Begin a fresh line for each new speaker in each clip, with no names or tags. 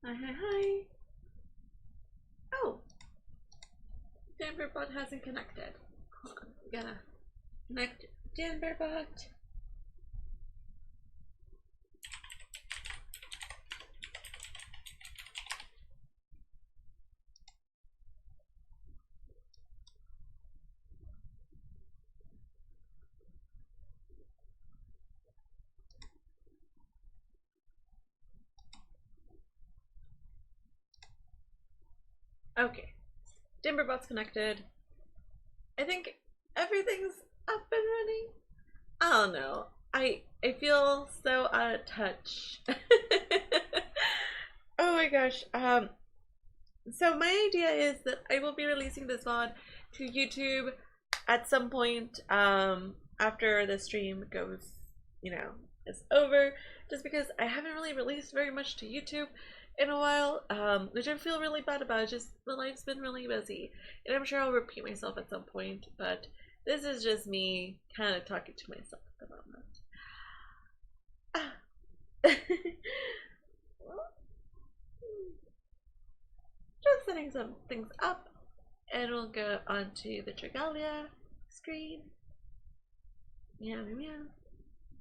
Hi, hi, hi. Oh, Denverbot hasn't connected. Hold on, we gotta connect Denverbot. Okay, Denverbot's connected. I think everything's up and running. I don't know. I feel so out of touch. Oh my gosh. So my idea is that I will be releasing this VOD to YouTube at some point after the stream goes, is over, just because I haven't really released very much to YouTube in a while, which I feel really bad about. Just the life's been really busy, and I'm sure I'll repeat myself at some point, but this is just me kind of talking to myself at the moment. Just setting some things up, and we'll go onto the Dragalia screen. Meow meow meow.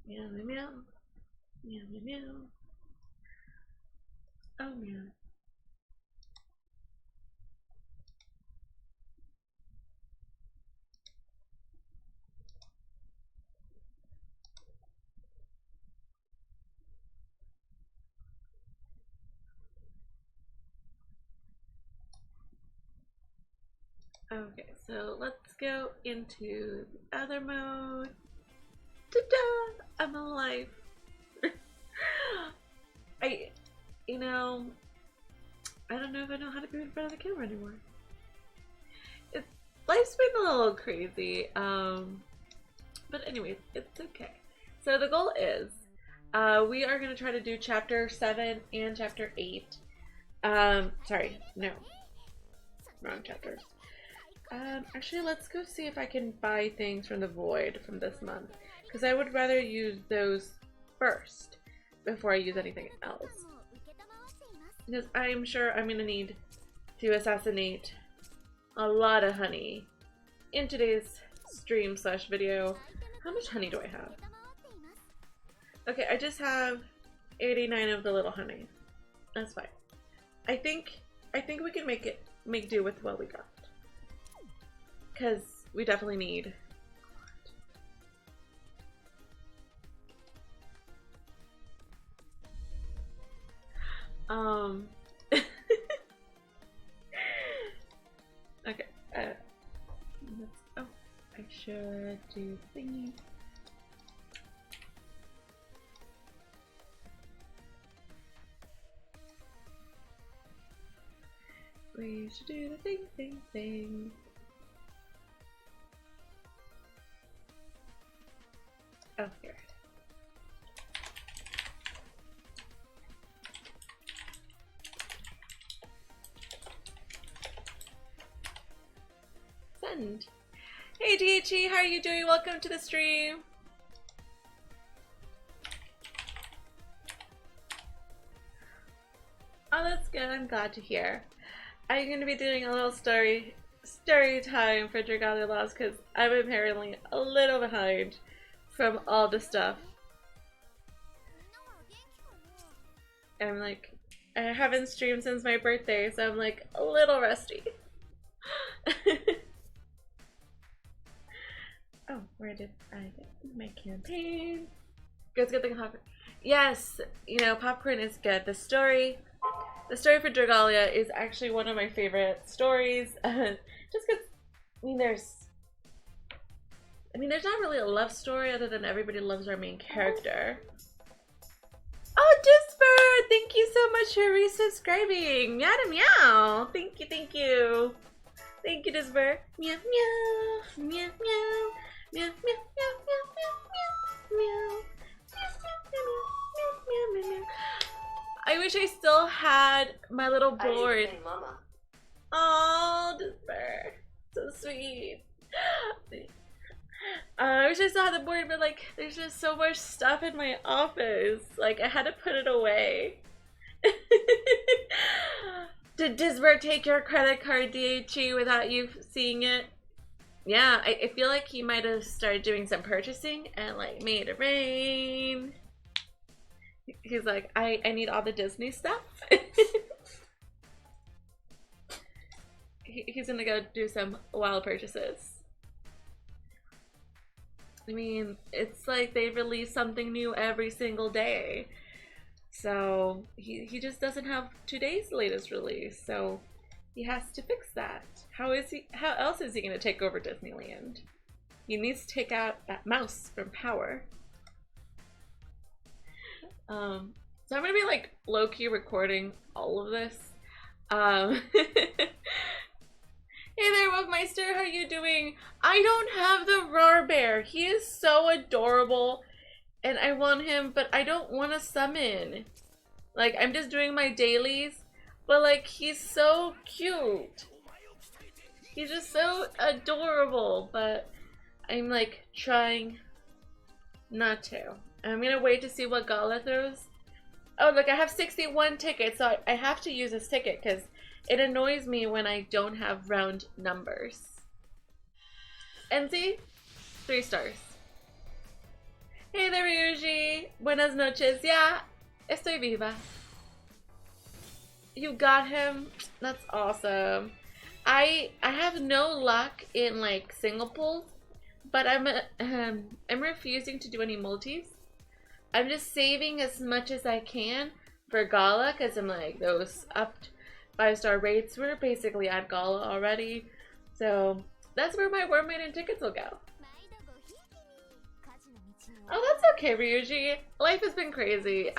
Meow meow meow. Meow meow meow. Oh meow. Okay, so let's go into the other mode. Ta-da! I'm alive. I don't know if I know how to be in front of the camera anymore. Life's been a little crazy. But anyways, it's okay. So the goal is, we are gonna try to do chapter 7 and chapter 8. Sorry, no. Wrong chapters. Actually, let's go see if I can buy things from the Void from this month, because I would rather use those first before I use anything else. Because I'm sure I'm gonna need to assassinate a lot of honey in today's stream slash video. How much honey do I have? Okay, I just have 89 of the little honey. That's fine. I think we can make do with what we got. Because we definitely need okay, oh, I should do thingy. We should do the thing. Oh, here. Send. Hey DHE, how are you doing? Welcome to the stream. Oh, that's good. I'm glad to hear. I'm going to be doing a little story time for Dragalia Lost because I'm apparently a little behind from all the stuff. I'm like, I haven't streamed since my birthday, so I'm like a little rusty. Oh, where did I get my campaign? Let's get the popcorn. Yes, popcorn is good. The story for Dragalia is actually one of my favorite stories. Just because, there's not really a love story other than everybody loves our main character. Oh, Disper! Thank you so much for resubscribing. Meow meow. Thank you. Thank you, Disper. Meow meow. Meow meow. Meow meow meow meow meow meow. I wish I still had my little board. Oh, Disper. So sweet. I wish I still had the board, but like, there's just so much stuff in my office. Like, I had to put it away. Did Disbert take your credit card, DHE, without you seeing it? Yeah, I feel like he might have started doing some purchasing and like made it rain. He's like, I need all the Disney stuff. He's gonna go do some wild purchases. I mean, it's like they release something new every single day. So he just doesn't have today's latest release, so he has to fix that. How else is he gonna take over Disneyland? He needs to take out that mouse from Power. So I'm gonna be like low-key recording all of this. Hey there, Wugmeister, how you doing? I don't have the Roar Bear. He is so adorable, and I want him, but I don't want to summon. Like, I'm just doing my dailies, but like, he's so cute. He's just so adorable, but I'm like trying not to. I'm gonna wait to see what Gala throws. Oh, look, I have 61 tickets, so I have to use this ticket because it annoys me when I don't have round numbers. And see? 3 stars. Hey there, Ryuji. Buenas noches. Yeah, estoy viva. You got him? That's awesome. I have no luck in like single pulls, but I'm refusing to do any multis. I'm just saving as much as I can for Gala because I'm like, those up 5-star rates were basically at Gala already. So that's where my Wormaiden tickets will go. Oh, that's okay, Ryuji. Life has been crazy.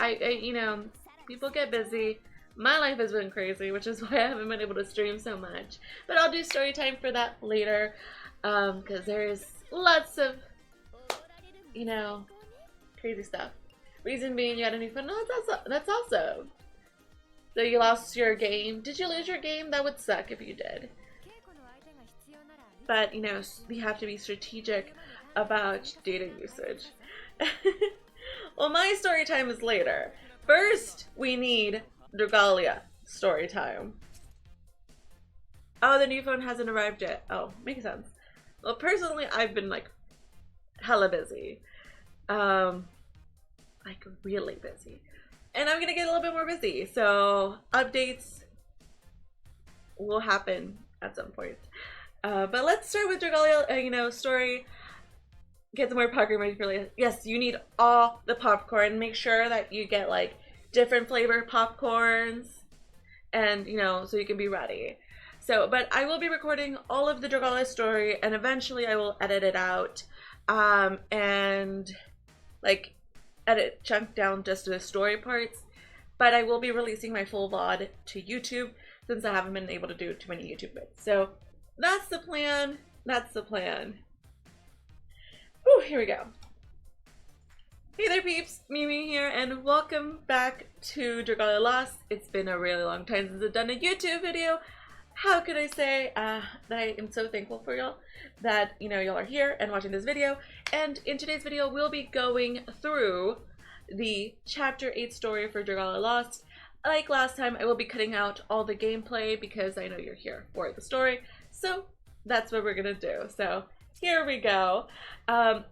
You know, people get busy. My life has been crazy, which is why I haven't been able to stream so much. But I'll do story time for that later, because there's lots of, you know, crazy stuff. Reason being, you had a new phone. No, that's awesome. So you lost your game. Did you lose your game? That would suck if you did. But, you know, we have to be strategic about data usage. Well, my story time is later. First, we need Dragalia story time. Oh, the new phone hasn't arrived yet. Oh, makes sense. Well, personally, I've been like hella busy. Like really busy. And I'm gonna get a little bit more busy. So updates will happen at some point. But let's start with Dragalia, you know, story. Get some more popcorn ready for later. Yes, you need all the popcorn. Make sure that you get like different flavor popcorns, and you know, so you can be ready. So, but I will be recording all of the Dragalia story, and eventually I will edit it out, and like edit chunk down just the story parts. But I will be releasing my full VOD to YouTube since I haven't been able to do too many YouTube bits. So that's the plan. That's the plan. Whew, here we go. Hey there, peeps. Mewmew here, and welcome back to Dragalia Lost. It's been a really long time since I've done a YouTube video. How could I say that I am so thankful for y'all that, you know, y'all are here and watching this video. And in today's video, we'll be going through the Chapter 8 story for Dragalia Lost. Like last time, I will be cutting out all the gameplay because I know you're here for the story. So that's what we're gonna do. So here we go.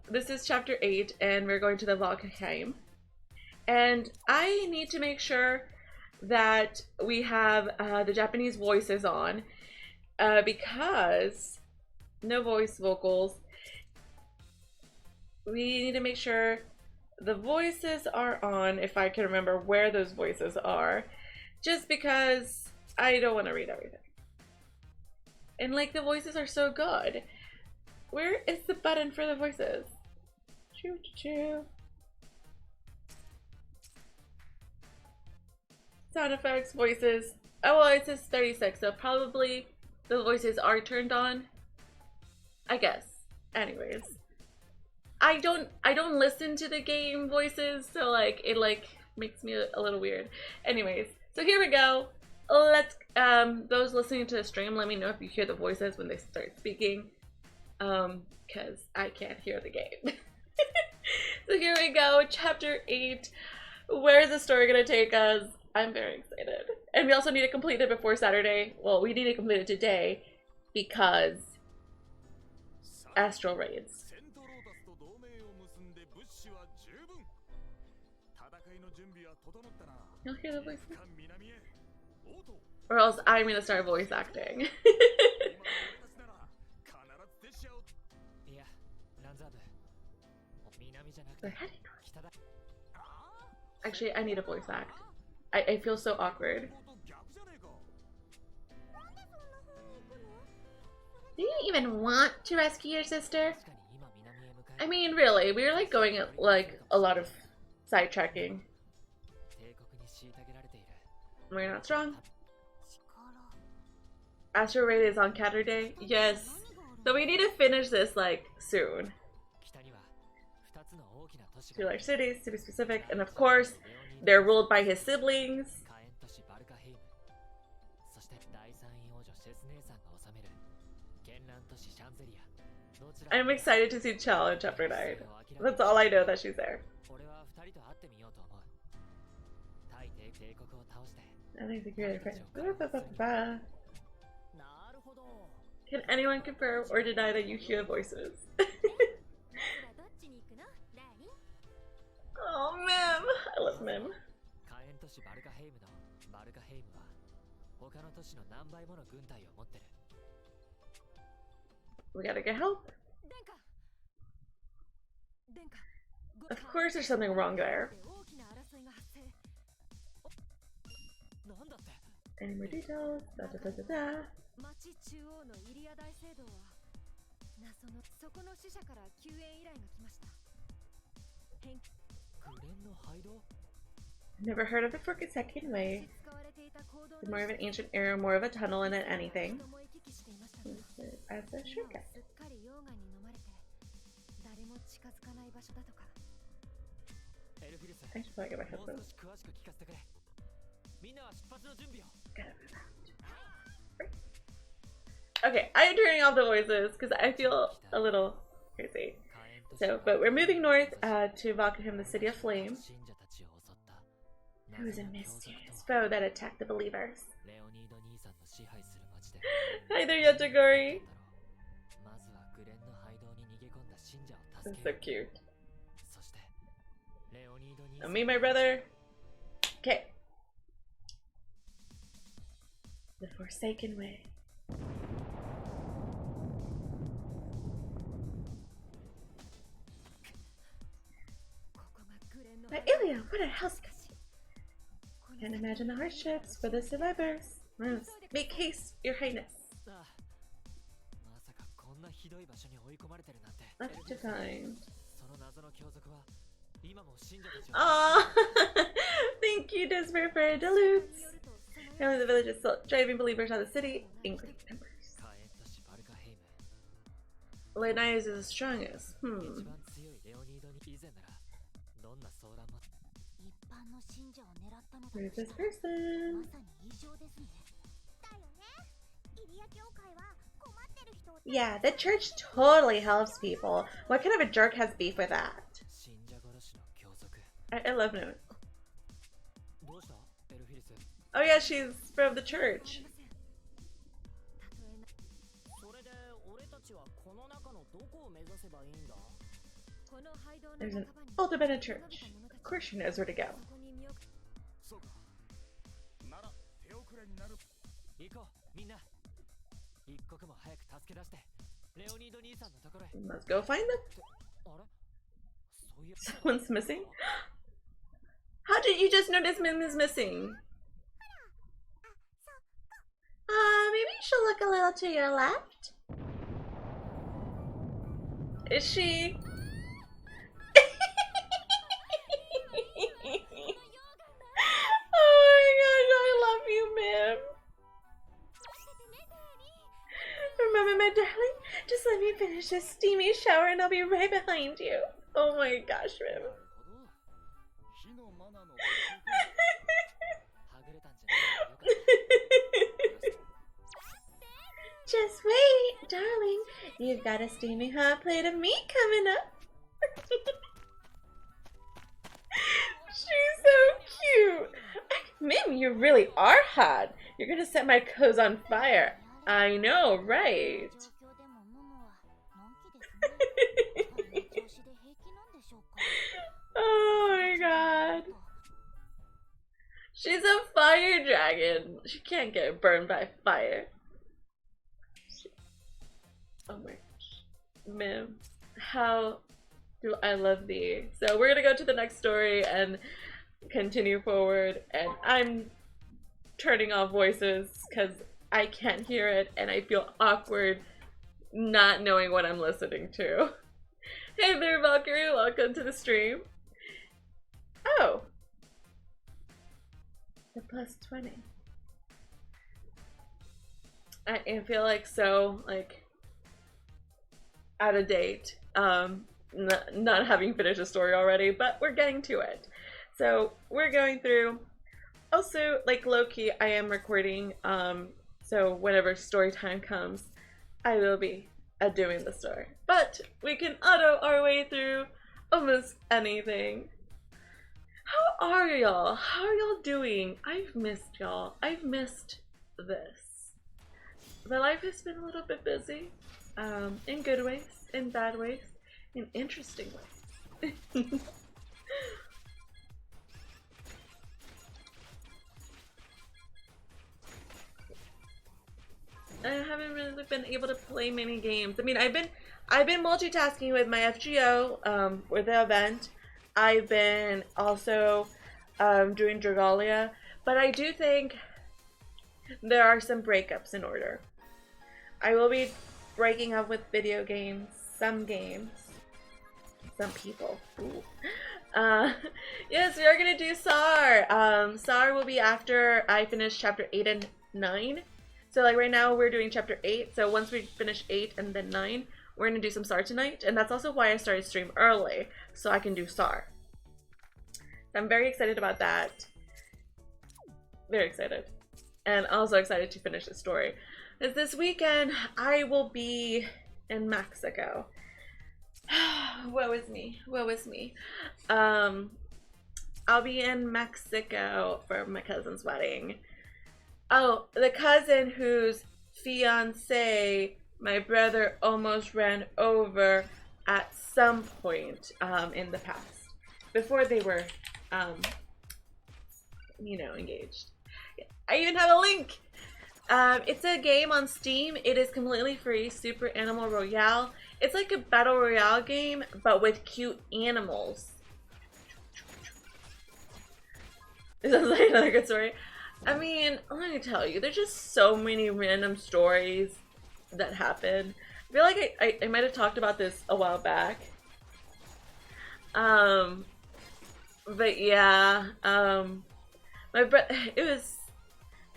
This is Chapter 8, and we're going to the Valkheim. And I need to make sure that we have the Japanese voices on, because no voice vocals. We need to make sure the voices are on, if I can remember where those voices are, just because I don't want to read everything. And like, the voices are so good. Where is the button for the voices? Choo choo choo. Sound effects, voices. Oh, well, it says 36, so probably the voices are turned on, I guess. Anyways, I don't listen to the game voices, so like it like makes me a little weird. Anyways, so here we go. Let's those listening to the stream, let me know if you hear the voices when they start speaking, because I can't hear the game. So here we go, Chapter 8. Where is the story gonna take us? I'm very excited. And we also need to complete it before Saturday. Well, we need to complete it today because Astral Raids. You'll hear the voice. Or else I'm gonna start voice acting. Actually, I need a voice act. I feel so awkward. Do you even want to rescue your sister? I mean, really, we're like going at like a lot of sidetracking. We're not strong. Astro Raid is on Catter Day? Yes. So we need to finish this like soon. 2 large cities, city specific, and of course, they're ruled by his siblings. I'm excited to see Chell in Chapter 9. That's all I know that she's there. I think the creator friend. Can anyone confirm or deny that you hear voices? Oh, Mim! I love Mim. We gotta get help. Of course there's something wrong there. Any more details? Da, da, da, da, da. Never heard of the forsaken way. It's more of an ancient era, more of a tunnel than anything. As a shortcut. I should probably get my headphones. Okay, I am turning off the voices because I feel a little crazy. So, but we're moving north to Valkahim, the city of flame. Who is a mysterious foe that attacked the believers? Hi there, Yatagori. This is so cute. And me, my brother. Okay. The Forsaken Way. But Ilya, what a house! Can't imagine the hardships for the survivors. Make haste, Your Highness. Left to find. Aww! Thank you, Desper, for Duluths. Apparently the village is still driving believers out of the city in great numbers. Leonidas is the strongest. Where's this person? Yeah, the church totally helps people. What kind of a jerk has beef with that? I love Note. Oh yeah, she's from the church. There's an older Bennett church. Of course she knows where to go. Let's go find them. Someone's missing? How did you just notice Mim is missing? Maybe you should look a little to your left. Is she? Oh my gosh, I love you, Mim. Remember, my darling? Just let me finish this steamy shower and I'll be right behind you. Oh my gosh, Mim. Just wait, darling. You've got a steaming hot plate of meat coming up. She's so cute. Mim, you really are hot. You're gonna set my clothes on fire. I know, right? Oh my god. She's a fire dragon. She can't get burned by fire. Oh my gosh. Mim, how do I love thee? So we're gonna go to the next story and continue forward, and I'm turning off voices because I can't hear it and I feel awkward not knowing what I'm listening to. Hey there, Valkyrie, welcome to the stream. Oh, the plus 20. I feel like so out of date, not having finished the story already, but we're getting to it. So we're going through. Also, like low-key, I am recording, so whenever story time comes, I will be doing the story. But we can auto our way through almost anything. How are y'all? How are y'all doing? I've missed y'all. I've missed this. My life has been a little bit busy, in good ways, in bad ways, in interesting ways. I haven't really been able to play many games. I mean, I've been multitasking with my FGO, with the event. I've been also doing Dragalia, but I do think there are some breakups in order. I will be breaking up with video games, some people. Ooh. Yes, we are gonna do SAR. SAR will be after I finish chapter 8 and 9. So like right now we're doing chapter 8, so once we finish 8 and then 9, we're gonna do some SAR tonight, and that's also why I started stream early, so I can do SAR. I'm very excited about that. Very excited. And also excited to finish the story. Because this weekend, I will be in Mexico. Woe is me. Woe is me. I'll be in Mexico for my cousin's wedding. Oh, the cousin whose fiance my brother almost ran over at some point in the past. Before they were, you know, engaged. I even have a link! It's a game on Steam. It is completely free. Super Animal Royale. It's like a battle royale game, but with cute animals. This sounds like another good story. I mean, let me tell you, there's just so many random stories that happen. I feel like I might have talked about this a while back. But yeah, I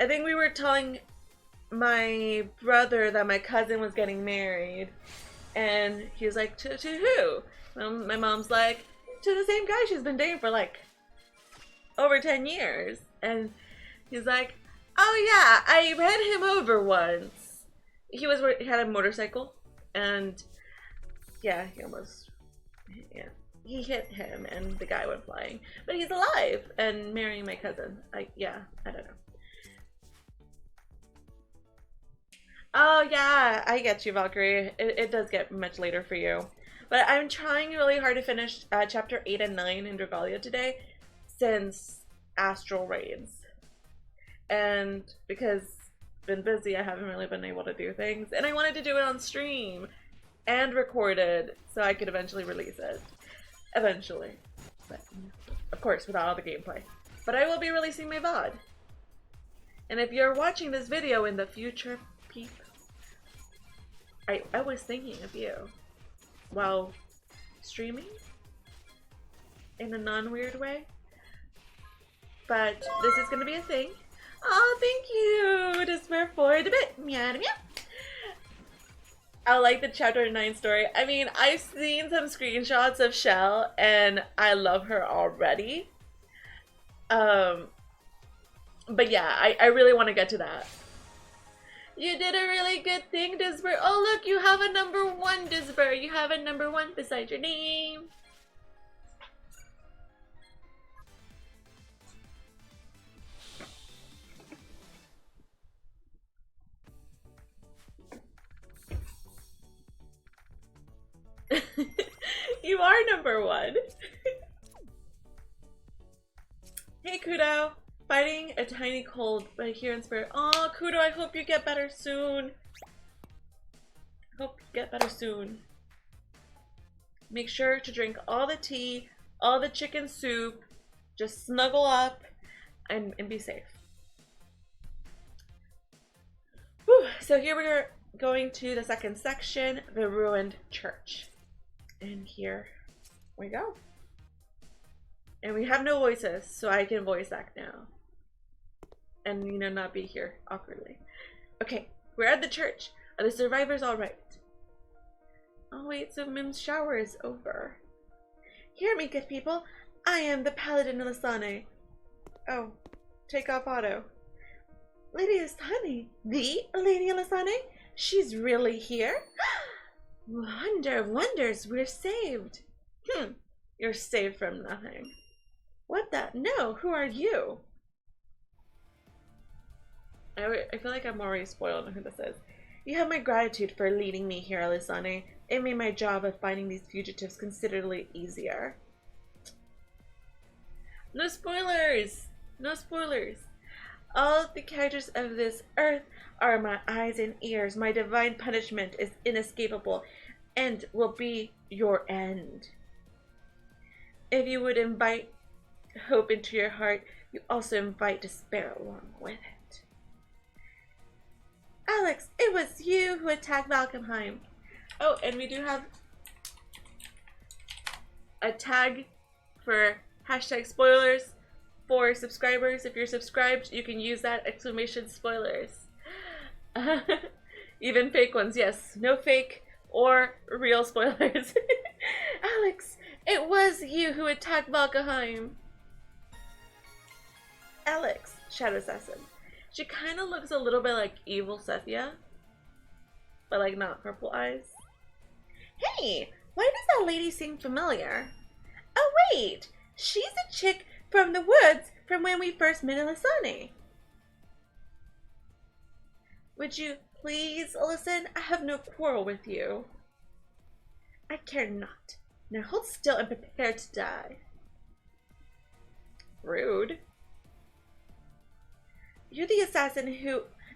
think we were telling my brother that my cousin was getting married, and he was like, to who? My mom's like, to the same guy she's been dating for like over 10 years. And he's like, oh yeah, I ran him over once. He had a motorcycle, and yeah, he hit him and the guy went flying. But he's alive and marrying my cousin. I don't know. Oh yeah, I get you, Valkyrie. It does get much later for you. But I'm trying really hard to finish chapter 8 and 9 in Dragalia today, since Astral Raids. And because I've been busy, I haven't really been able to do things. And I wanted to do it on stream and record it so I could eventually release it. Eventually. But, of course, without all the gameplay. But I will be releasing my VOD. And if you're watching this video in the future, peep, I was thinking of you while streaming in a non-weird way. But this is going to be a thing. Oh, thank you! Despair for the bit. Meow, meow. I like the chapter 9 story. I mean, I've seen some screenshots of Shell, and I love her already. But yeah, I really want to get to that. You did a really good thing, Disper. Oh, look, you have a number 1, Disper. You have a number 1 beside your name. number one. Hey, Kudo. Fighting a tiny cold, but here in spirit. Oh, Kudo, I hope you get better soon. Hope you get better soon. Make sure to drink all the tea, all the chicken soup. Just snuggle up and be safe. Whew. So here we are going to the second section, the ruined church. And here we go. And we have no voices, so I can voice act now. And, you know, not be here awkwardly. Okay, we're at the church. Are the survivors alright? Oh wait, so Mim's shower is over. Hear me, good people. I am the Paladin Alisane. Oh, take off auto. Lady Alisane? The Lady Alisane? She's really here? Wonder of wonders, we're saved. You're saved from nothing. What the? No, who are you? I feel like I'm already spoiled on who this is. You have my gratitude for leading me here, Alisane. It made my job of finding these fugitives considerably easier. No spoilers! No spoilers! All the characters of this earth are my eyes and ears. My divine punishment is inescapable and will be your end. If you would invite hope into your heart, you also invite despair along with it. Alex, it was you who attacked Valkenheim. Oh, and we do have a tag for hashtag spoilers for subscribers. If you're subscribed, you can use that exclamation spoilers. Even fake ones, yes. No fake or real spoilers. Alex, it was you who attacked Valkenheim. Alex, Shadow Assassin. She kind of looks a little bit like evil Sethia, but like not purple eyes. Hey, why does that lady seem familiar? Oh wait, she's a chick from the woods from when we first met Alisane. Would you please listen? I have no quarrel with you. I care not. Now hold still and prepare to die. Rude. You're the assassin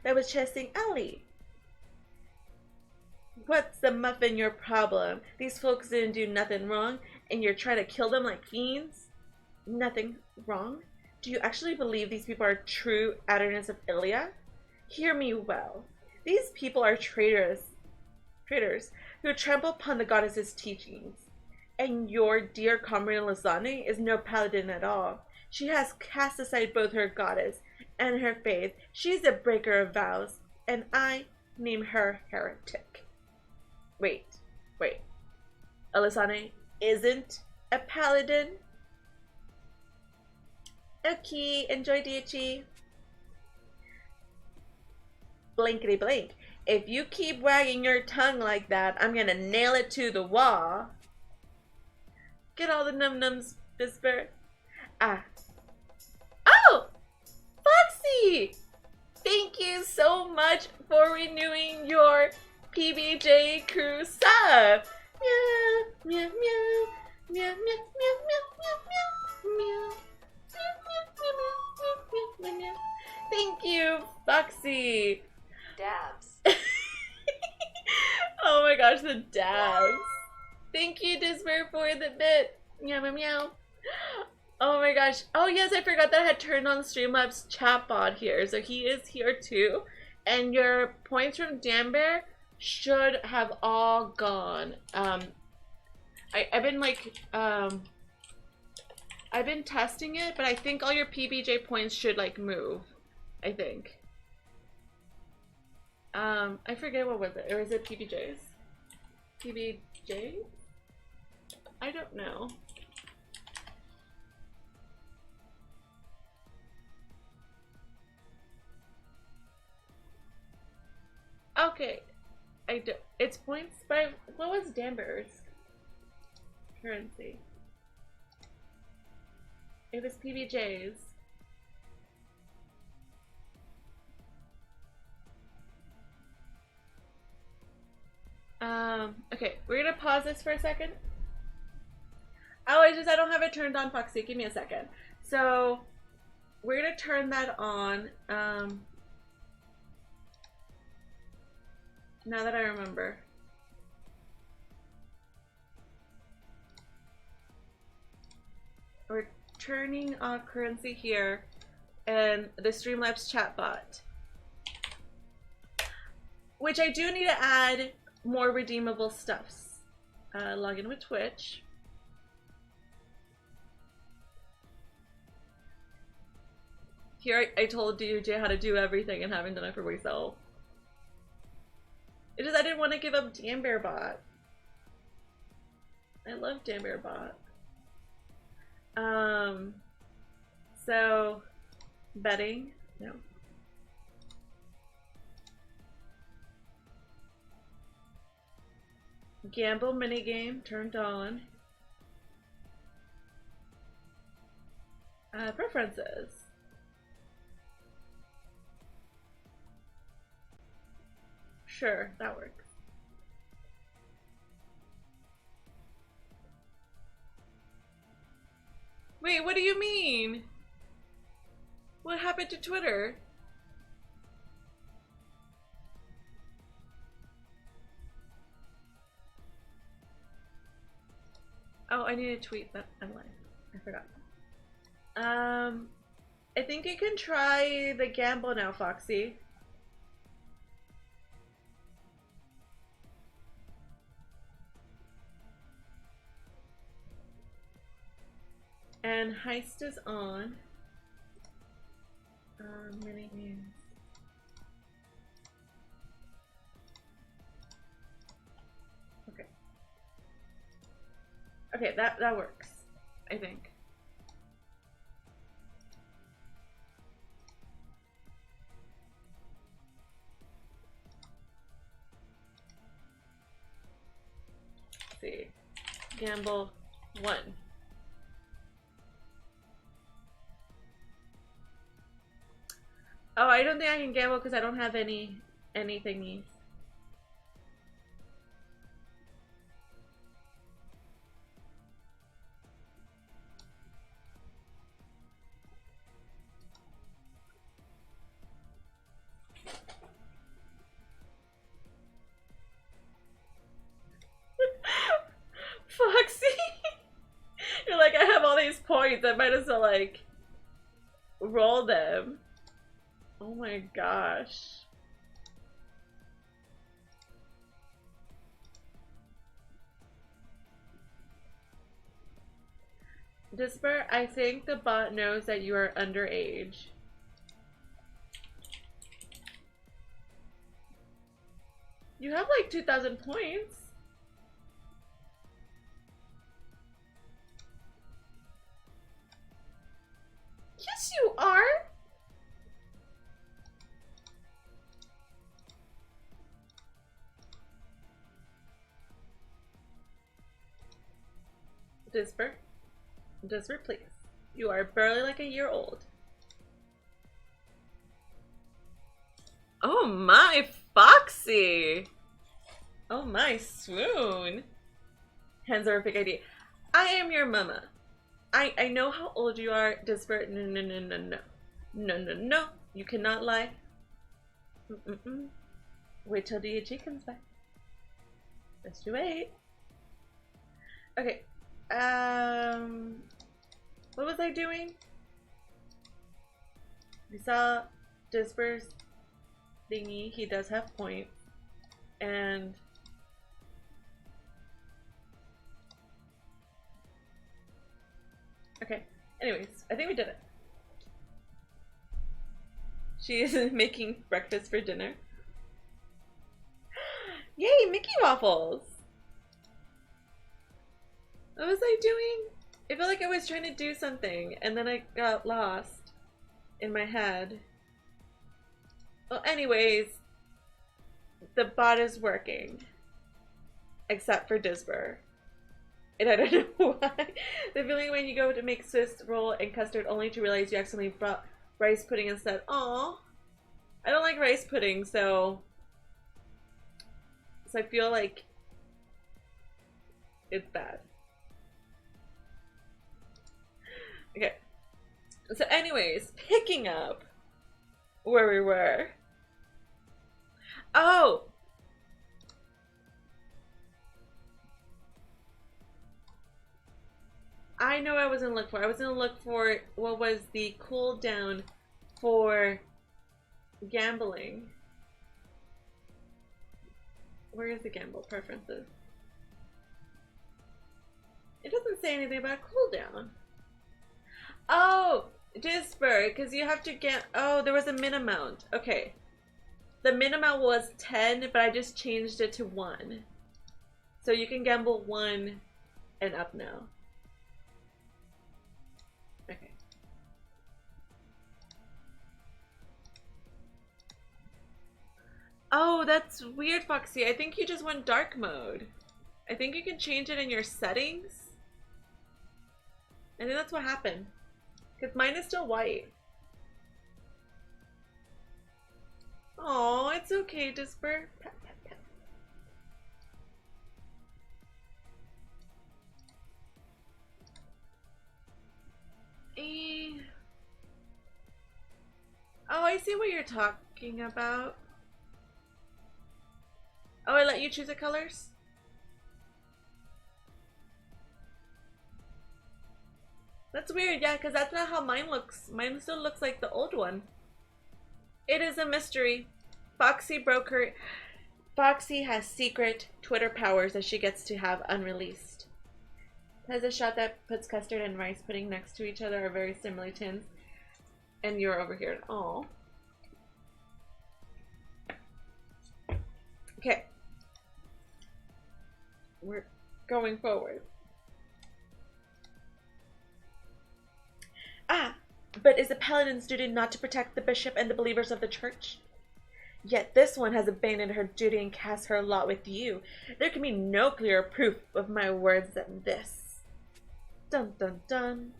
that was chasing Ellie. What's the muffin your problem? These folks didn't do nothing wrong, and you're trying to kill them like fiends? Nothing wrong? Do you actually believe these people are true Addernis of Ilia? Hear me well. These people are traitors who trample upon the goddess's teachings. And your dear comrade Alisane is no paladin at all. She has cast aside both her goddess and her faith. She's a breaker of vows, and I name her heretic. Wait. Alisane isn't a paladin? Okay, enjoy DHE. Blankety blank. If you keep wagging your tongue like that, I'm gonna nail it to the wall. Get all the num-nums, Bisper. Ah. Oh! Foxy! Thank you so much for renewing your PBJ crew sub. Meow, meow, meow, meow, meow, meow, meow, meow, meow, meow. Thank you, Foxy.
Dabs.
Oh my gosh, the dabs. Thank you, Disper, for the bit. Meow, meow, meow. Oh my gosh. Oh yes, I forgot that I had turned on Streamlabs chatbot here. So he is here too. And your points from Danbear should have all gone. I've been like, I've been testing it, but I think all your PBJ points should like move. I think. I forget what was it. Or is it PBJs? PBJs? I don't know. Okay. It's points, but what was Danber's currency? It was PBJs. Okay, we're gonna pause this for a second. Oh, it's just I don't have it turned on, Foxy. Give me a second. So we're gonna turn that on. Now that I remember. We're turning on currency here and the Streamlabs chatbot. Which I do need to add more redeemable stuffs. Log in with Twitch. Here I told DJ how to do everything and haven't done it for myself. It is I didn't want to give up DamnBearBot. I love DamnBearBot. So betting, no. Gamble minigame turned on. Preferences. Sure, that works. Wait, what do you mean? What happened to Twitter? Oh, I need to tweet that. I'm lying. I forgot. I think you can try the gamble now, Foxy. And heist is on. Mini games. Okay. Okay, that works, I think. Let's see. Gamble 1. Oh, I don't think I can gamble because I don't have any thingies. Foxy! You're like, I have all these points, I might as well like roll them. Oh my gosh. Disper, I think the bot knows that you are underage. You have like 2,000 points. Yes, you are. Disper, please. You are barely like a year old. Oh my, Foxy! Oh my, swoon! Hands over big ID. I am your mama. I know how old you are, Disper. No, no, no, no, no. No, no, no. You cannot lie. Wait till DHE comes back. Just you wait. Okay. What was I doing? We saw Disper's thingy. He does have points. And okay. Anyways, I think we did it. She is making breakfast for dinner. Yay, Mickey waffles! What was I doing? I feel like I was trying to do something and then I got lost in my head. Well, anyways, the bot is working. Except for Disper. And I don't know why. The feeling when you go to make Swiss roll and custard only to realize you accidentally brought rice pudding instead. Aw. I don't like rice pudding, so I feel like it's bad. So anyways, picking up where we were. Oh! I know I was gonna look for. I was gonna look for what was the cooldown for gambling. Where is the gamble preferences? It doesn't say anything about cooldown. Oh, Disper, because you have to get. Oh, there was a min amount. Okay, the min amount was 10, but I just changed it to 1, so you can gamble 1 and up now. Okay. Oh, that's weird, Foxy. I think you just went dark mode. I think you can change it in your settings. I think that's what happened. Because mine is still white. Oh, it's okay, Disper. Pet, pet, pet. Oh, I see what you're talking about. Oh, I let you choose the colors? That's weird, yeah, because that's not how mine looks. Mine still looks like the old one. It is a mystery. Foxy broke her... Foxy has secret Twitter powers that she gets to have unreleased. Has a shot that puts custard and rice pudding next to each other are very similar tins. And you're over here. Aw. Okay. We're going forward. Ah, but is the paladin's duty not to protect the bishop and the believers of the church? Yet this one has abandoned her duty and cast her lot with you. There can be no clearer proof of my words than this. Dun dun dun.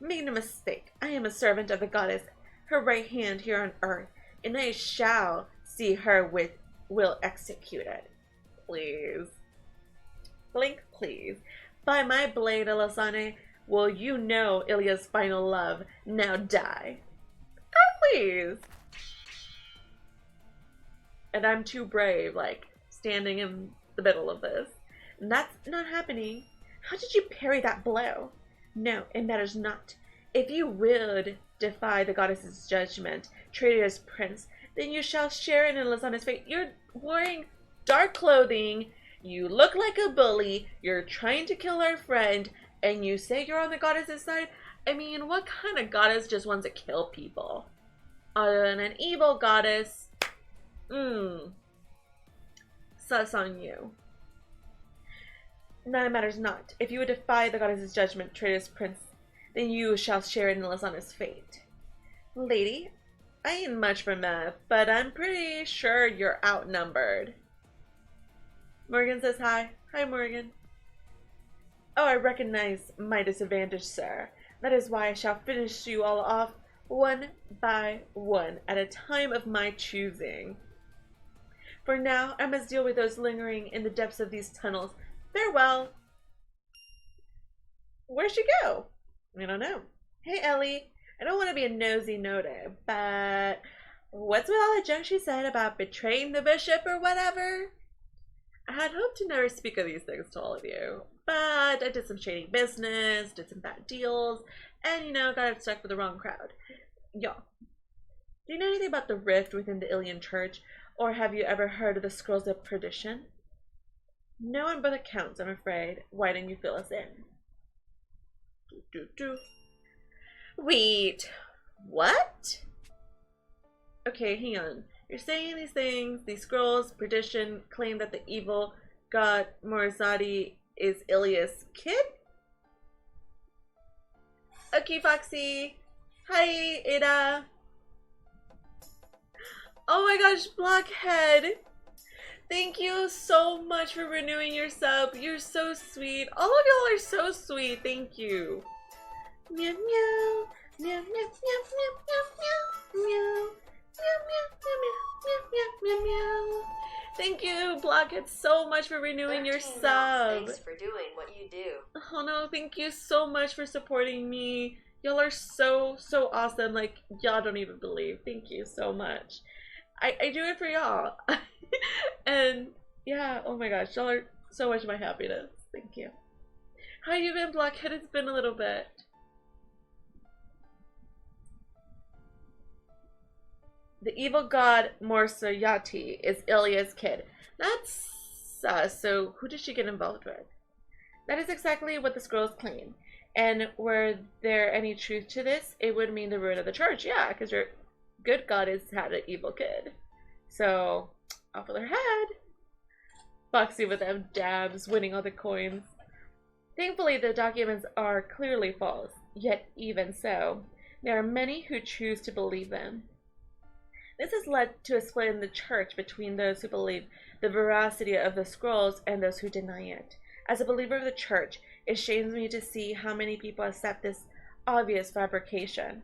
Make no mistake, I am a servant of the goddess, her right hand here on earth, and I shall see her with will executed. Please. Blink, please. By my blade, Elisane, will you know Ilya's final love? Now die. Oh, please. And I'm too brave, like, standing in the middle of this. And that's not happening. How did you parry that blow? No, it matters not. If you would defy the goddess's judgment, traitorous prince, then you shall share in Elisane's fate. You're wearing dark clothing, you look like a bully, you're trying to kill our friend, and you say you're on the goddess's side? I mean, what kind of goddess just wants to kill people? Other than an evil goddess, sus on you. That matters not. If you would defy the goddess's judgment, traitorous prince, then you shall share in Elisane's fate. Lady, I ain't much for math, but I'm pretty sure you're outnumbered. Morgan says hi. Hi, Morgan. Oh, I recognize my disadvantage, sir. That is why I shall finish you all off one by one at a time of my choosing. For now, I must deal with those lingering in the depths of these tunnels. Farewell. Where'd she go? I don't know. Hey, Ellie. I don't want to be a nosy noter, but what's with all the junk she said about betraying the bishop or whatever? I had hoped to never speak of these things to all of you, but I did some shady business, did some bad deals, and, you know, got stuck with the wrong crowd. Y'all, do you know anything about the rift within the Ilian church, or have you ever heard of the Scrolls of Perdition? No on both accounts, I'm afraid. Why didn't you fill us in? Wait, what? Okay, hang on. You're saying these things, these scrolls, perdition, claim that the evil god Morizati is Ilya's kid? Okay, Foxy. Hi, Ada. Oh my gosh, Blockhead. Thank you so much for renewing your sub. You're so sweet. All of y'all are so sweet. Thank you. Meow meow. Meow meow meow meow meow meow meow. Meow meow meow meow meow meow meow. Thank you, Blockhead, so much for renewing your sub.
Thanks for doing what you do.
Oh no, thank you so much for supporting me. Y'all are so awesome. Like, y'all don't even believe. Thank you so much. I do it for y'all. And yeah, oh my gosh, y'all are so much my happiness. Thank you. How you been, Blockhead? It's been a little bit. The evil god Morsayati is Ilya's kid. That's so who did she get involved with? That is exactly what the scrolls claim. And were there any truth to this, it would mean the ruin of the church. Yeah, because your good goddess had an evil kid. So, off with her head. Foxy with them dabs, winning all the coins. Thankfully, the documents are clearly false. Yet, even so, there are many who choose to believe them. This has led to a split in the church between those who believe the veracity of the scrolls and those who deny it. As a believer of the church, it shames me to see how many people accept this obvious fabrication.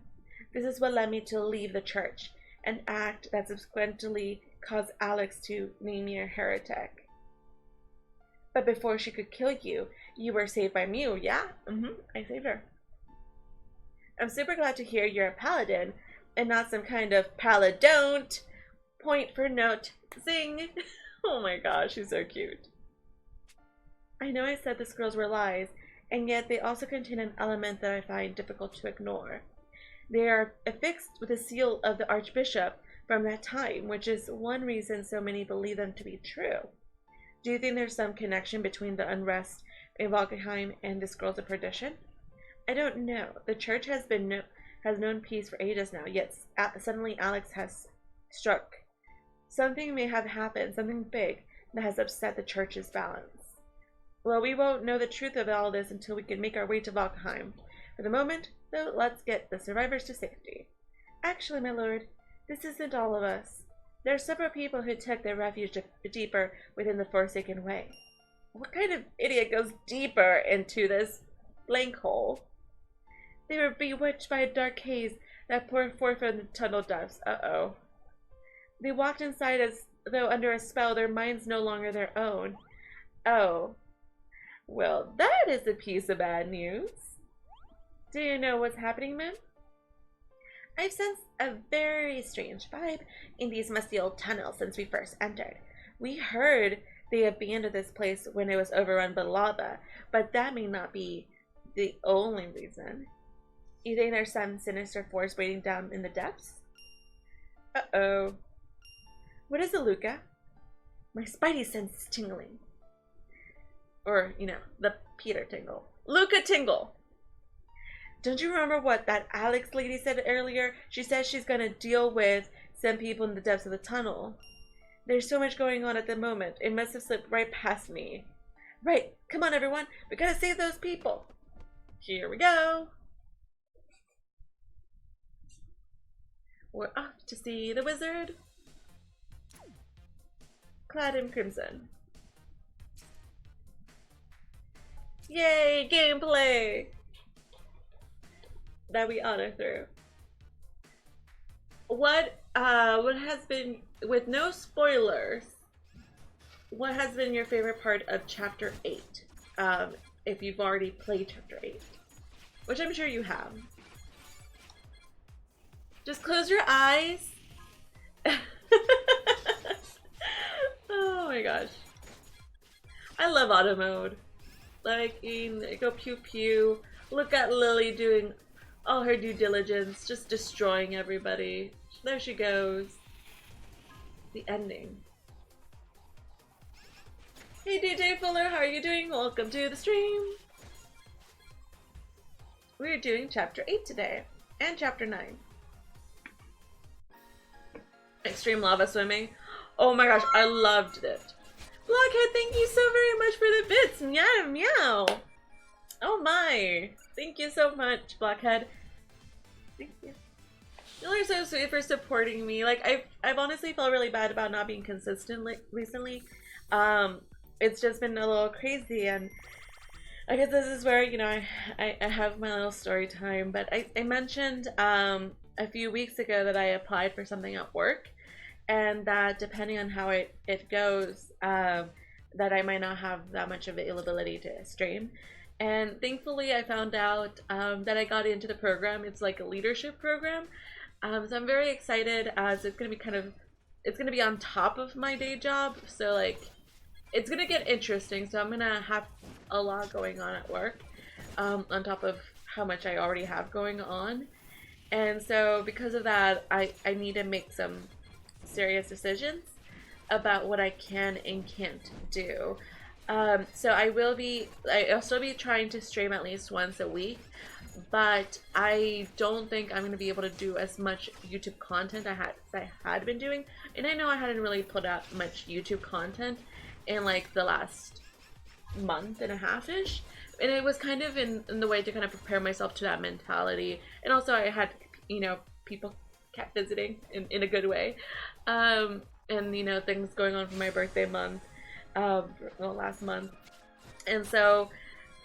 This is what led me to leave the church, an act that subsequently caused Alex to name me a heretic. But before she could kill you, you were saved by Mew, yeah? I saved her. I'm super glad to hear you're a paladin, and not some kind of paladon't. Point for note, zing. Oh my gosh, she's so cute. I know I said the scrolls were lies, and yet they also contain an element that I find difficult to ignore. They are affixed with the seal of the Archbishop from that time, which is one reason so many believe them to be true. Do you think there's some connection between the unrest in Valkenheim and the scrolls of perdition? I don't know. The church has known peace for ages now, yet suddenly Alex has struck. Something may have happened, something big, that has upset the church's balance. Well, we won't know the truth of all this until we can make our way to Valkenheim. For the moment, though, let's get the survivors to safety. Actually, my lord, this isn't all of us. There are several people who took their refuge deeper within the Forsaken Way. What kind of idiot goes deeper into this blank hole? They were bewitched by a dark haze that poured forth from the tunnel depths. Uh-oh. They walked inside as though under a spell, their minds no longer their own. Oh. Well, that is a piece of bad news. Do you know what's happening, ma'am? I've sensed a very strange vibe in these musty old tunnels since we first entered. We heard they abandoned this place when it was overrun by lava, but that may not be the only reason. You think there's some sinister force waiting down in the depths? Uh-oh. What is it, Luca? My spidey sense is tingling. Or, you know, the Peter tingle. Luca tingle! Don't you remember what that Alex lady said earlier? She said she's gonna deal with some people in the depths of the tunnel. There's so much going on at the moment. It must have slipped right past me. Right, come on everyone. We gotta save those people. Here we go. We're off to see the wizard. Clad in crimson. Yay, gameplay! That we honor through. What has been, with no spoilers, what has been your favorite part of Chapter 8? If you've already played Chapter 8. Which I'm sure you have. Just close your eyes. Oh my gosh. I love auto mode. Like, go pew pew. Look at Lily doing all her due diligence, just destroying everybody. There she goes. The ending. Hey DJ Fuller, how are you doing? Welcome to the stream. We're doing Chapter 8 today, and Chapter 9. Extreme lava swimming. Oh my gosh, I loved it. Blockhead, thank you so very much for the bits. Meow, meow. Oh my. Thank you so much, Blockhead. Thank you. You all are so sweet for supporting me. Like, I've honestly felt really bad about not being consistent recently. It's just been a little crazy, and I guess this is where, you know, I have my little story time. But I mentioned a few weeks ago that I applied for something at work, and that depending on how it goes, that I might not have that much availability to stream. And thankfully, I found out that I got into the program. It's like a leadership program. So I'm very excited as it's going to be it's going to be on top of my day job. So like, it's going to get interesting. So I'm going to have a lot going on at work, on top of how much I already have going on. And so because of that, I need to make some serious decisions about what I can and can't do. So I'll still be trying to stream at least once a week, but I don't think I'm going to be able to do as much YouTube content as I had been doing. And I know I hadn't really put out much YouTube content in like the last month and a half-ish. And it was kind of in the way to kind of prepare myself to that mentality. And also I had, people kept visiting in a good way. And, things going on for my birthday month. Last month, and so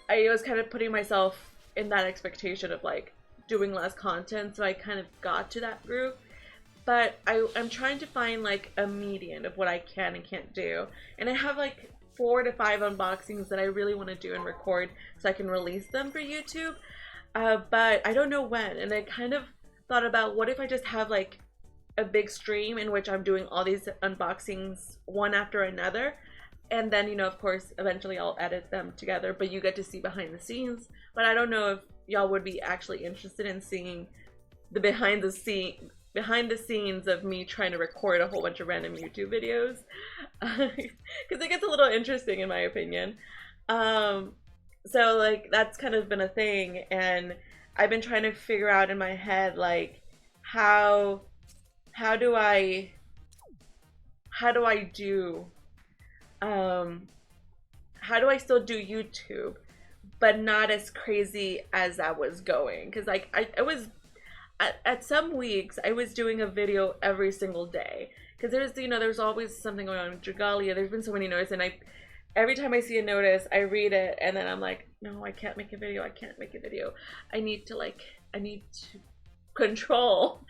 I was kind of putting myself in that expectation of like doing less content, so I kind of got to that group, but I'm trying to find like a median of what I can and can't do, and I have like 4 to 5 unboxings that I really want to do and record so I can release them for YouTube, but I don't know when. And I kind of thought about, what if I just have like a big stream in which I'm doing all these unboxings one after another. And then, of course, eventually I'll edit them together, but you get to see behind the scenes. But I don't know if y'all would be actually interested in seeing the behind the scenes of me trying to record a whole bunch of random YouTube videos. Because it gets a little interesting in my opinion. So like, that's kind of been a thing, and I've been trying to figure out in my head like, how do I still do YouTube, but not as crazy as I was going? Because like I was at some weeks I was doing a video every single day, because there's always something going on with Dragalia. There's been so many notices, and every time I see a notice, I read it, and then I'm like, no, I can't make a video. I need to control.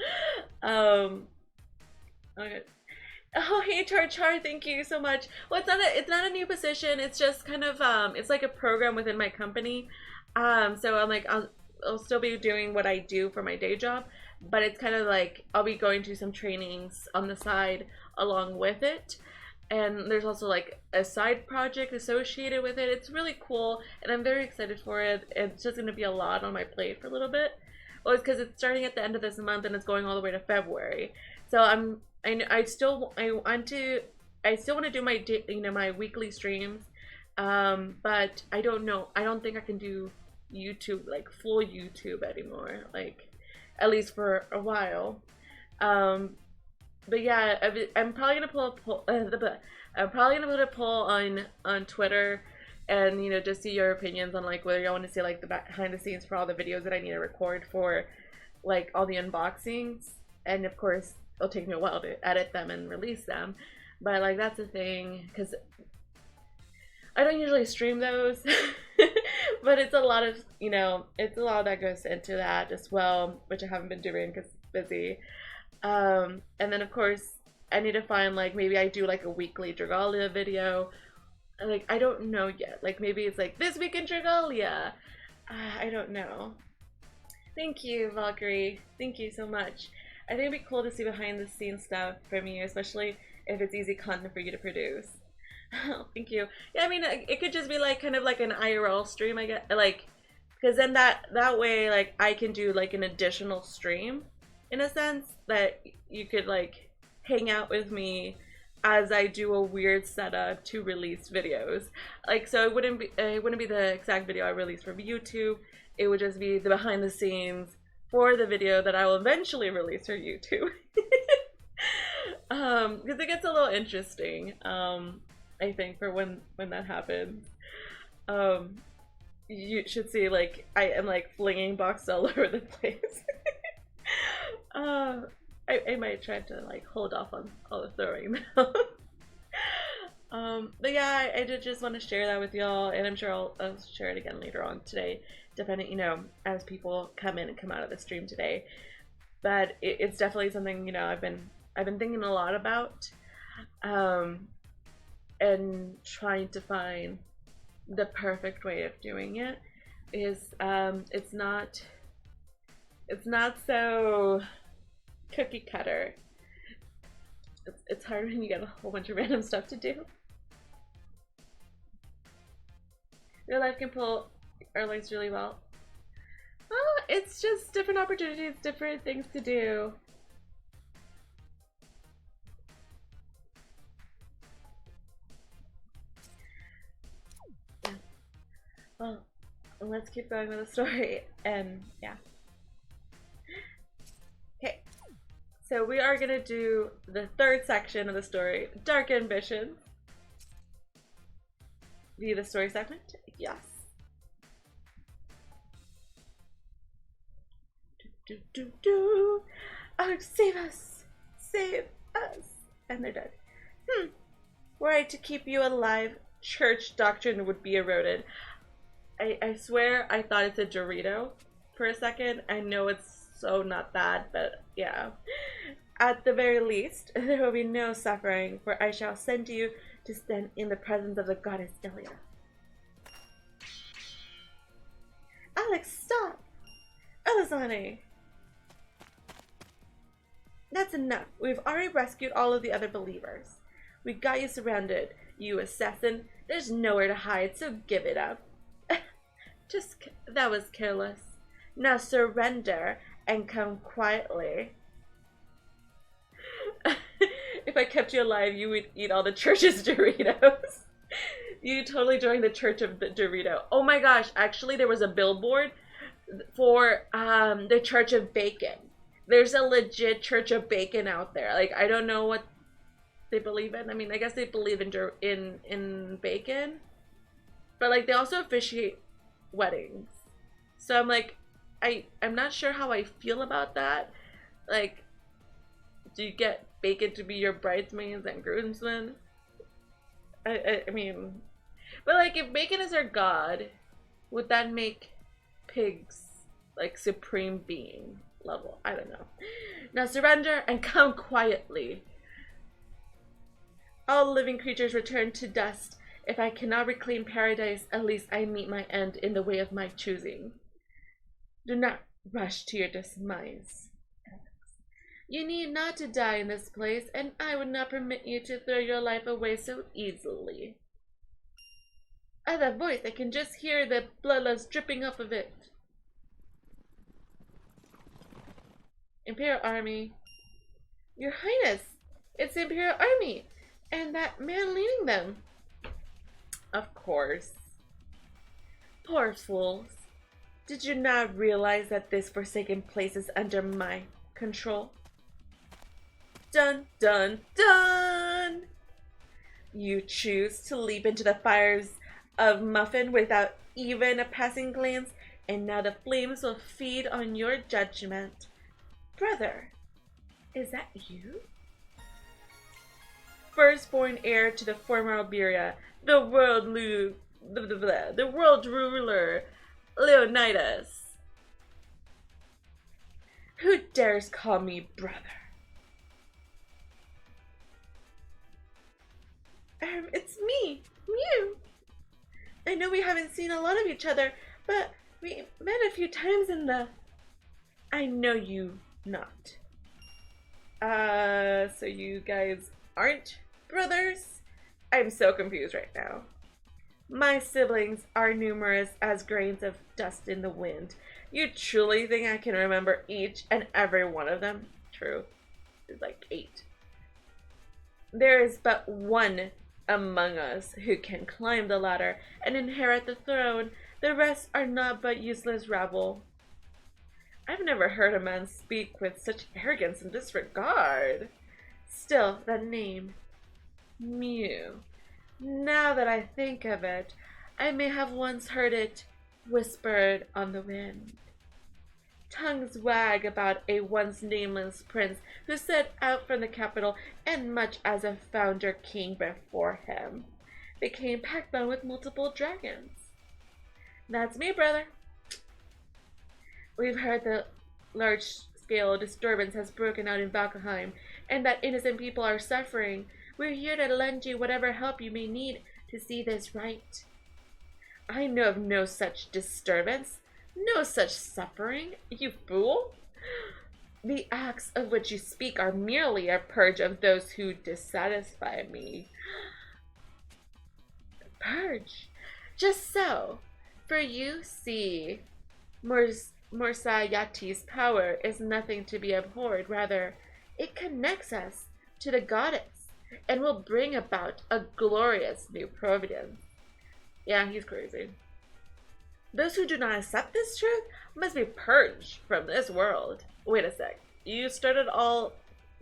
Okay. Oh, hey Char, thank you so much. Well, it's not a new position. It's just kind of it's like a program within my company. So I'm like, I'll still be doing what I do for my day job, but it's kind of like I'll be going to some trainings on the side along with it. And there's also like a side project associated with it. It's really cool, and I'm very excited for it. It's just going to be a lot on my plate for a little bit. Well, it's because it's starting at the end of this month and it's going all the way to February. So I still want to do my my weekly streams, but I don't know. I don't think I can do YouTube, like full YouTube anymore, like at least for a while. But yeah, I'm probably gonna I'm probably gonna put a poll on Twitter, and just see your opinions on like whether y'all want to see like the behind the scenes for all the videos that I need to record for like all the unboxings. And of course, it'll take me a while to edit them and release them, but like that's a thing, because I don't usually stream those. But it's a lot of that goes into that as well, which I haven't been doing because busy. And then of course I need to find like, maybe I do like a weekly Dragalia video. Like, I don't know yet. Like, maybe it's like this week in Dragalia. I don't know. Thank you, Valkyrie. Thank you so much. I think it'd be cool to see behind the scenes stuff from you, especially if it's easy content for you to produce. Oh, thank you. Yeah, I mean, it could just be like kind of like an IRL stream, I guess, like, because then that way like I can do like an additional stream in a sense, that you could like hang out with me as I do a weird setup to release videos. Like, so it wouldn't be the exact video I release from YouTube. It would just be the behind the scenes for the video that I will eventually release for YouTube. Because it gets a little interesting, I think, for when that happens. You should see, like, I am like flinging boxes all over the place. I might try to like hold off on all the throwing now. But yeah, I did just want to share that with y'all, and I'm sure I'll share it again later on today, depending, as people come in and come out of the stream today. But it's definitely something, I've been I've been thinking a lot about, and trying to find the perfect way of doing it. Is it's not so cookie cutter. It's hard when you get a whole bunch of random stuff to do. Real life can pull our legs really well. Oh, it's just different opportunities, different things to do. Yeah. Well, let's keep going with the story, and yeah. Okay, so we are gonna do the third section of the story, Dark Ambitions. View the story segment? Yes. Oh, save us! Save us! And they're dead. Were I to keep you alive, church doctrine would be eroded. I swear I thought it's a Dorito for a second. I know it's so not that, but yeah. At the very least, there will be no suffering, for I shall send you to stand in the presence of the goddess Delia. Alex, stop! Elizane! That's enough. We've already rescued all of the other believers. We got you surrounded, you assassin. There's nowhere to hide, so give it up. That was careless. Now surrender and come quietly. If I kept you alive, you would eat all the church's Doritos. You totally joined the church of the Dorito. Oh my gosh, actually there was a billboard for the Church of Bacon. There's a legit Church of Bacon out there. Like, I don't know what they believe in. I mean, I guess they believe in bacon. But like, they also officiate weddings. So I'm like, I'm not sure how I feel about that. Like, do you get bacon to be your bridesmaids and groomsmen? I mean, but like, if bacon is our god, would that make pigs like supreme being level? I don't know. Now surrender and come quietly. All living creatures return to dust. If I cannot reclaim paradise, at least I meet my end in the way of my choosing. Do not rush to your demise. You need not to die in this place, and I would not permit you to throw your life away so easily. Ah, that voice, I can just hear the bloodlust dripping off of it. Imperial Army. Your Highness, it's the Imperial Army, and that man leading them. Of course. Poor fools. Did you not realize that this forsaken place is under my control? Dun dun dun! You choose to leap into the fires of Muffin without even a passing glance, and now the flames will feed on your judgment. Brother, is that you? Firstborn heir to the former Iberia, the world ruler, Leonidas. Who dares call me brother? It's me, Mew. I know we haven't seen a lot of each other, but we met a few times in the... I know you not. So you guys aren't brothers? I'm so confused right now. My siblings are numerous as grains of dust in the wind. You truly think I can remember each and every one of them? True. There's like 8. There is but one among us who can climb the ladder and inherit the throne. The rest are naught but useless rabble. I've never heard a man speak with such arrogance and disregard. Still, that name, Mew. Now that I think of it, I may have once heard it whispered on the wind. Tongues wag about a once nameless prince who set out from the capital, and much as a founder king before him, became pact-bound with multiple dragons. That's me, brother. We've heard the large-scale disturbance has broken out in Valkenheim, and that innocent people are suffering. We're here to lend you whatever help you may need to see this right. I know of no such disturbance, no such suffering, you fool. The acts of which you speak are merely a purge of those who dissatisfy me. Purge? Just so. For you see, Morsayati's power is nothing to be abhorred. Rather, it connects us to the goddess and will bring about a glorious new providence. Yeah, he's crazy. Those who do not accept this truth must be purged from this world. Wait a sec. You started all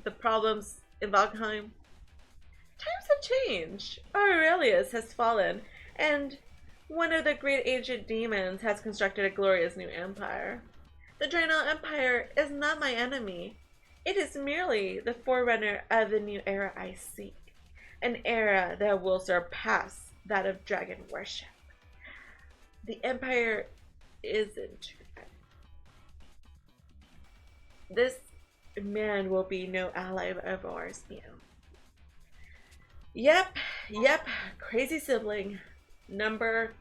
the problems in Valkheim? Times have changed. Aurelius has fallen, and one of the great ancient demons has constructed a glorious new empire. The Dragalia Empire is not my enemy. It is merely the forerunner of the new era I seek. An era that will surpass that of dragon worship. The Empire isn't. This man will be no ally of ours, Yep, crazy sibling. Number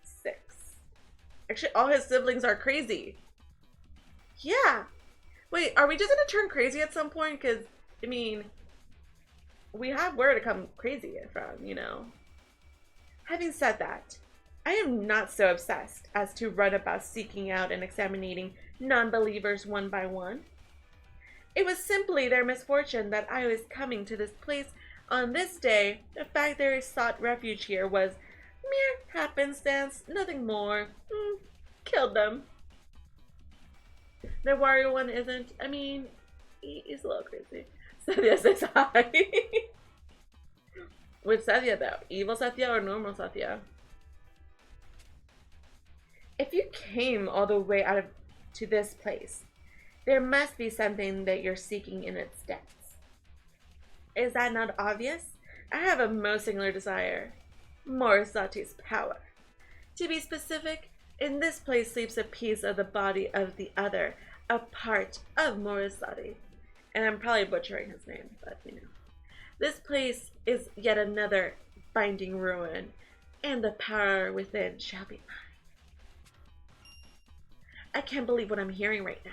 6. Actually, all his siblings are crazy. Yeah. Wait, are we just gonna turn crazy at some point? Because, I mean, we have where to come crazy from, Having said that, I am not so obsessed as to run about seeking out and examining non-believers one by one. It was simply their misfortune that I was coming to this place on this day. The fact they sought refuge here was mere happenstance, nothing more. Killed them. The warrior one isn't. I mean, he's a little crazy. Satya says hi. Which Satya though? Evil Satya or normal Satya? If you came all the way out to this place, there must be something that you're seeking in its depths. Is that not obvious? I have a most singular desire. Morisati's power. To be specific, in this place sleeps a piece of the body of the other, a part of Morisati. And I'm probably butchering his name, but This place is yet another binding ruin, and the power within shall be mine. I can't believe what I'm hearing right now.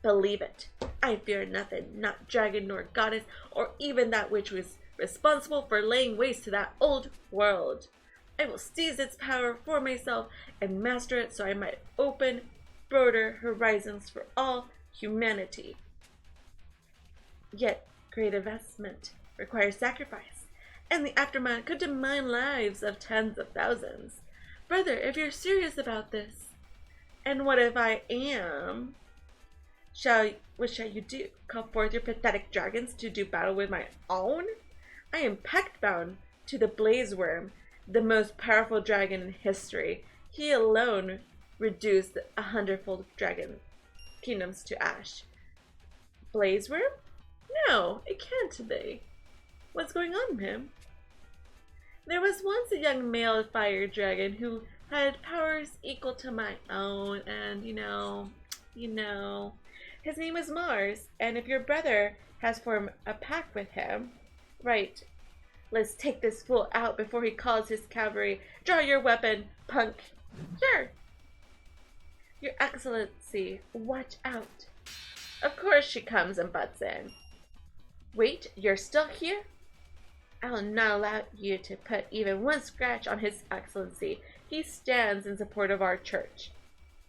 Believe it. I fear nothing, not dragon nor goddess, or even that which was responsible for laying waste to that old world. I will seize its power for myself and master it so I might open broader horizons for all humanity. Yet, great investment requires sacrifice, and the aftermath could demand lives of tens of thousands. Brother, if you're serious about this, and what if I am? What shall you do? Call forth your pathetic dragons to do battle with my own? I am pact bound to the Blaze Worm, the most powerful dragon in history. He alone reduced 100-fold dragon kingdoms to ash. Blaze Worm? No, it can't be. What's going on, ma'am? There was once a young male fire dragon who had powers equal to my own, and his name was Mars, and if your brother has formed a pact with him, right, let's take this fool out before he calls his cavalry. Draw your weapon, punk. Sure. Your Excellency, watch out. Of course she comes and butts in. Wait, you're still here? I will not allow you to put even one scratch on His Excellency. He stands in support of our church.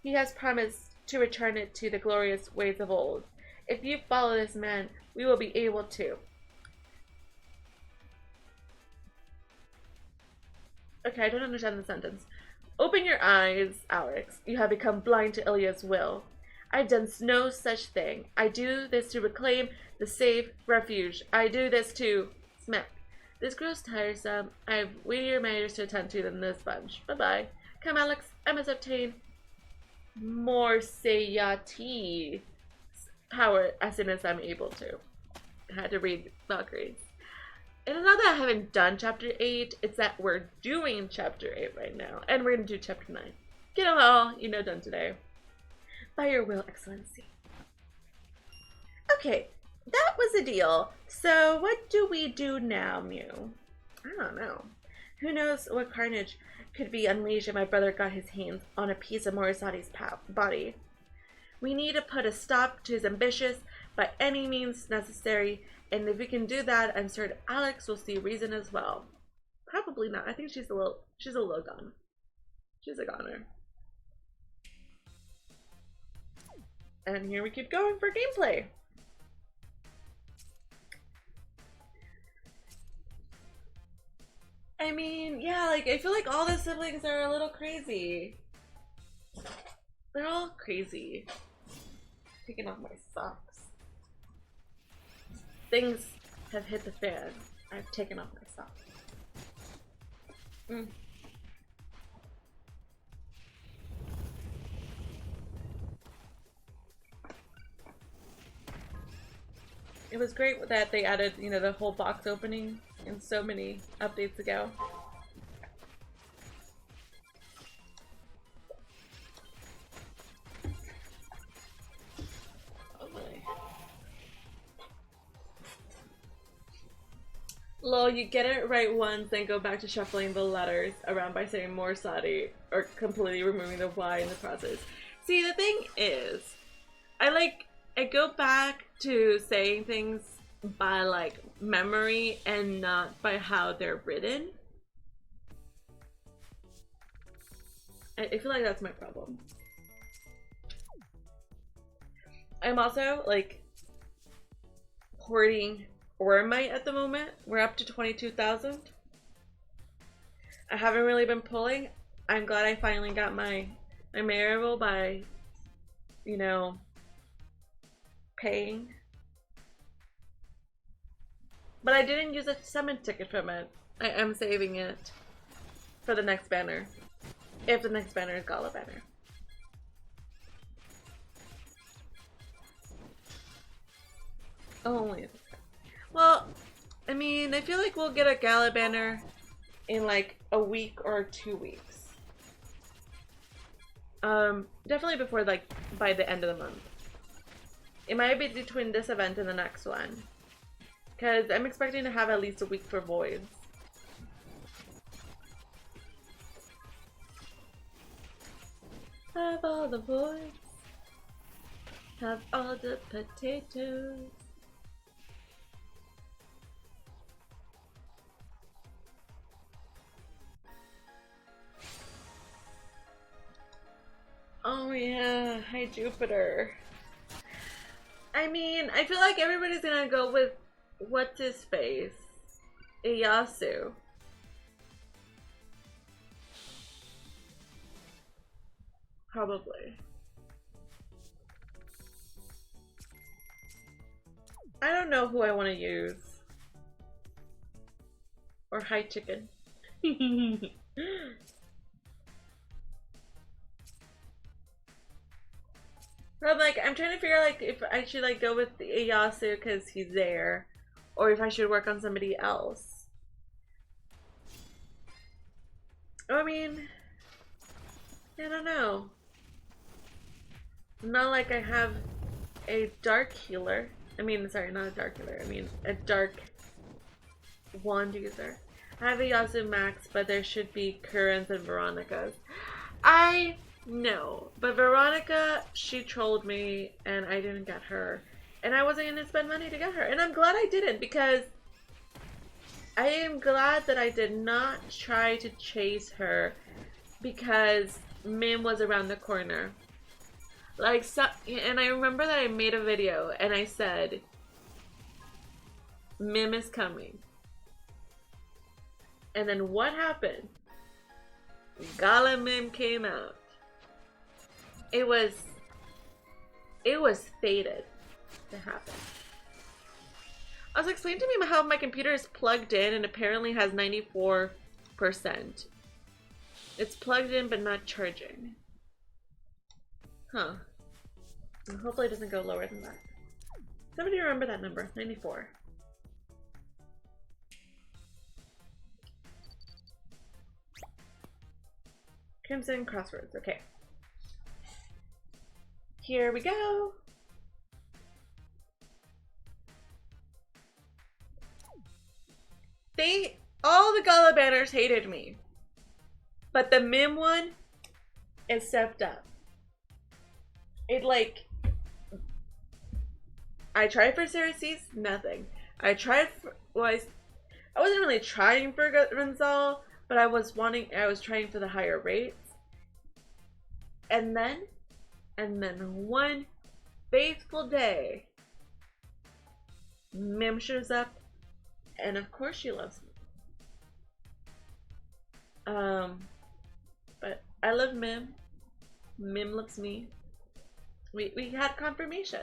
He has promised to return it to the glorious ways of old. If you follow this man, we will be able to. Okay, I don't understand the sentence. Open your eyes, Alex. You have become blind to Ilya's will. I've done no such thing. I do this to reclaim the safe refuge. I do this to smack. This grows tiresome. I have weightier matters to attend to than this bunch. Bye-bye. Come, Alex. I must obtain Morsayati's power as soon as I'm able to. I had to read Valkyries. And it's not that I haven't done chapter 8. It's that we're doing chapter 8 right now. And we're going to do chapter 9. Get them all, done today. By your will, Excellency. Okay, that was a deal. So what do we do now, Mew? I don't know. Who knows what carnage could be unleashed if my brother got his hands on a piece of Morisati's body. We need to put a stop to his ambitions by any means necessary, and if we can do that, I'm certain Alex will see reason as well. Probably not. I think she's a little gone. She's a goner. And here we keep going for gameplay. I mean, yeah, like, I feel like all the siblings are a little crazy. They're all crazy. Taking off my socks. Things have hit the fan. I've taken off my socks. It was great that they added, you know, the whole box opening in so many updates ago. Oh my. Lol, you get it right once, then go back to shuffling the letters around by saying Morisati or completely removing the Y in the process. See, the thing is, I go back to saying things by like memory and not by how they're written. I feel like that's my problem. I'm also like hoarding Ormite at the moment. We're up to 22,000. I haven't really been pulling. I'm glad I finally got my Marival by, you know, paying. But I didn't use a summon ticket from it. I am saving it for the next banner. If the next banner is Gala banner. Oh, well, I mean, I feel like we'll get a Gala banner in like a week or 2 weeks. Definitely before, like, by the end of the month. It might be between this event and the next one. Because I'm expecting to have at least a week for voids. Have all the voids. Have all the potatoes. Oh yeah, hi Jupiter. I mean, I feel like everybody's gonna go with what's his face? Iyasu. Probably. I don't know who I want to use. Or hi chicken. But like, I'm trying to figure like if I should like go with Iyasu because he's there, or if I should work on somebody else. I mean, I don't know. It's not like I have a dark healer. I mean, sorry, not a dark healer. I mean, a dark wand user. I have a Yasu Max, but there should be Currents and Veronica's. I know, but Veronica, she trolled me and I didn't get her. And I wasn't going to spend money to get her. And I'm glad I didn't, because I am glad that I did not try to chase her because Mim was around the corner. Like, so, and I remember that I made a video and I said, Mim is coming. And then what happened? Gala Mim came out. It was fated to happen. I was explaining to me how my computer is plugged in and apparently has 94%. It's plugged in but not charging. Huh. And hopefully it doesn't go lower than that. Somebody remember that number, 94. Crimson Crossroads, okay. Here we go. all the Gala banners hated me. But the Mim one, it stepped up. It like, I tried for Cereces, nothing. I tried for, well, I wasn't really trying for Gonzal, but I was trying for the higher rates. And then one faithful day, Mim shows up, and of course she loves me. But I love Mim. Mim loves me. We had confirmation.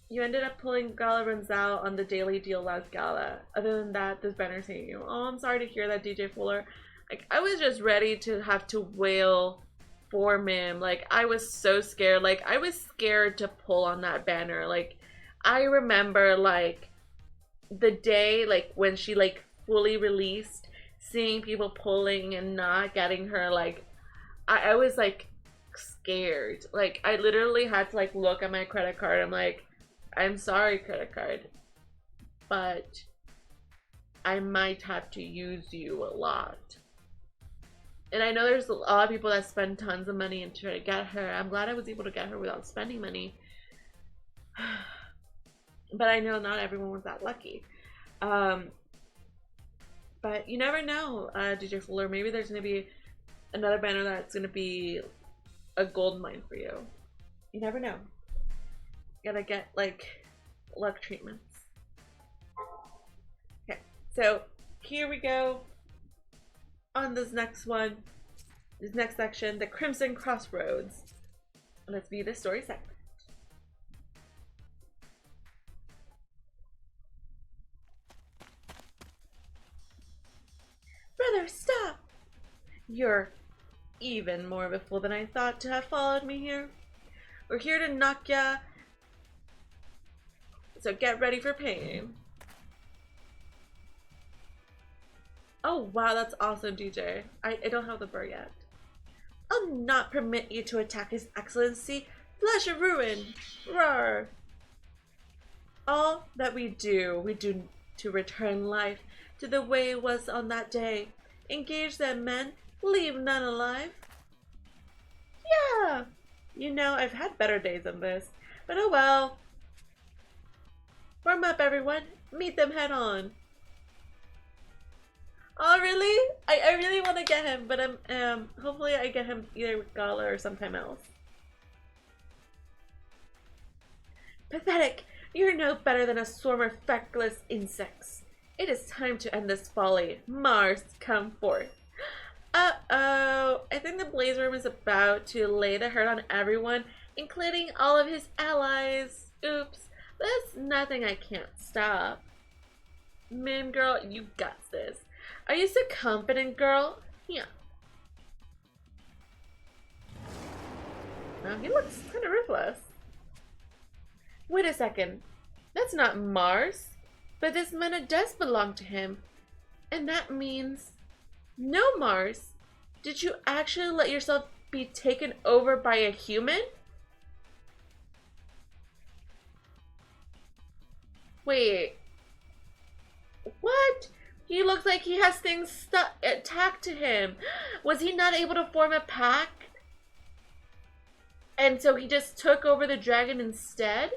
You ended up pulling Gala Ronzal on the daily deal last gala. Other than that, this banner's hating you. Oh, I'm sorry to hear that, DJ Fuller. Like, I was just ready to have to wail for Mim. Like, I was so scared. Like, I was scared to pull on that banner. Like, I remember, like, the day, like, when she, like, fully released, seeing people pulling and not getting her, like, I was, like, scared. Like, I literally had to, like, look at my credit card. I'm like, I'm sorry, credit card, but I might have to use you a lot. And I know there's a lot of people that spend tons of money and try to get her. I'm glad I was able to get her without spending money. But I know not everyone was that lucky. But you never know, DJ Fuller. Maybe there's going to be another banner that's going to be a gold mine for you. You never know. Gotta get, like, luck treatments. Okay, so here we go on this next one, this next section, the Crimson Crossroads. Let's view the story segment. Brother, stop! You're even more of a fool than I thought to have followed me here. We're here to knock ya, so get ready for pain. Oh wow, that's awesome, DJ. I don't have the burr yet. I'll not permit you to attack His Excellency. Flesh of ruin. Roar. All that we do to return life to the way it was on that day. Engage them men, leave none alive. Yeah, you know, I've had better days than this, but oh well. Warm up, everyone. Meet them head on. Oh, really? I really want to get him, but hopefully I get him either with Gala or sometime else. Pathetic! You're no better than a swarm of feckless insects. It is time to end this folly. Mars, come forth. Uh-oh. I think the Blaze Worm is about to lay the hurt on everyone, including all of his allies. Oops. There's nothing I can't stop. Mim girl, you got this. Are you so confident, girl? Yeah. Wow, he looks kind of ruthless. Wait a second. That's not Mars. But this mana does belong to him. And that means... No, Mars. Did you actually let yourself be taken over by a human? Wait. What? He looks like he has things attacked to him. Was he not able to form a pack? And so he just took over the dragon instead?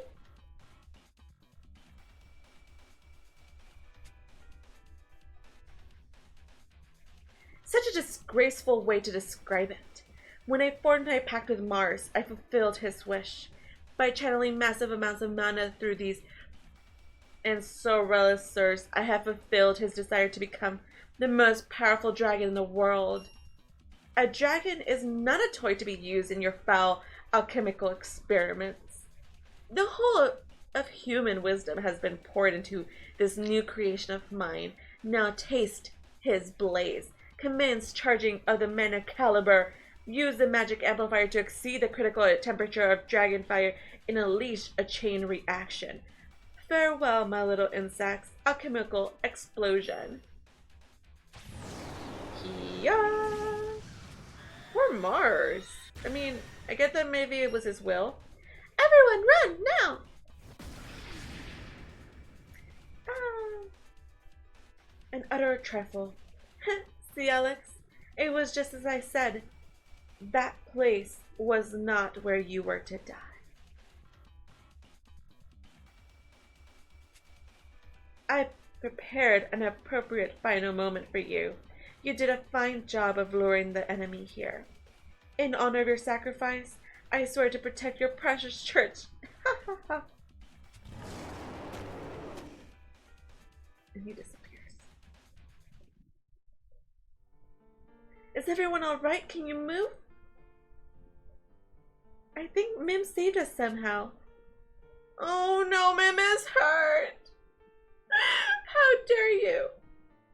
Such a disgraceful way to describe it. When I formed my pact with Mars, I fulfilled his wish. By channeling massive amounts of mana through these Ensorceresors, I have fulfilled his desire to become the most powerful dragon in the world. A dragon is not a toy to be used in your foul alchemical experiments. The whole of human wisdom has been poured into this new creation of mine. Now taste his blaze. Commence charging of the mana caliber. Use the magic amplifier to exceed the critical temperature of dragon fire and unleash a chain reaction. Farewell, my little insects. Alchemical explosion. Yeah. Poor Mars. I mean, I get that maybe it was his will. Everyone run now! An utter trifle. See, Alex? It was just as I said. That place was not where you were to die. I prepared an appropriate final moment for you. You did a fine job of luring the enemy here. In honor of your sacrifice, I swear to protect your precious church. Ha ha ha. And he disappears. Is everyone alright? Can you move? I think Mim saved us somehow. Oh no, Mim is hurt! How dare you!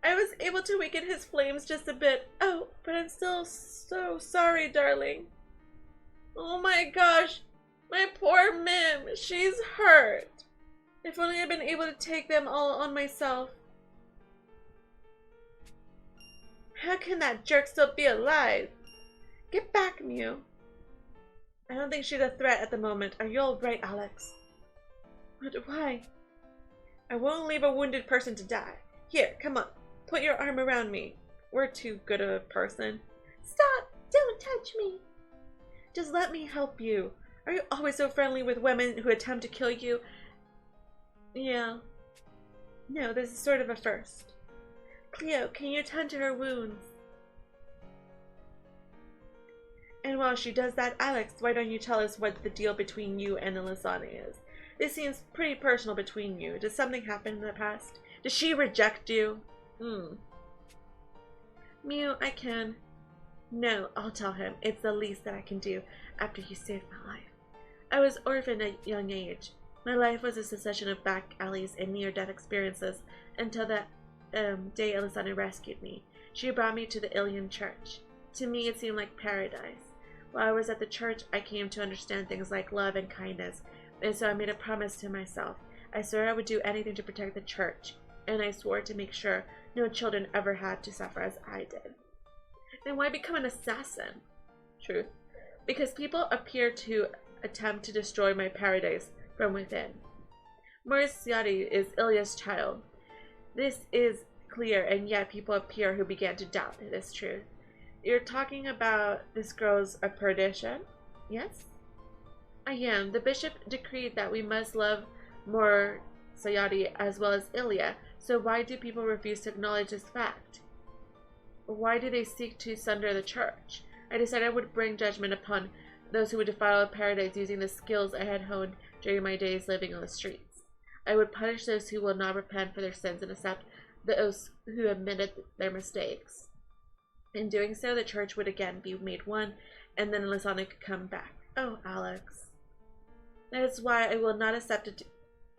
I was able to weaken his flames just a bit. Oh, but I'm still so sorry, darling. Oh my gosh, my poor Mim, she's hurt. If only I'd been able to take them all on myself. How can that jerk still be alive? Get back, Mew. I don't think she's a threat at the moment. Are you alright, Alex? But why? I won't leave a wounded person to die. Here, come on. Put your arm around me. We're too good a person. Stop! Don't touch me! Just let me help you. Are you always so friendly with women who attempt to kill you? Yeah. No, this is sort of a first. Cleo, can you tend to her wounds? And while she does that, Alex, why don't you tell us what the deal between you and Elisane is? This seems pretty personal between you. Did something happen in the past? Did she reject you? Mew, I can. No, I'll tell him. It's the least that I can do after he saved my life. I was orphaned at a young age. My life was a succession of back alleys and near-death experiences until that day Elisane rescued me. She brought me to the Ilian church. To me, it seemed like paradise. While I was at the church, I came to understand things like love and kindness, and so I made a promise to myself. I swore I would do anything to protect the church, and I swore to make sure no children ever had to suffer as I did. Then why become an assassin? Truth. Because people appear to attempt to destroy my paradise from within. Morisiati is Ilya's child. This is clear, and yet people appear who began to doubt this truth. You're talking about this girl's a perdition? Yes? I am. The bishop decreed that we must love Morisiati as well as Ilya, so why do people refuse to acknowledge this fact? Why do they seek to sunder the church? I decided I would bring judgment upon those who would defile paradise using the skills I had honed during my days living on the streets. I would punish those who will not repent for their sins and accept those who admitted their mistakes. In doing so, the church would again be made one, and then Elisane could come back. Oh, Alex. That is why I will not accept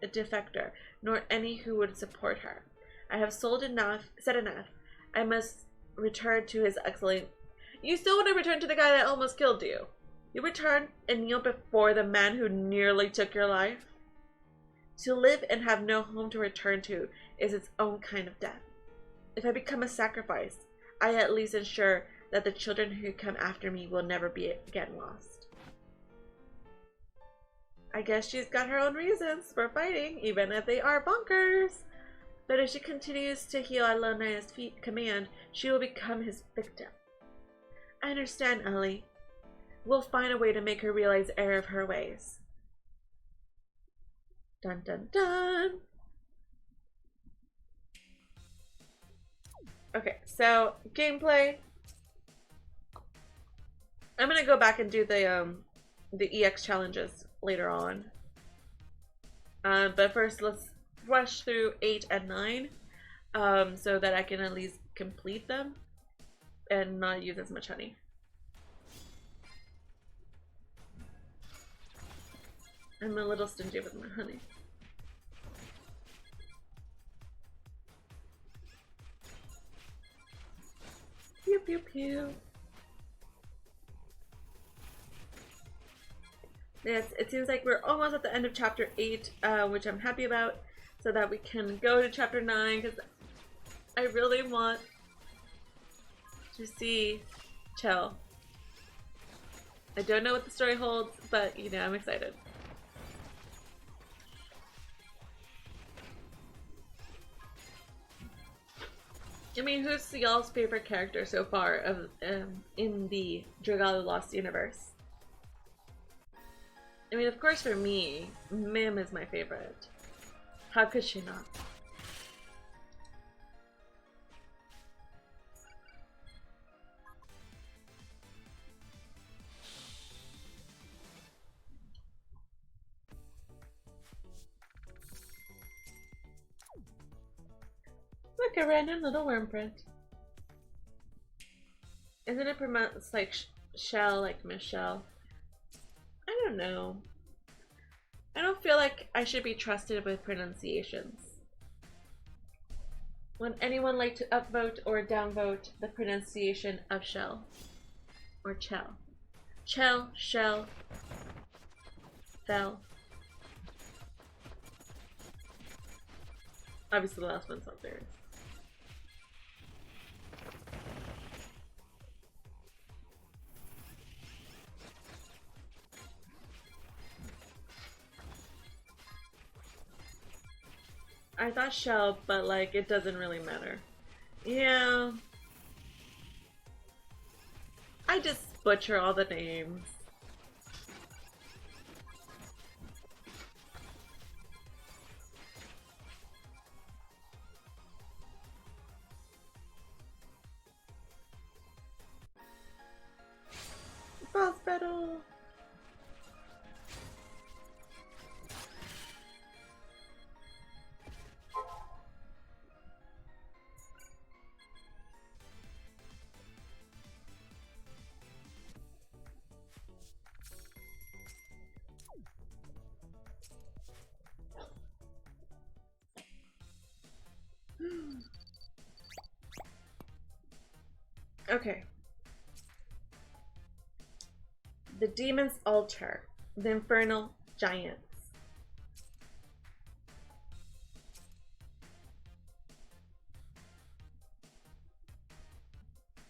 a defector, nor any who would support her. I have said enough. I must return to his excellent... You still want to return to the guy that almost killed you? You return and kneel before the man who nearly took your life? To live and have no home to return to is its own kind of death. If I become a sacrifice, I at least ensure that the children who come after me will never be again lost. I guess she's got her own reasons for fighting, even if they are bonkers. But if she continues to heal at Leonidas' command, she will become his victim. I understand, Ellie. We'll find a way to make her realize the error of her ways. Dun dun dun! Okay, so gameplay. I'm gonna go back and do the EX challenges later on. But first, let's rush through 8 and 9, so that I can at least complete them and not use as much honey. I'm a little stingy with my honey. Pew pew pew. Yes, it seems like we're almost at the end of chapter 8, which I'm happy about, so that we can go to chapter 9, because I really want to see Chell. I don't know what the story holds, but you know, I'm excited. I mean, who's y'all's favorite character so far of in the Dragalia Lost universe? I mean, of course, for me, Mim is my favorite. How could she not? Look, a random little worm print. Isn't it pronounced like shell, like Michelle? I don't know. I don't feel like I should be trusted with pronunciations. Would anyone like to upvote or downvote the pronunciation of shell? Or chell? Chell, shell, fell. Obviously the last one's not there. I thought shell, but like it doesn't really matter. Yeah. I just butcher all the names. Boss battle. Okay. The Demon's Altar. The Infernal Giants.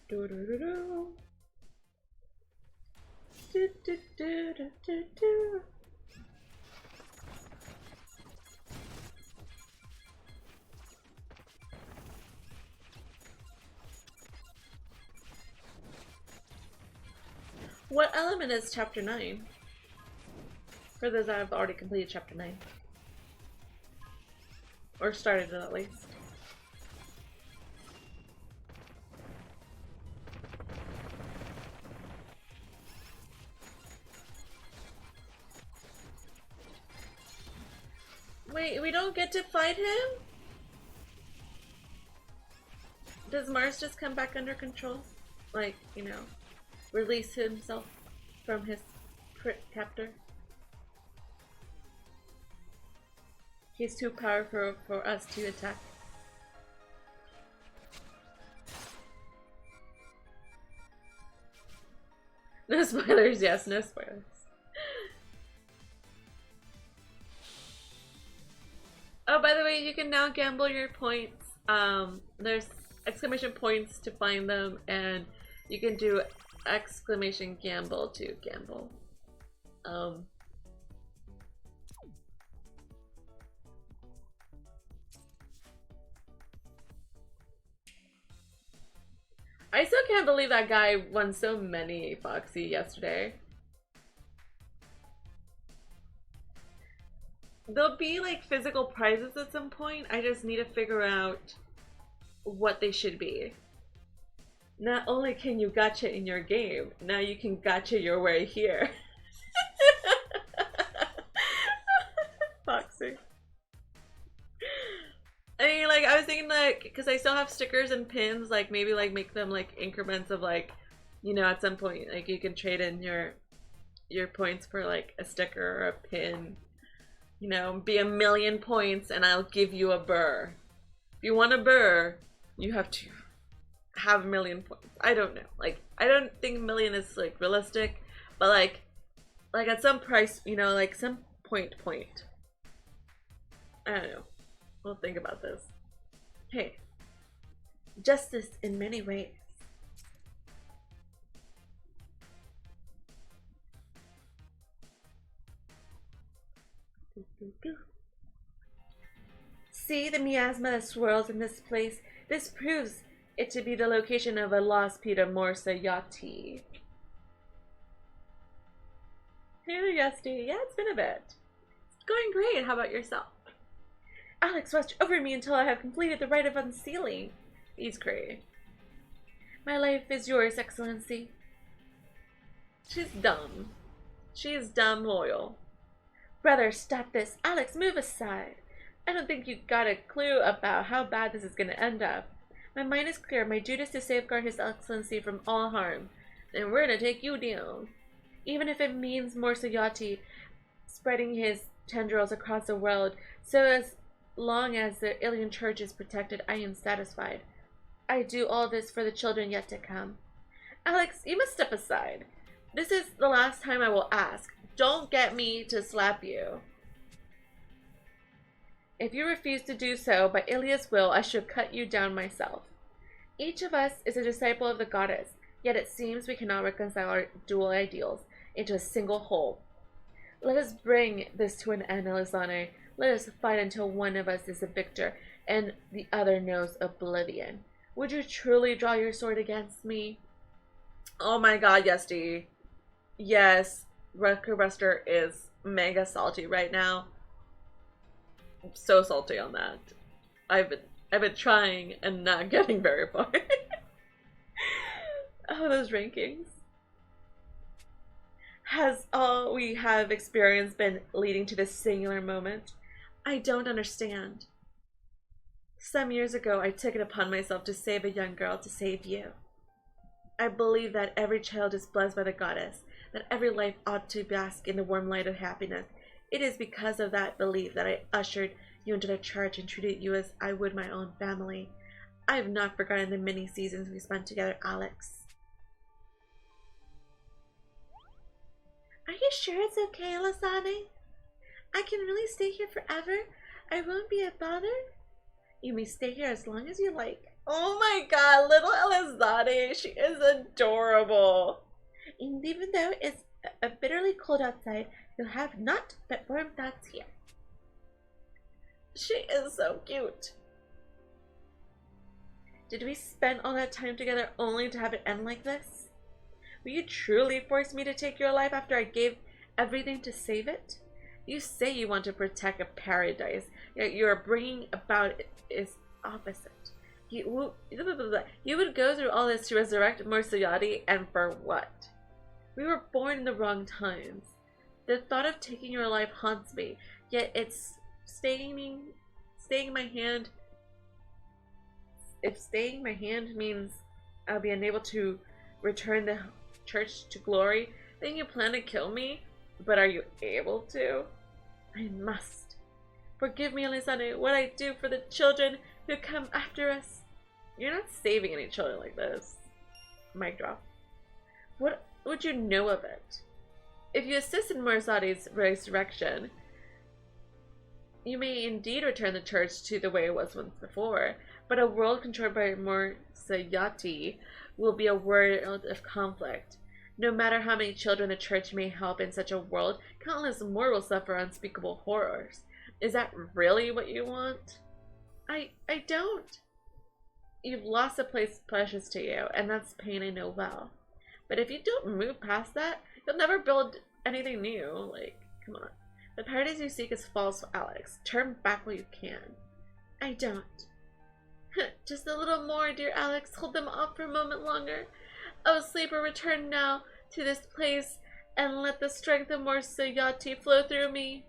Do do do do. Do do do do do do. What element is chapter 9? For those that have already completed chapter 9. Or started it at least. Wait, we don't get to fight him? Does Mars just come back under control? Like, you know, release himself from his captor? He's too powerful for us to attack. No spoilers, yes, no spoilers. Oh, by the way, you can now gamble your points. There's exclamation points to find them, and you can do exclamation gamble to gamble. I still can't believe that guy won so many Foxy yesterday. There'll be like physical prizes at some point. I just need to figure out what they should be. Not only can you gacha in your game, now you can gacha your way here. Foxy. I mean, like, I was thinking, like, because I still have stickers and pins, like, maybe, like, make them, like, increments of, like, you know, at some point, like, you can trade in your points for, like, a sticker or a pin. You know, be 1,000,000 points and I'll give you a burr. If you want a burr, you have to have 1,000,000 points. I don't know. Like, I don't think 1,000,000 is, like, realistic, but, like at some price, you know, like, some point. I don't know. We'll think about this. Hey, justice in many ways. See the miasma that swirls in this place? This proves it to be the location of a lost Peter Morsa Yachty. Hey there, Yesty. Yeah, it's been a bit. It's going great. How about yourself? Alex, watch over me until I have completed the rite of unsealing. He's great. My life is yours, Excellency. She's dumb. She is dumb loyal. Brother, stop this. Alex, move aside. I don't think you got a clue about how bad this is going to end up. My mind is clear. My duty is to safeguard His Excellency from all harm. And we're going to take you down. Even if it means Morsayati spreading his tendrils across the world, so as long as the alien church is protected, I am satisfied. I do all this for the children yet to come. Alex, you must step aside. This is the last time I will ask. Don't get me to slap you. If you refuse to do so, by Ilia's will, I shall cut you down myself. Each of us is a disciple of the goddess, yet it seems we cannot reconcile our dual ideals into a single whole. Let us bring this to an end, Elizane. Let us fight until one of us is a victor and the other knows oblivion. Would you truly draw your sword against me? Oh my god, Yesty. Yes, Record Buster is mega salty right now. I'm so salty on that. I've been trying and not getting very far. Oh, those rankings. Has all we have experienced been leading to this singular moment? I don't understand. Some years ago, I took it upon myself to save a young girl to save you. I believe that every child is blessed by the goddess, that every life ought to bask in the warm light of happiness. It is because of that belief that I ushered you into the church and treated you as I would my own family. I have not forgotten the many seasons we spent together, Alex. Are you sure it's okay, Lasane? I can really stay here forever? I won't be a bother? You may stay here as long as you like. Oh my god, little Elizade, she is adorable. And even though it's a bitterly cold outside, you'll have naught but warm thoughts here. She is so cute. Did we spend all that time together only to have it end like this? Will you truly force me to take your life after I gave everything to save it? You say you want to protect a paradise, yet you are bringing about its opposite. You would go through all this to resurrect Morsayati, and for what? We were born in the wrong times. The thought of taking your life haunts me, yet it's staying my hand. If staying my hand means I'll be unable to return the church to glory, then you plan to kill me? But are you able to? I must. Forgive me, Alisane, what I do for the children who come after us. You're not saving any children like this. Mic drop. What would you know of it? If you assist in Morsati's resurrection, you may indeed return the church to the way it was once before, but a world controlled by Morsayati will be a world of conflict. No matter how many children the church may help in such a world, countless more will suffer unspeakable horrors. Is that really what you want? I don't. You've lost a place precious to you, and that's pain I know well. But if you don't move past that, you'll never build anything new. Like, come on. The paradise you seek is false, Alex. Turn back while you can. I don't. Just a little more, dear Alex. Hold them off for a moment longer. Oh, sleeper, return now to this place and let the strength of Morsayati flow through me.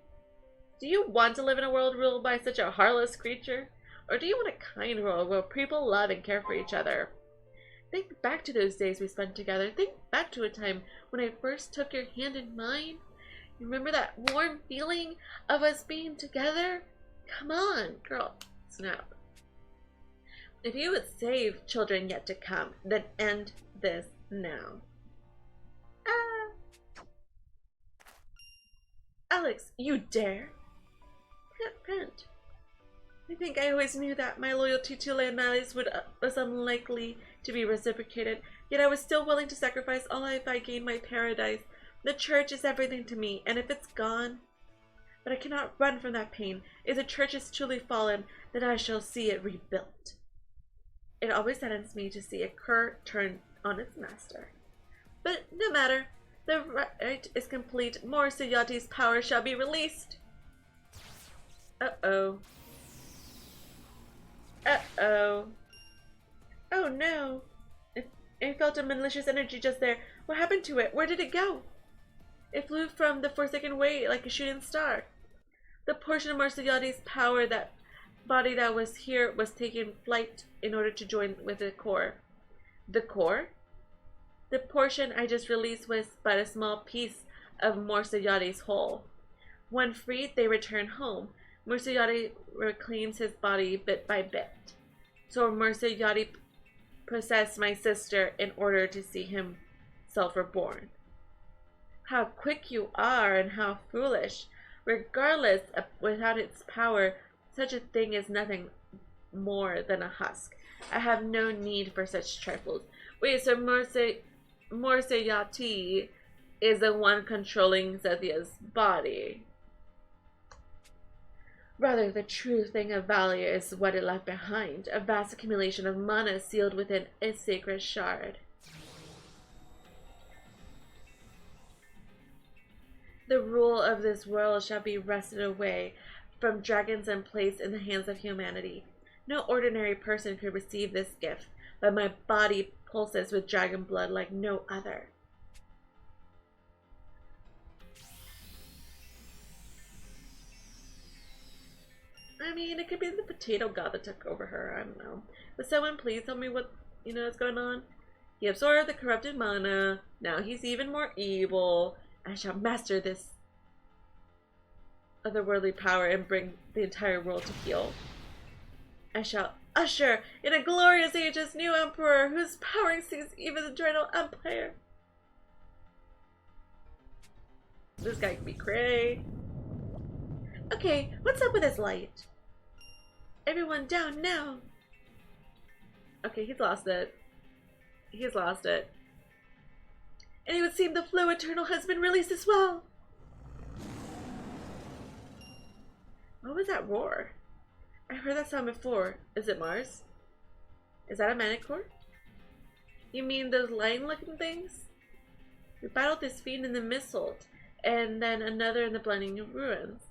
Do you want to live in a world ruled by such a heartless creature? Or do you want a kind world where people love and care for each other? Think back to those days we spent together. Think back to a time when I first took your hand in mine. You remember that warm feeling of us being together? Come on, girl. Snap. If you would save children yet to come, then end this now. Ah! Alex, you dare? Pent. I think I always knew that my loyalty to Leonidas was unlikely to be reciprocated, yet I was still willing to sacrifice all if I gained my paradise. The church is everything to me, and if it's gone... But I cannot run from that pain. If the church is truly fallen, then I shall see it rebuilt. It always saddens me to see a cur turn on its master. But no matter. The rite is complete. Morsayoti's power shall be released. Uh-oh. Uh-oh. Oh no. I felt a malicious energy just there. What happened to it? Where did it go? It flew from the Forsaken Way like a shooting star. The portion of Morsayoti's power, that body that was here, was taking flight in order to join with the core. The core? The portion I just released was but a small piece of Morsayoti's whole. When freed, they return home. Morsayoti reclaims his body bit by bit. So Morsayoti possessed my sister in order to see himself reborn. How quick you are, and how foolish. Regardless, without its power, such a thing is nothing more than a husk. I have no need for such trifles. Wait, so Morsayoti is the one controlling Zethia's body. Rather, the true thing of value is what it left behind, a vast accumulation of mana sealed within a sacred shard. The rule of this world shall be wrested away from dragons and placed in the hands of humanity. No ordinary person could receive this gift, but my body pulses with dragon blood like no other. I mean, it could be the potato god that took over her. I don't know. But someone please tell me what, is going on. He absorbed the corrupted mana. Now he's even more evil. I shall master this otherworldly power and bring the entire world to heel. I shall usher in a glorious age as new emperor whose power exceeds even the Dreidel Empire. This guy can be cray. Okay, what's up with his light? Everyone down now. Okay, he's lost it. He's lost it. And it would seem the flow eternal has been released as well. What was that roar? I heard that sound before. Is it Mars? Is that a manicore? You mean those lion-looking things? We battled this fiend in the Misthold, and then another in the Blending Ruins.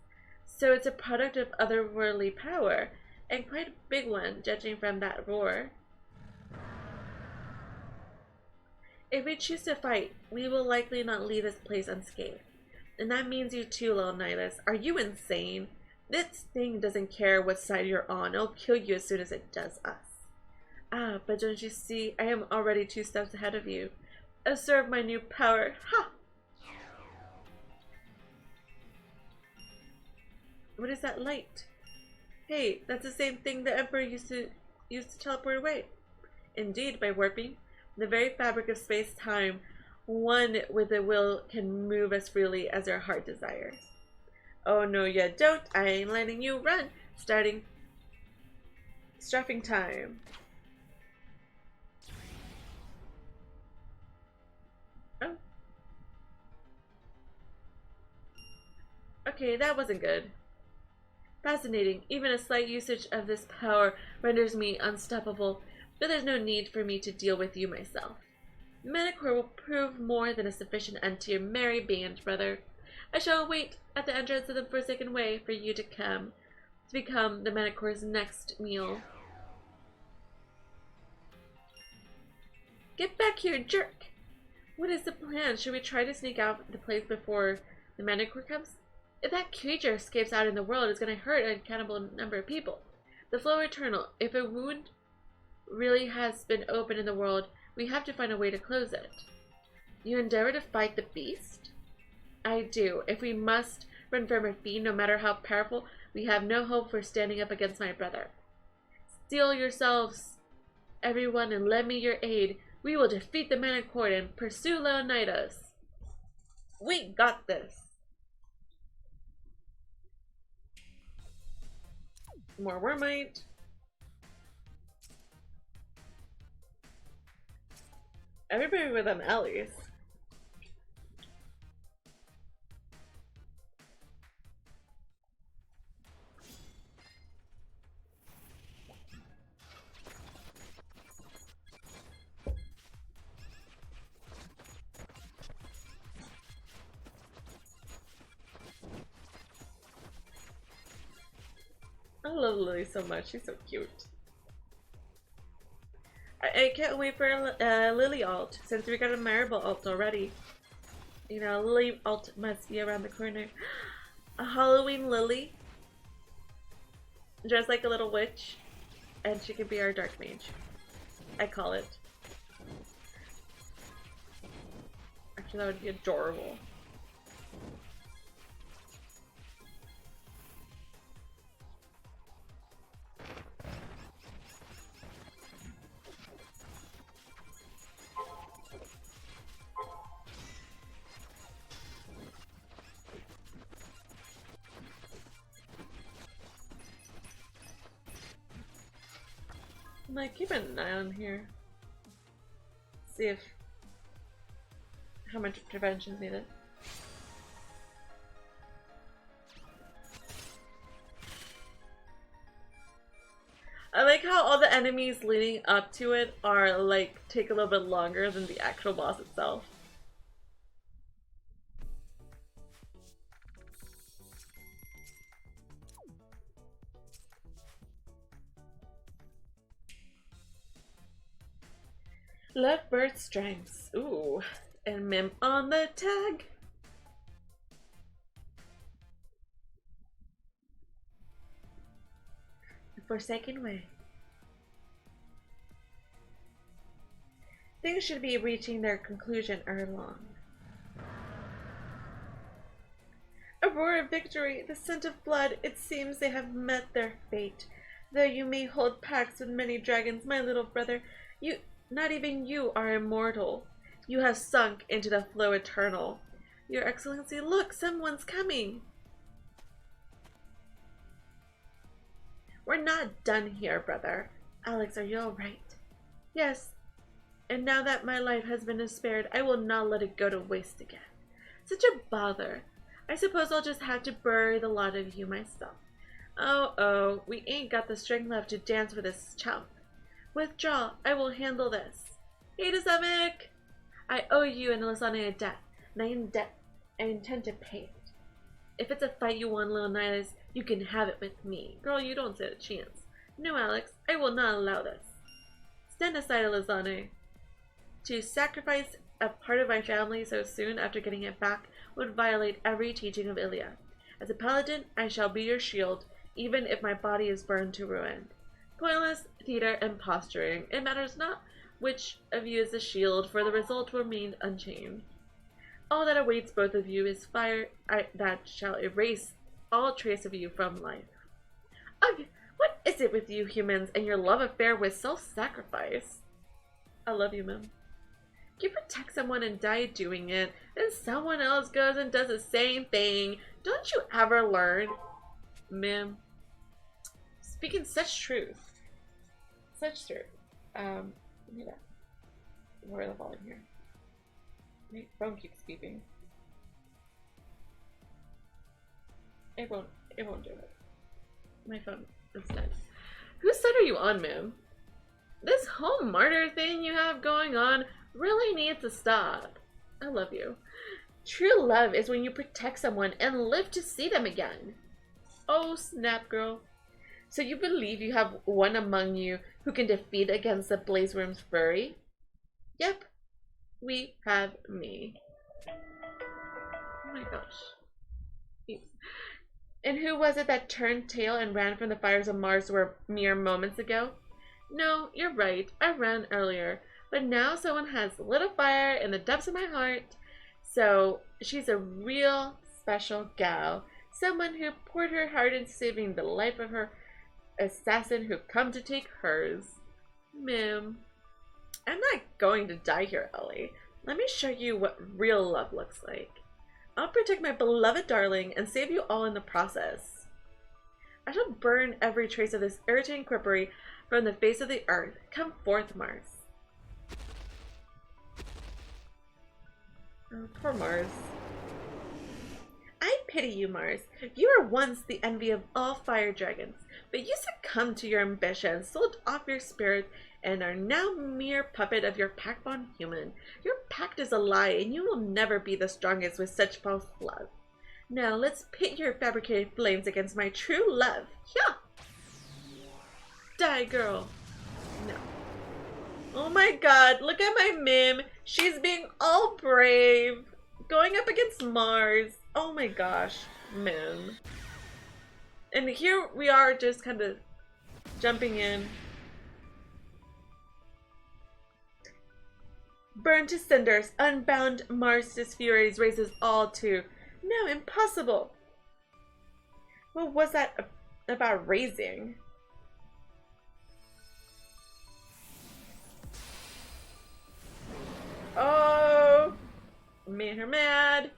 So it's a product of otherworldly power, and quite a big one, judging from that roar. If we choose to fight, we will likely not leave this place unscathed. And that means you too, Leonidas. Are you insane? This thing doesn't care what side you're on. It'll kill you as soon as it does us. Ah, but don't you see? I am already 2 steps ahead of you. Observe my new power. Ha! What is that light? Hey, that's the same thing the Emperor used to teleport away. Indeed, by warping the very fabric of space-time, one with a will can move as freely as their heart desires. Oh no, you don't. I ain't letting you run. Strapping time. Oh. Okay, that wasn't good. Fascinating. Even a slight usage of this power renders me unstoppable, but there's no need for me to deal with you myself. Manicore will prove more than a sufficient end to your merry band, brother. I shall wait at the entrance of the Forsaken Way for you to become the Manicore's next meal. Get back here, jerk! What is the plan? Should we try to sneak out the place before the Manicore comes? If that creature escapes out in the world, it's going to hurt an uncountable number of people. The flow eternal. If a wound really has been opened in the world, we have to find a way to close it. You endeavor to fight the beast? I do. If we must run from a fiend, no matter how powerful, we have no hope for standing up against my brother. Steel yourselves, everyone, and lend me your aid. We will defeat the Manicore and pursue Leonidas. We got this. More Wormite. Everybody with them Ellies. I love Lily so much. She's so cute. I can't wait for Lily alt, since we got a Maribel alt already. You know, Lily alt must be around the corner. A Halloween Lily. Dressed like a little witch. And she could be our dark mage. I call it. Actually, that would be adorable. I'm like, keep an eye on here. See if how much prevention is needed. I like how all the enemies leading up to it are like take a little bit longer than the actual boss itself. Lovebird strengths. Ooh. And Mim on the tag. The Forsaken Way. Things should be reaching their conclusion ere long. A roar of victory, the scent of blood. It seems they have met their fate. Though you may hold pacts with many dragons, my little brother, not even you are immortal. You have sunk into the flow eternal. Your Excellency, look, someone's coming. We're not done here, brother. Alex, are you all right? Yes. And now that my life has been spared, I will not let it go to waste again. Such a bother. I suppose I'll just have to bury the lot of you myself. Oh, we ain't got the strength left to dance with this chump. Withdraw. I will handle this. Hey, Dysamic! I owe you and Lysane a debt, and I intend to pay it. If it's a fight you want, little Nihilus, you can have it with me. Girl, you don't stand a chance. No, Alex, I will not allow this. Stand aside, Lysane. To sacrifice a part of my family so soon after getting it back would violate every teaching of Ilia. As a paladin, I shall be your shield, even if my body is burned to ruin. Pointless theater and posturing. It matters not which of you is the shield, for the result will remain unchanged. All that awaits both of you is fire that shall erase all trace of you from life. Ugh, what is it with you humans and your love affair with self-sacrifice? I love you, Mim. You protect someone and die doing it, then someone else goes and does the same thing. Don't you ever learn? Mim. Speaking such truth. Such truth. Let me lower the volume here. My phone keeps beeping. It won't do it. My phone is dead. Whose side are you on, Mim? This whole martyr thing you have going on really needs to stop. I love you. True love is when you protect someone and live to see them again. Oh, snap, girl. So you believe you have one among you who can defeat against the Blazeworm's fury? Yep. We have me. Oh my gosh. Peeps. And who was it that turned tail and ran from the fires of Mars mere moments ago? No, you're right. I ran earlier. But now someone has lit a fire in the depths of my heart. So she's a real special gal. Someone who poured her heart into saving the life of her assassin who come to take hers. Mim. I'm not going to die here, Ellie. Let me show you what real love looks like. I'll protect my beloved darling and save you all in the process. I shall burn every trace of this irritating quippery from the face of the earth. Come forth, Mars. Oh, poor Mars. I pity you, Mars. You were once the envy of all fire dragons, but you succumbed to your ambition, sold off your spirit, and are now mere puppet of your pact-bond human. Your pact is a lie, and you will never be the strongest with such false love. Now let's pit your fabricated flames against my true love. Yeah. Die, girl. No. Oh my god, look at my Mim. She's being all brave. Going up against Mars. Oh my gosh, Mim. And here we are just kind of jumping in. Burned to cinders, unbound Mars' furies raises all to. No, impossible. What was that about raising? Oh, made her mad.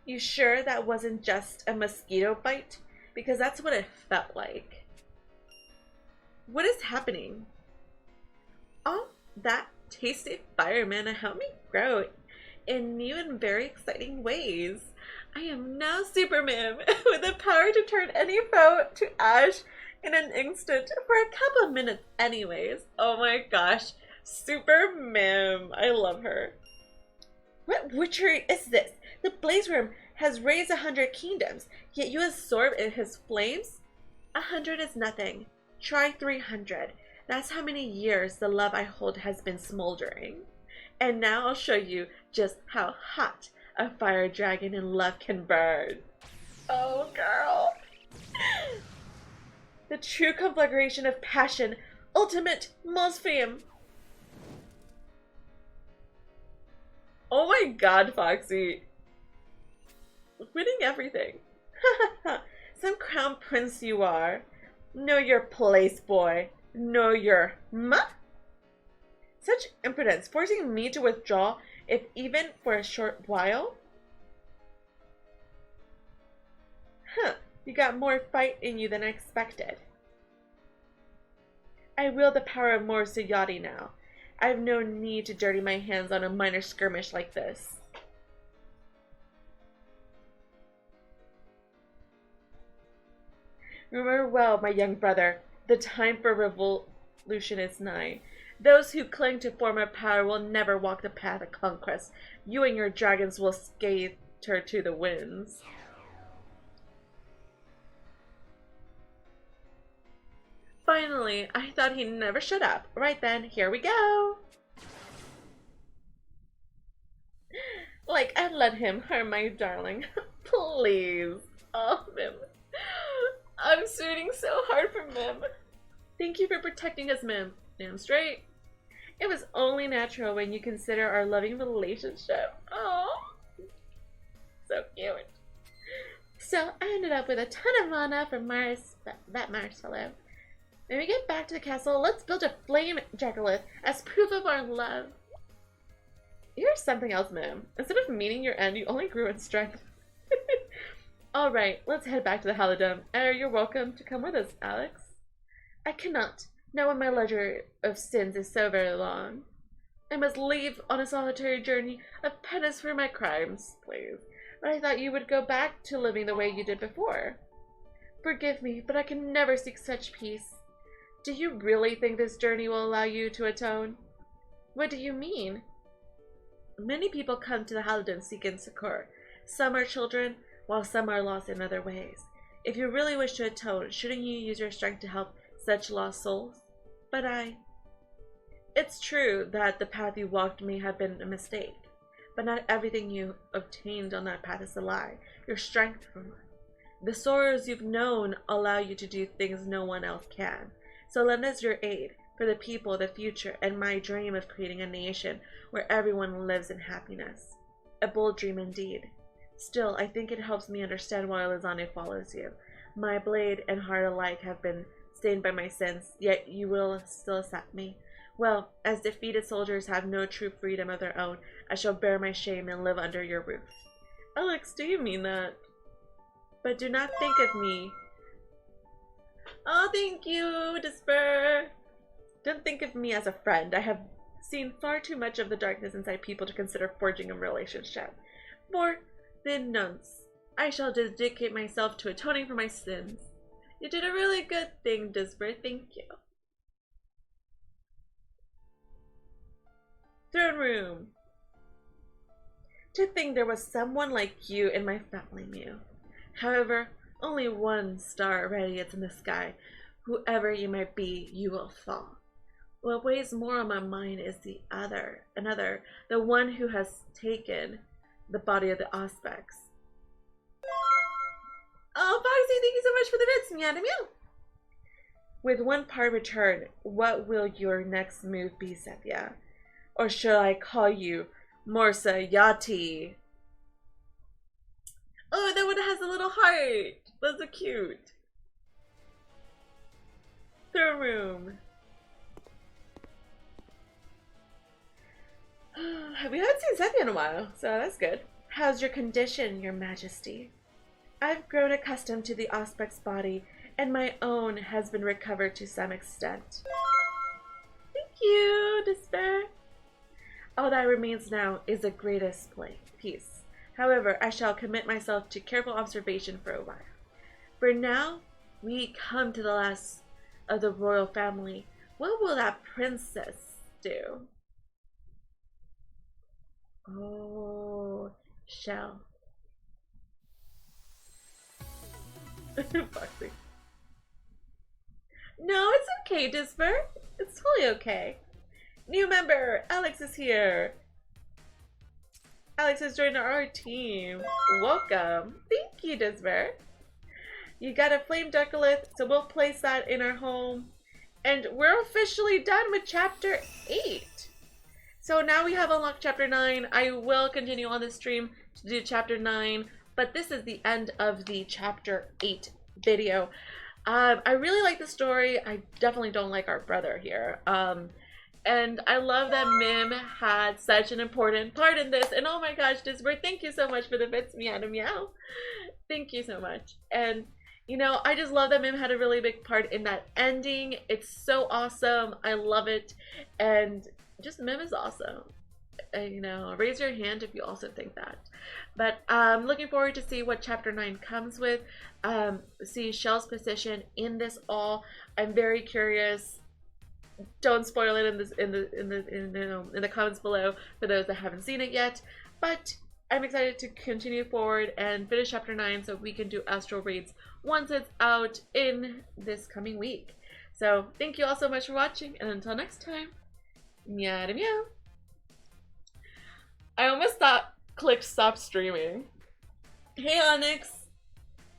You sure that wasn't just a mosquito bite? Because that's what it felt like. What is happening? Oh, that tasty fire mana helped me grow in new and very exciting ways. I am now Super Mim with the power to turn any foe to ash in an instant for a couple of minutes anyways. Oh my gosh, Super Mim. I love her. What witchery is this? The Blaze Worm has raised 100 kingdoms, yet you absorb in his flames? 100 is nothing. Try 300. That's how many years the love I hold has been smoldering. And now I'll show you just how hot a fire dragon in love can burn. Oh, girl. The true conflagration of passion. Ultimate Mosfeum. Oh my god, Foxy. Winning everything. Some crown prince you are. Know your place, boy. Know your Such impudence, forcing me to withdraw, if even for a short while. You got more fight in you than I expected. I wield the power of Mors Yachty now. I have no need to dirty my hands on a minor skirmish like this. Remember well, my young brother, the time for revolution is nigh. Those who cling to former power will never walk the path of conquest. You and your dragons will scatter to the winds. Finally, I thought he'd never shut up. Right then, here we go. Like, I'd let him harm my darling. Please. Oh, Mim. I'm suiting so hard for Mim. Thank you for protecting us, Mim. Damn straight. It was only natural when you consider our loving relationship. Oh, so cute. So I ended up with a ton of mana from Mars, that Mars fellow. When we get back to the castle, let's build a flame Dragalia as proof of our love. Here's something else, Mim. Instead of meeting your end, you only grew in strength. Alright, let's head back to the Halidom. You're welcome to come with us, Alex. I cannot. Now when my ledger of sins is so very long. I must leave on a solitary journey of penance for my crimes, please. But I thought you would go back to living the way you did before. Forgive me, but I can never seek such peace. Do you really think this journey will allow you to atone? What do you mean? Many people come to the Halidom seeking succor. Some are children, while some are lost in other ways. If you really wish to atone, shouldn't you use your strength to help such lost souls? But It's true that the path you walked may have been a mistake, but not everything you obtained on that path is a lie. Your strength from it. The sorrows you've known allow you to do things no one else can. So lend us your aid for the people, the future, and my dream of creating a nation where everyone lives in happiness. A bold dream indeed. Still, I think it helps me understand why Lizane follows you. My blade and heart alike have been stained by my sins, yet you will still accept me. Well, as defeated soldiers have no true freedom of their own, I shall bear my shame and live under your roof. Alex, do you mean that? But do not think of me. Oh, thank you, Despair. Don't think of me as a friend. I have seen far too much of the darkness inside people to consider forging a relationship. For the nonce, I shall dedicate myself to atoning for my sins. You did a really good thing, Despair. Thank you. Throne room. To think there was someone like you in my family, Mew. However, only one star radiates in the sky. Whoever you might be, you will fall. What weighs more on my mind is another, the one who has taken the body of the Auspex. Oh, Foxy, thank you so much for the bits, meow meow. With one part returned, what will your next move be, Sepia? Or shall I call you Morsa Yati? Oh, that one has a little heart. That's so cute. Throne room. We haven't seen Sepia in a while, so that's good. How's your condition, your majesty? I've grown accustomed to the Auspex body, and my own has been recovered to some extent. Thank you, Despair. All that remains now is the greatest peace. However, I shall commit myself to careful observation for a while. For now, we come to the last of the royal family. What will that princess do? Oh, Shell. Foxy. No, it's okay, Disper. It's totally okay. New member, Alex is here. Alex has joined our team. Welcome. Thank you, Disper. You got a flame Duckalith, so we'll place that in our home. And we're officially done with chapter 8. So now we have unlocked chapter 9. I will continue on the stream to do chapter 9, but this is the end of the chapter 8 video. I really like the story. I definitely don't like our brother here. And I love that Mim had such an important part in this. And oh my gosh, Disper, thank you so much for the bits, meow meow. Thank you so much. And you know, I just love that Mim had a really big part in that ending. It's so awesome. I love it. And just Mim is awesome. You know, raise your hand if you also think that. But I'm looking forward to see what chapter 9 comes with. See Shell's position in this all. I'm very curious. Don't spoil it in the comments below for those that haven't seen it yet. But I'm excited to continue forward and finish chapter 9 so we can do Astral Raids once it's out in this coming week. So thank you all so much for watching, and until next time, meow meow. I almost clicked stop streaming. Hey Onyx.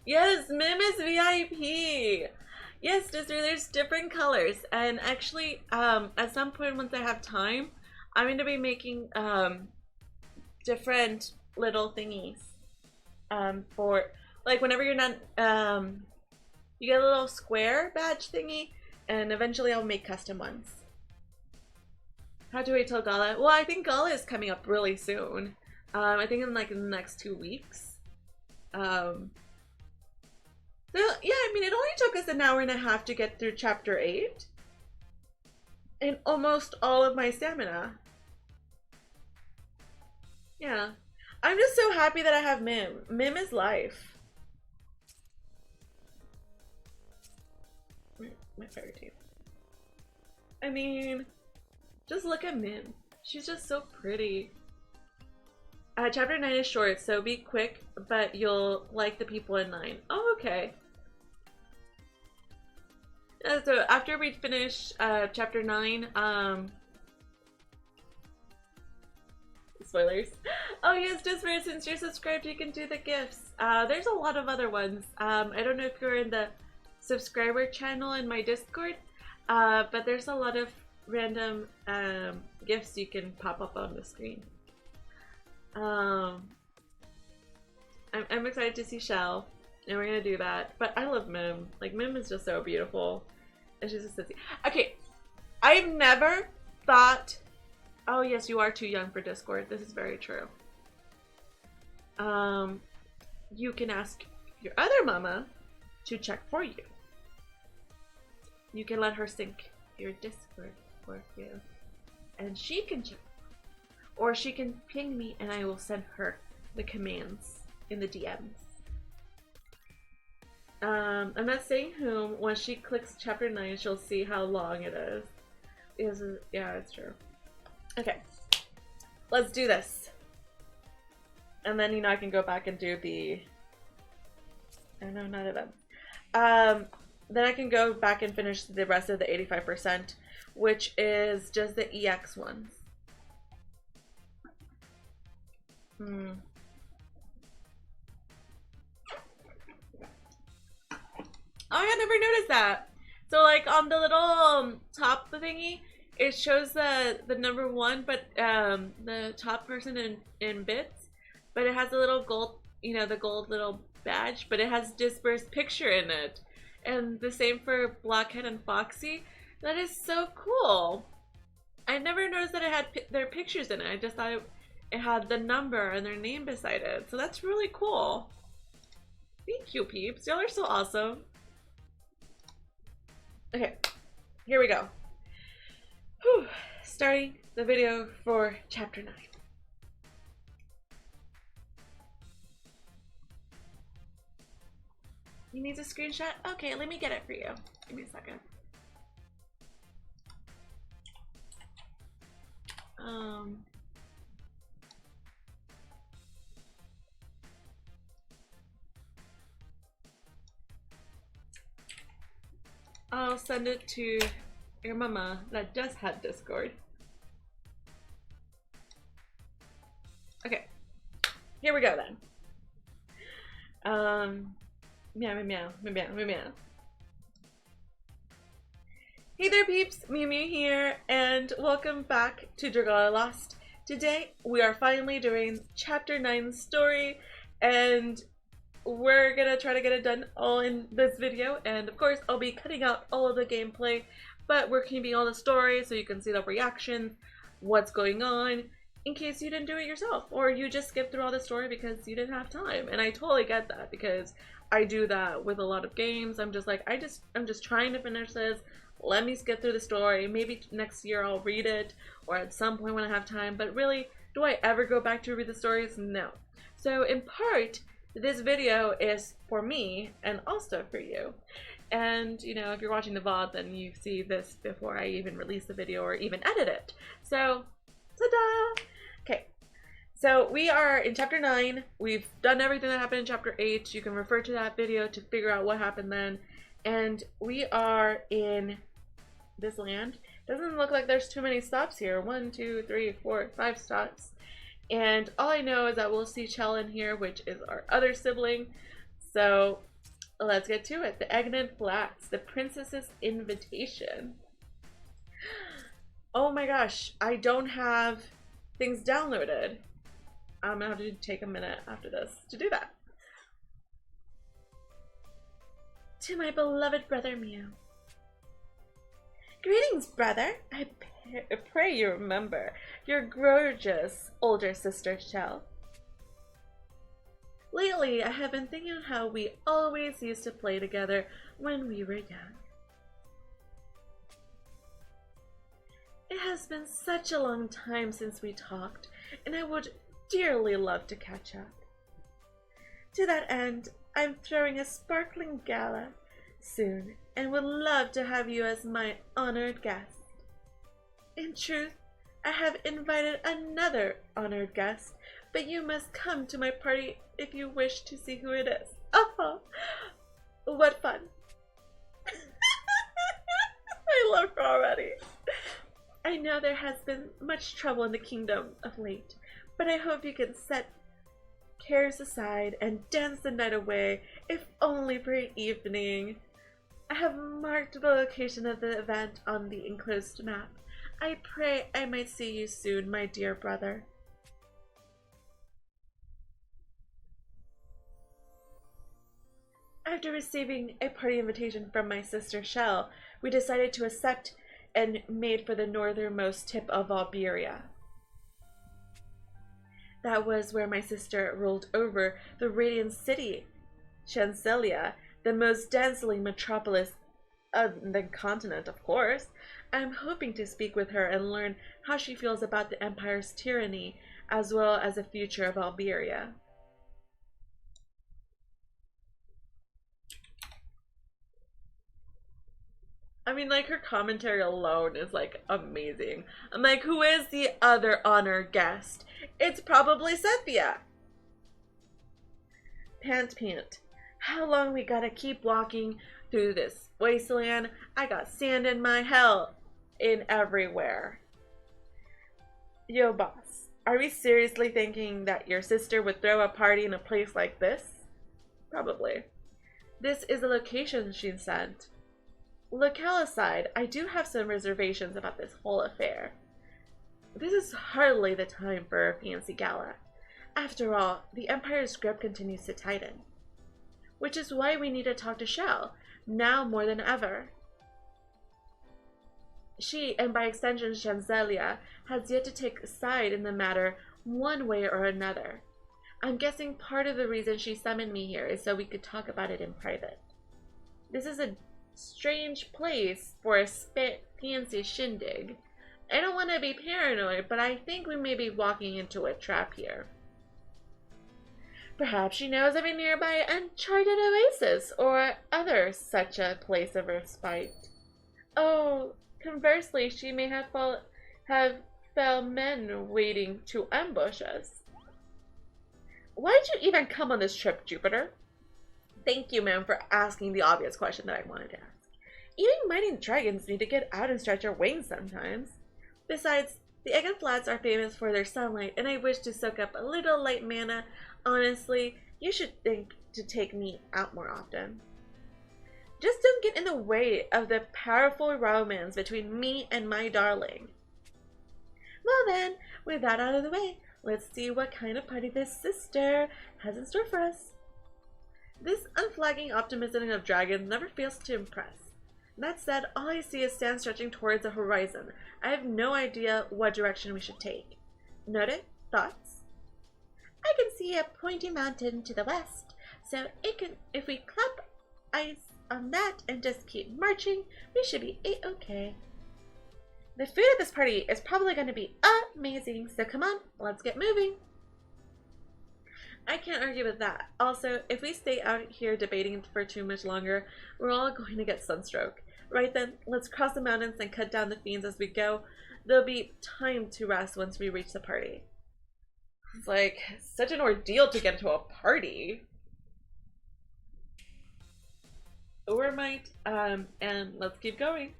Yes, Mim is VIP. Yes, there's different colors, and actually at some point once I have time, I'm going to be making different little thingies for like whenever you're not you get a little square badge thingy, and eventually I'll make custom ones. How to wait till Gala? Well, I think Gala is coming up really soon. I think in like the next 2 weeks. So yeah, I mean, it only took us an hour and a half to get through chapter 8. And almost all of my stamina. Yeah. I'm just so happy that I have Mim. Mim is life. My fairy tape. I mean, just look at Mim. She's just so pretty. Chapter 9 is short, so be quick, but you'll like the people in 9. Oh, okay. So after we finish chapter 9, spoilers. Oh yes, just for since you're subscribed, you can do the gifts. There's a lot of other ones. I don't know if you're in the subscriber channel in my Discord, but there's a lot of random gifts you can pop up on the screen. I'm excited to see Shell, and we're gonna do that. But I love Mim. Like, Mim is just so beautiful, and she's just sissy. Okay, I've never thought. Oh yes, you are too young for Discord. This is very true. You can ask your other mama to check for you. You can let her sync your Discord for you, and she can check. Or she can ping me and I will send her the commands in the DMs. I'm not saying whom. When she clicks chapter 9, she'll see how long it is. Yeah, it's true. Okay. Let's do this. And then, you know, I can go back and do the No, none of them. Then I can go back and finish the rest of the 85%, which is just the EX ones. Oh, I never noticed that. So like on the little top thingy, it shows the number 1, but the top person in bits, but it has a little gold, you know, the gold little badge, but it has dispersed picture in it. And the same for Blockhead and Foxy. That is so cool. I never noticed that it had their pictures in it. I just thought it had the number and their name beside it. So that's really cool. Thank you, peeps. Y'all are so awesome. Okay, here we go. Whew. Starting the video for chapter 9. You need a screenshot? Okay, let me get it for you. Give me a second. I'll send it to your mama that does have Discord. Okay, here we go then. Meow, meow, meow, meow, meow, meow. Hey there peeps, mewmew here, and welcome back to Dragalia Lost. Today we are finally doing chapter 9 story, and we're gonna try to get it done all in this video, and of course I'll be cutting out all of the gameplay, but we're keeping all the story so you can see the reaction, what's going on, in case you didn't do it yourself, or you just skipped through all the story because you didn't have time. And I totally get that because I do that with a lot of games. I'm just like, I'm just trying to finish this. Let me skip through the story. Maybe next year I'll read it, or at some point when I have time. But really, do I ever go back to read the stories? No. So in part, this video is for me and also for you. And you know, if you're watching the VOD, then you see this before I even release the video or even edit it. So, ta-da! Okay. So we are in chapter 9. We've done everything that happened in chapter 8. You can refer to that video to figure out what happened then. And we are in this land. Doesn't look like there's too many stops here. 1, 2, 3, 4, 5 stops. And all I know is that we'll see Chell in here, which is our other sibling. So let's get to it. The Eggman Flats, the Princess's Invitation. Oh my gosh, I don't have things downloaded. I'm gonna have to take a minute after this to do that. To my beloved brother Mew. Greetings, brother. I pray you remember your gorgeous older sister Chell. Lately, I have been thinking how we always used to play together when we were young. It has been such a long time since we talked, and I would dearly love to catch up. To that end, I'm throwing a sparkling gala soon, and would love to have you as my honored guest. In truth, I have invited another honored guest, but you must come to my party if you wish to see who it is. Oh, what fun. I love her already. I know there has been much trouble in the kingdom of late, but I hope you can set cares aside and dance the night away, if only for an evening. I have marked the location of the event on the enclosed map. I pray I might see you soon, my dear brother. After receiving a party invitation from my sister Chell, we decided to accept and made for the northernmost tip of Iberia. That was where my sister ruled over the radiant city, Chancelia, the most dazzling metropolis of the continent, of course. I'm hoping to speak with her and learn how she feels about the Empire's tyranny, as well as the future of Iberia. I mean, like, her commentary alone is, like, amazing. I'm like, who is the other honored guest? It's probably Cynthia. Pant. How long we gotta keep walking through this wasteland? I got sand in my hell in everywhere. Yo, boss, are we seriously thinking that your sister would throw a party in a place like this? Probably. This is the location she sent. Locale aside, I do have some reservations about this whole affair. This is hardly the time for a fancy gala. After all, the Empire's grip continues to tighten. Which is why we need to talk to Shell, now more than ever. She, and by extension Dragalia, has yet to take a side in the matter one way or another. I'm guessing part of the reason she summoned me here is so we could talk about it in private. This is a strange place for a fancy shindig. I don't want to be paranoid, but I think we may be walking into a trap here. Perhaps she knows of a nearby uncharted oasis or other such a place of respite. Oh, conversely, she may have fell men waiting to ambush us. Why did you even come on this trip, Jupiter? Thank you, ma'am, for asking the obvious question that I wanted to ask. Even mighty dragons need to get out and stretch their wings sometimes. Besides, the Eggan Flats are famous for their sunlight, and I wish to soak up a little light mana. Honestly, you should think to take me out more often. Just don't get in the way of the powerful romance between me and my darling. Well then, with that out of the way, let's see what kind of party this sister has in store for us. This unflagging optimism of dragons never fails to impress. That said, all I see is sand stretching towards the horizon. I have no idea what direction we should take. Noted? Thoughts? I can see a pointy mountain to the west, so if we clap ice on that and just keep marching, we should be a-okay. The food at this party is probably going to be amazing, so come on, let's get moving. I can't argue with that. Also, if we stay out here debating for too much longer, we're all going to get sunstroke. Right then, let's cross the mountains and cut down the fiends as we go. There'll be time to rest once we reach the party. It's like such an ordeal to get to a party. Overmight, and let's keep going.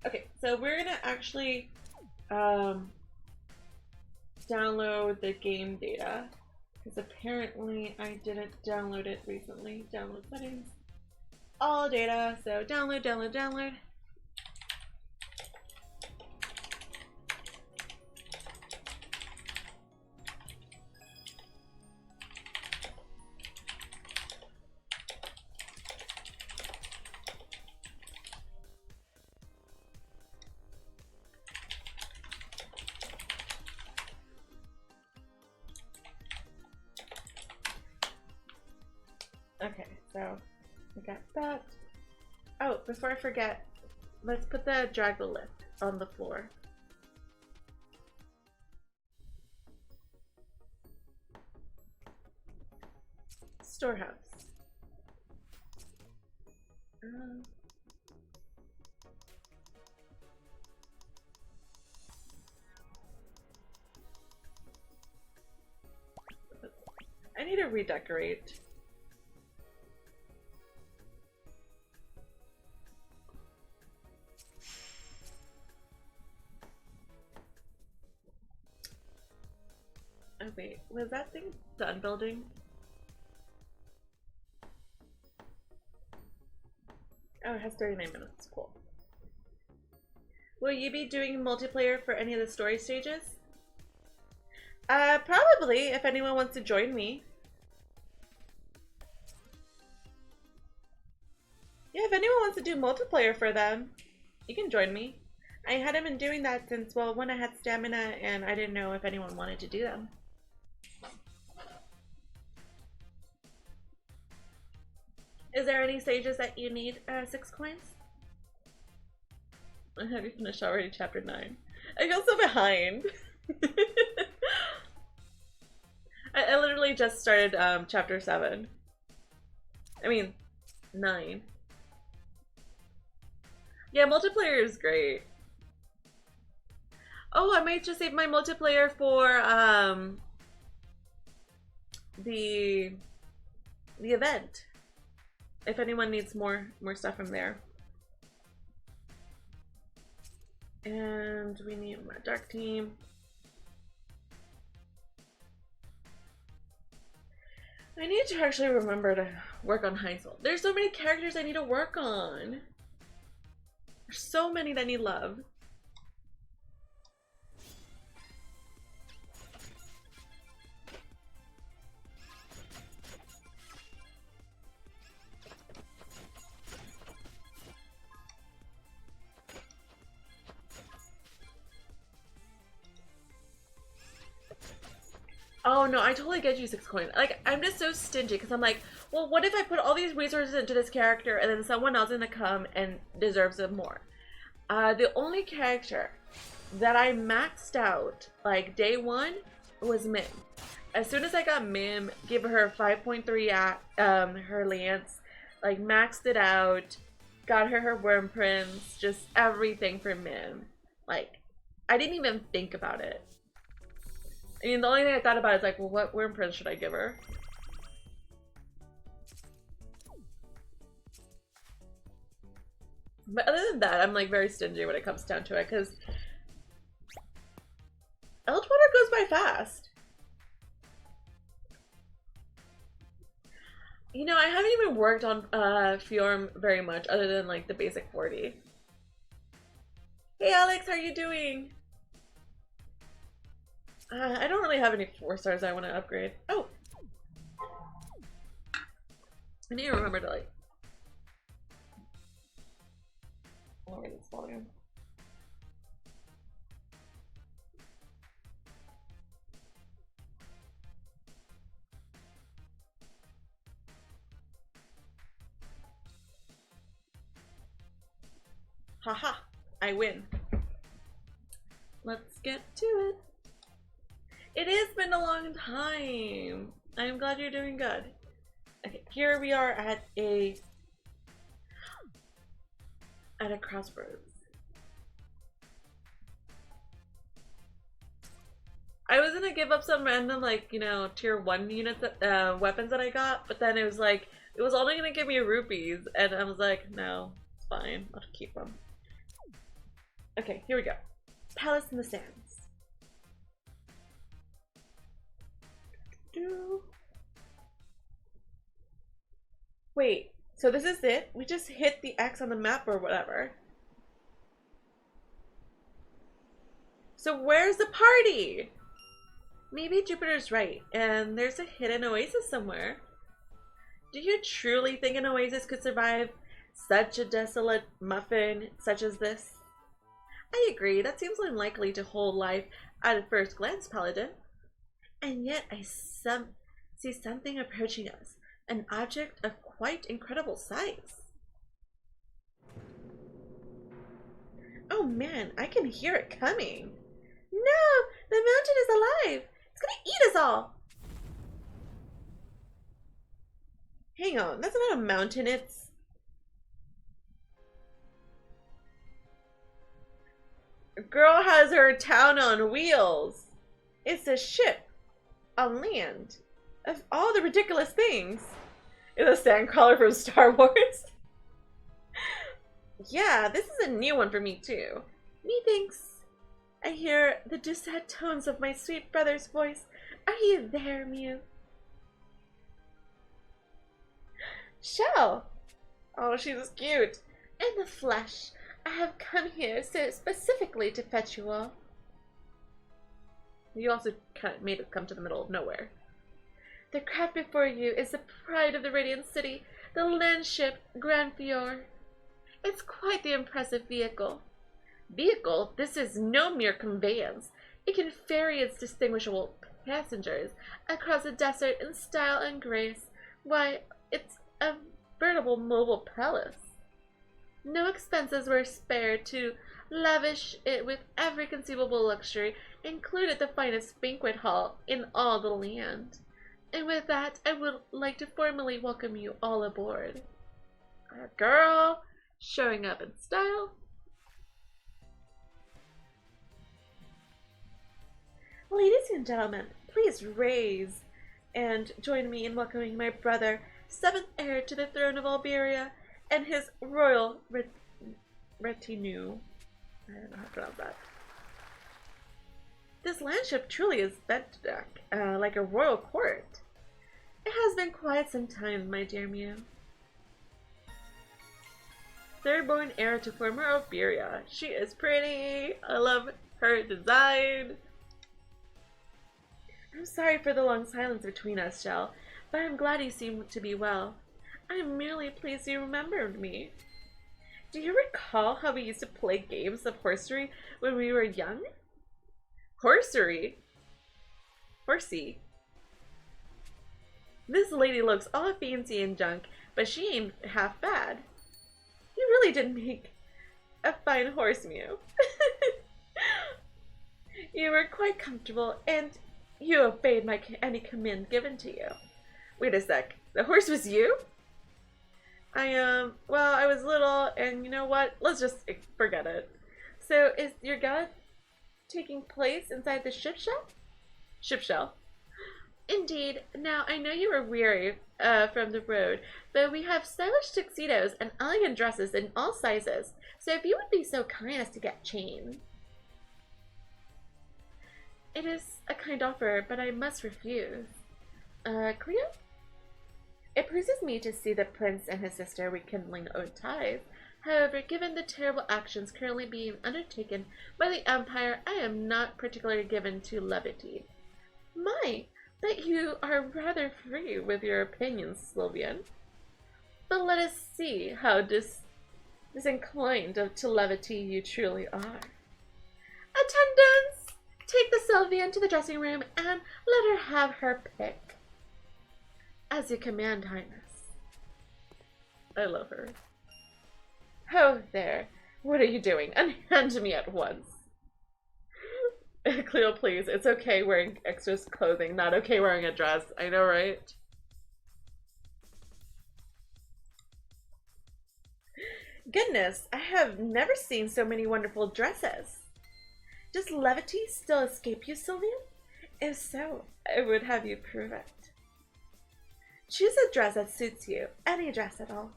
Okay, so we're gonna actually download the game data because apparently I didn't download it recently. Download settings, all data. So download. Okay, so we got that. Oh, before I forget, let's put the Dragalia on the floor. Storehouse. I need to redecorate. Oh wait, was that thing done building? Oh, it has 39 minutes. Cool. Will you be doing multiplayer for any of the story stages? Probably, if anyone wants to join me. Yeah, if anyone wants to do multiplayer for them, you can join me. I hadn't been doing that since, well, when I had stamina and I didn't know if anyone wanted to do them. Is there any stages that you need 6 coins? Have you finished already chapter 9? I feel so behind. I literally just started chapter 7. I mean, 9. Yeah, multiplayer is great. Oh, I might just save my multiplayer for the the event. If anyone needs more stuff from there. And we need my dark team. I need to actually remember to work on high school. There's so many characters I need to work on. There's so many that need love. Oh no, I totally get you 6 coins. Like, I'm just so stingy because I'm like, well, what if I put all these resources into this character and then someone else is gonna come and deserves it more? The only character that I maxed out, like, day 1 was Mim. As soon as I got Mim, give her 5.3 at her lance, like, maxed it out, got her worm prints, just everything for Mim. Like, I didn't even think about it. I mean, the only thing I thought about is like, well, what worm prince should I give her? But other than that, I'm like very stingy when it comes down to it, because Elchwater goes by fast. You know, I haven't even worked on Fjorm very much, other than like the basic 40. Hey Alex, how are you doing? I don't really have any 4 stars I want to upgrade. Oh! I need to remember to like lower this volume. Haha! I win. Let's get to it. It has been a long time. I'm glad you're doing good. Okay, here we are at a crossroads. I was gonna give up some random, like, you know, tier 1 units that, weapons that I got, but then it was like, it was only gonna give me rupees, and I was like, no, it's fine, I'll keep them. Okay, here we go. Palace in the Sands. Wait, so this is it? We just hit the X on the map or whatever. So where's the party? Maybe Jupiter's right, and there's a hidden oasis somewhere. Do you truly think an oasis could survive such a desolate muffin such as this? I agree, that seems unlikely to hold life at first glance, Paladin. And yet I see something approaching us, an object of quite incredible size. Oh man, I can hear it coming. No, the mountain is alive. It's gonna eat us all. Hang on, that's not a mountain, it's... A girl has her town on wheels. It's a ship on land. Of all the ridiculous things. It's a sandcrawler from Star Wars. Yeah, this is a new one for me too. Methinks I hear the sad tones of my sweet brother's voice. Are you there, Mew? Shell! Oh, she's cute. In the flesh. I have come here so specifically to fetch you all. You also made it come to the middle of nowhere. The craft before you is the pride of the Radiant City, the land ship Grand Fior. It's quite the impressive vehicle. Vehicle? This is no mere conveyance. It can ferry its distinguishable passengers across the desert in style and grace. Why, it's a veritable mobile palace. No expenses were spared to lavish it with every conceivable luxury, included the finest banquet hall in all the land. And with that, I would like to formally welcome you all aboard. Our girl, showing up in style. Ladies and gentlemen, please raise and join me in welcoming my brother, seventh heir to the throne of Iberia, and his royal retinue. I don't know how to pronounce that. This landship truly is bent like a royal court. It has been quite some time, my dear Mew. Third-born heir to former Iberia. She is pretty. I love her design. I'm sorry for the long silence between us, Shell, but I'm glad you seem to be well. I'm merely pleased you remembered me. Do you recall how we used to play games of horsery when we were young? Horsery? Horsey. This lady looks all fancy and junk, but she ain't half bad. You really did make a fine horse, Mew. You were quite comfortable, and you obeyed any command given to you. Wait a sec. The horse was you? Well, I was little, and you know what? Let's just forget it. So, is your gala taking place inside the ship shell? Ship shell. Indeed. Now, I know you are weary from the road, but we have stylish tuxedos and elegant dresses in all sizes, so if you would be so kind as to get changed. It is a kind offer, but I must refuse. Cleo? It pleases me to see the prince and his sister rekindling old ties. However, given the terrible actions currently being undertaken by the Empire, I am not particularly given to levity. My, that you are rather free with your opinions, Sylvian. But let us see how disinclined to levity you truly are. Attendants! Take the Sylvian to the dressing room and let her have her pick. As you command, Highness. I love her. Oh, there. What are you doing? Unhand me at once. Cleo, please. It's okay wearing extra clothing, not okay wearing a dress. I know, right? Goodness, I have never seen so many wonderful dresses. Does levity still escape you, Sylvian? If so, I would have you prove it. Choose a dress that suits you. Any dress at all.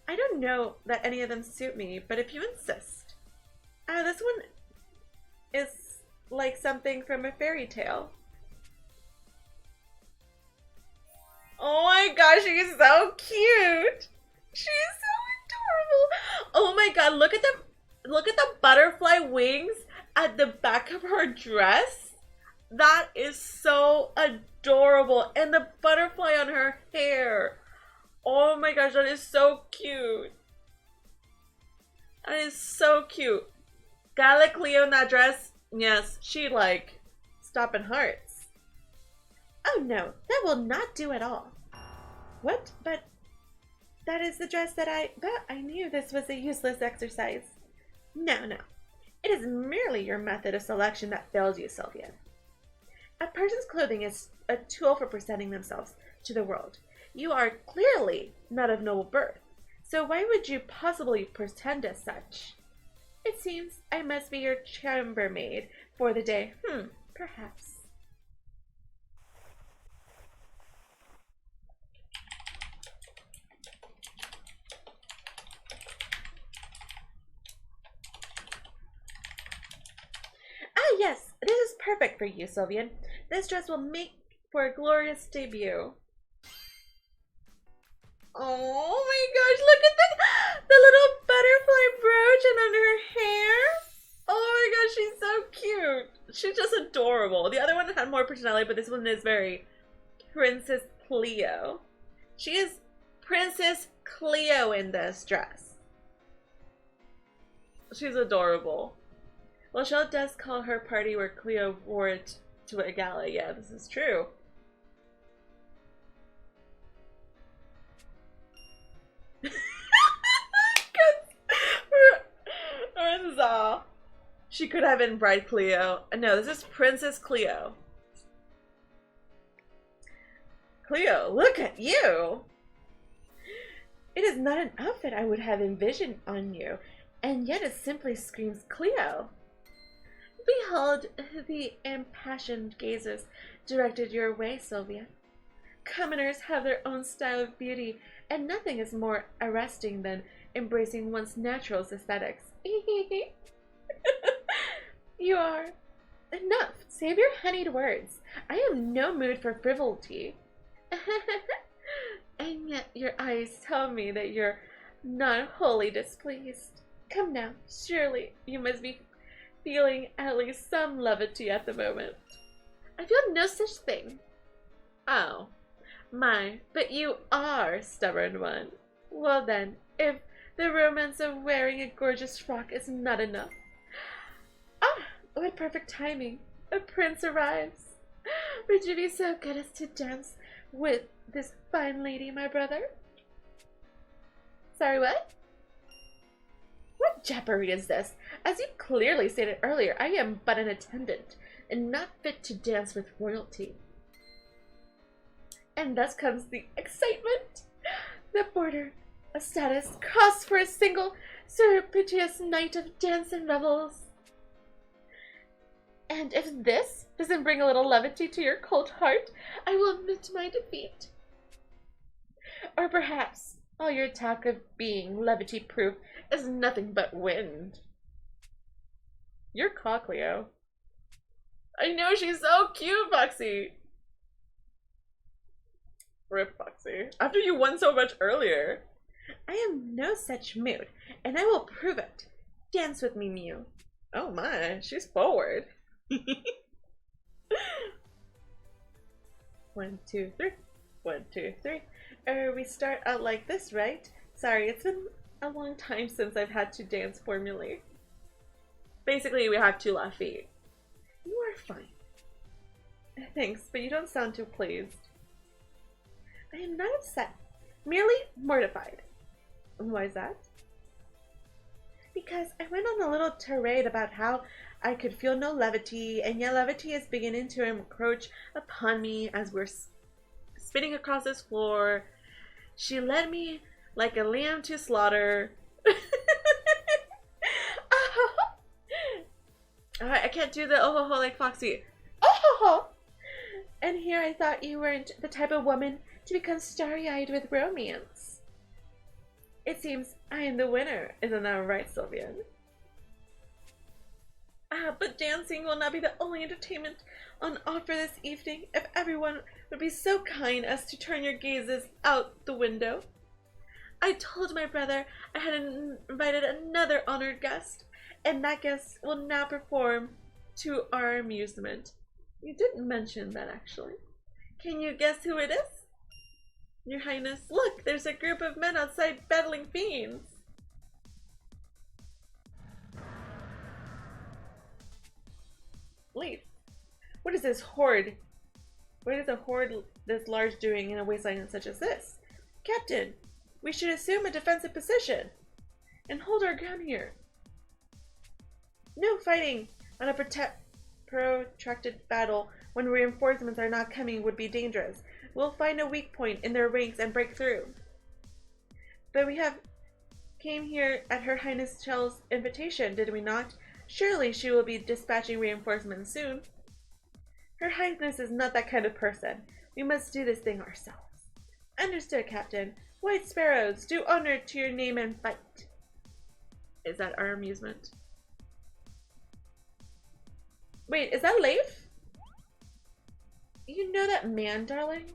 I don't know that any of them suit me, but if you insist. This one is like something from a fairy tale. Oh my gosh, she's so cute! She's so adorable! Oh my god, look at the butterfly wings at the back of her dress. That is so adorable. And the butterfly on her hair. Oh my gosh, that is so cute. That is so cute. Gala Cleo in that dress. Yes, she like stopping hearts. Oh no, that will not do at all. What? But that is the dress that I knew this was a useless exercise. No, no. It is merely your method of selection that fails you, Sylvia. A person's clothing is a tool for presenting themselves to the world. You are clearly not of noble birth, so why would you possibly pretend as such? It seems I must be your chambermaid for the day. Perhaps. Ah, yes, this is perfect for you, Sylvian. This dress will make for a glorious debut. Oh my gosh, look at the little butterfly brooch and on her hair. Oh my gosh, she's so cute. She's just adorable. The other one had more personality, but this one is very Princess Cleo. She is Princess Cleo in this dress. She's adorable. Well, Shell does call her party where Cleo wore it to a gala. Yeah, this is true. She could have been Bride Cleo. No, this is Princess Cleo. Cleo, look at you! It is not an outfit I would have envisioned on you, and yet it simply screams Cleo. Behold the impassioned gazes directed your way, Sylvia. Commoners have their own style of beauty, and nothing is more arresting than embracing one's natural aesthetics. You are. Enough. Save your honeyed words. I am in no mood for frivolity. And yet your eyes tell me that you're not wholly displeased. Come now, surely you must be feeling at least some levity at the moment. I feel no such thing. Oh, my, but you are stubborn one. Well then, if the romance of wearing a gorgeous frock is not enough. Ah, what perfect timing. A prince arrives. Would you be so good as to dance with this fine lady, my brother? Sorry, what? What jabbery is this? As you clearly stated earlier, I am but an attendant, and not fit to dance with royalty. And thus comes the excitement, the border of status crossed for a single surreptitious night of dance and revels. And if this doesn't bring a little levity to your cold heart, I will admit my defeat. Or perhaps all your talk of being levity-proof is nothing but wind. You're cock, Leo. I know, she's so cute, Foxy. Rip, Foxy. After you won so much earlier. I am no such mood, and I will prove it. Dance with me, Mew. Oh my, she's forward. 1, 2, 3. 1, 2, 3. We start out like this, right? Sorry, it's been a long time since I've had to dance formally. Basically, we have 2 left feet. You are fine. Thanks, but you don't sound too pleased. I am not upset, merely mortified. Why is that? Because I went on a little tirade about how I could feel no levity, and yet levity is beginning to encroach upon me as we're spinning across this floor. She led me like a lamb to slaughter. I can't do the oh ho ho like Foxy. Oh ho ho! And here I thought you weren't the type of woman to become starry-eyed with romance. It seems I am the winner, isn't that right, Sylvian? But dancing will not be the only entertainment on offer this evening if everyone would be so kind as to turn your gazes out the window. I told my brother I had invited another honored guest, and that guest will now perform to our amusement. You didn't mention that, actually. Can you guess who it is? Your Highness, look, there's a group of men outside battling fiends. Leaf, what is this horde? What is a horde this large doing in a wasteland such as this? Captain, we should assume a defensive position and hold our ground here. No fighting on a protracted battle when reinforcements are not coming would be dangerous. We'll find a weak point in their ranks and break through. But we came here at Her Highness Chell's invitation, did we not? Surely she will be dispatching reinforcements soon. Her Highness is not that kind of person. We must do this thing ourselves. Understood, Captain. White sparrows, do honor to your name and fight. Is that our amusement? Wait, is that Leif? You know that man, darling?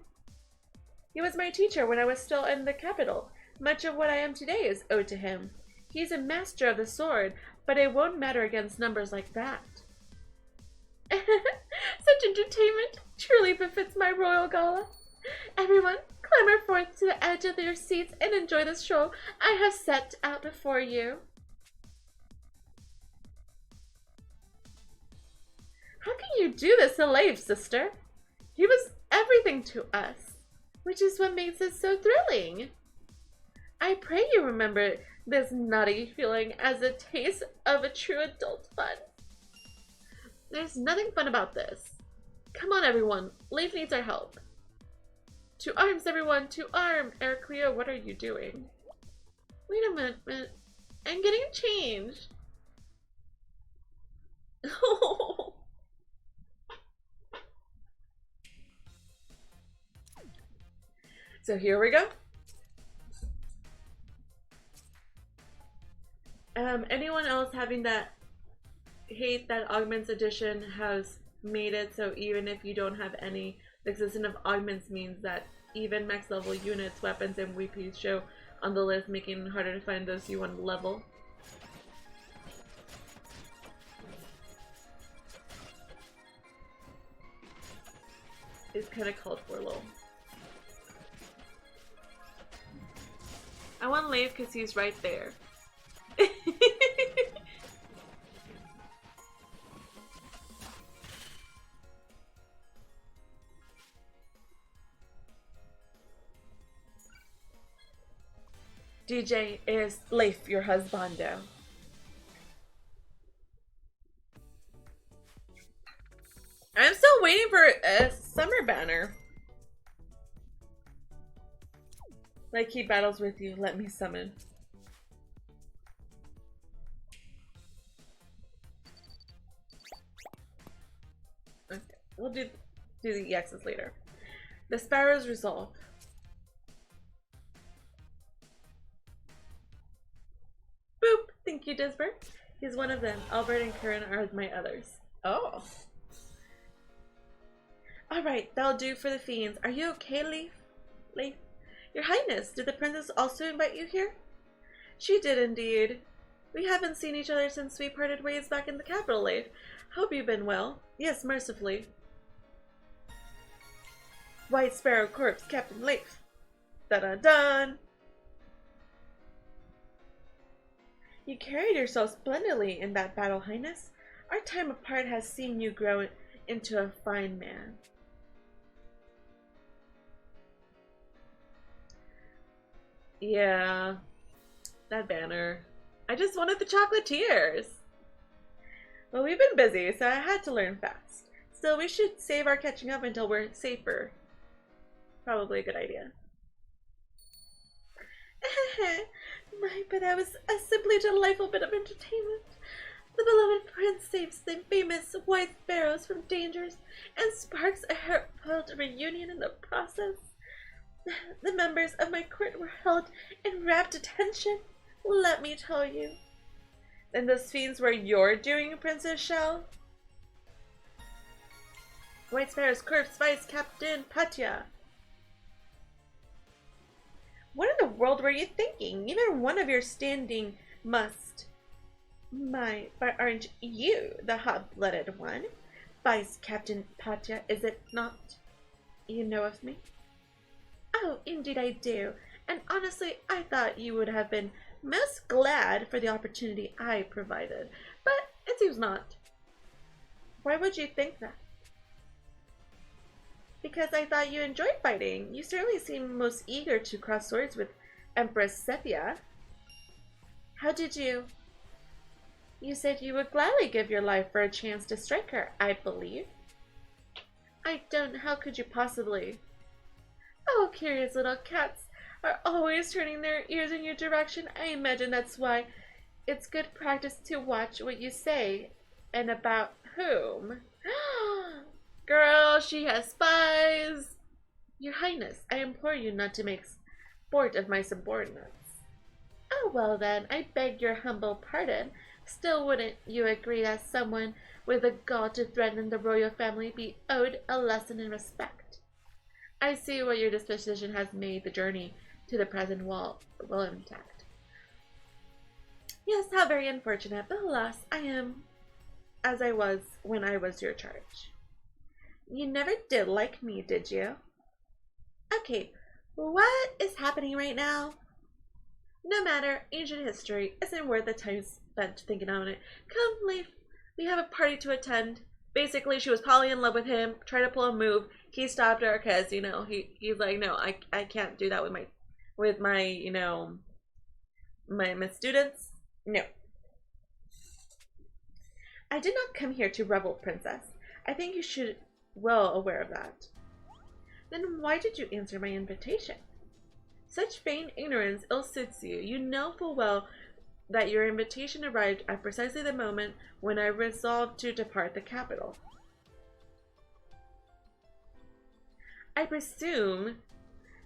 He was my teacher when I was still in the capital. Much of what I am today is owed to him. He's a master of the sword, but it won't matter against numbers like that. Such entertainment truly befits my royal gala. Everyone, clamber forth to the edge of your seats and enjoy the show I have set out before you. How can you do this to Leif, sister? He was everything to us, which is what makes it so thrilling. I pray you remember this naughty feeling as a taste of a true adult fun. There's nothing fun about this. Come on, everyone. Leif needs our help. To arms, everyone! To arm! Ericlea, what are you doing? Wait a minute. I'm getting changed. So here we go. Anyone else having that hate that Augments Edition has made it so even if you don't have any, the existence of augments means that even max level units, weapons, and weapies show on the list, making it harder to find those you want to level. It's kind of called for lol. I want Leif because he's right there. DJ is Leif, your husbando. I'm still waiting for a summer banner. Like he battles with you, let me summon. Okay, we'll do the EXs later. The Sparrows resolve. Boop! Thank you, Disbert. He's one of them. Albert and Karen are my others. Oh. Alright, that'll do for the fiends. Are you okay, Leif? Leif? Your Highness, did the princess also invite you here? She did indeed. We haven't seen each other since we parted ways back in the capital, Leif. Hope you've been well. Yes, mercifully. White Sparrow Corpse, Captain Leif. Da-da-dun! You carried yourself splendidly in that battle, Highness. Our time apart has seen you grow into a fine man. Yeah, that banner. I just wanted the chocolatiers. Well, we've been busy, so I had to learn fast. Still, we should save our catching up until we're safer. Probably a good idea. My, but that was a simply delightful bit of entertainment. The beloved prince saves the famous white sparrows from dangers and sparks a heartfelt reunion in the process. The members of my court were held in rapt attention, let me tell you. Then those fiends were your doing, Princess Shell? White Sparrow's corpse, Vice Captain Patya. What in the world were you thinking? Even one of your standing must. But aren't you the hot-blooded one? Vice Captain Patya, is it not? You know of me? Oh, indeed I do. And honestly, I thought you would have been most glad for the opportunity I provided. But it seems not. Why would you think that? Because I thought you enjoyed fighting. You certainly seem most eager to cross swords with Empress Sepia. How did you? You said you would gladly give your life for a chance to strike her, I believe. I don't. How could you possibly? Oh, curious little cats are always turning their ears in your direction. I imagine that's why it's good practice to watch what you say and about whom. Girl, she has spies. Your Highness, I implore you not to make sport of my subordinates. Oh, well then, I beg your humble pardon. Still, wouldn't you agree that someone with the gall to threaten the royal family be owed a lesson in respect? I see what your disposition has made the journey to the present well intact. Yes, how very unfortunate, but alas, I am as I was when I was your charge. You never did like me, did you? Okay, what is happening right now? No matter, ancient history isn't worth the time spent thinking on it. Come, Leif, we have a party to attend. Basically, she was probably in love with him, tried to pull a move. He stopped her because, you know, he's like, no, I can't do that with my you know, my students. No. I did not come here to revel, Princess. I think you should well aware of that. Then why did you answer my invitation? Such feigned ignorance ill suits you. You know full well that your invitation arrived at precisely the moment when I resolved to depart the capital. I presume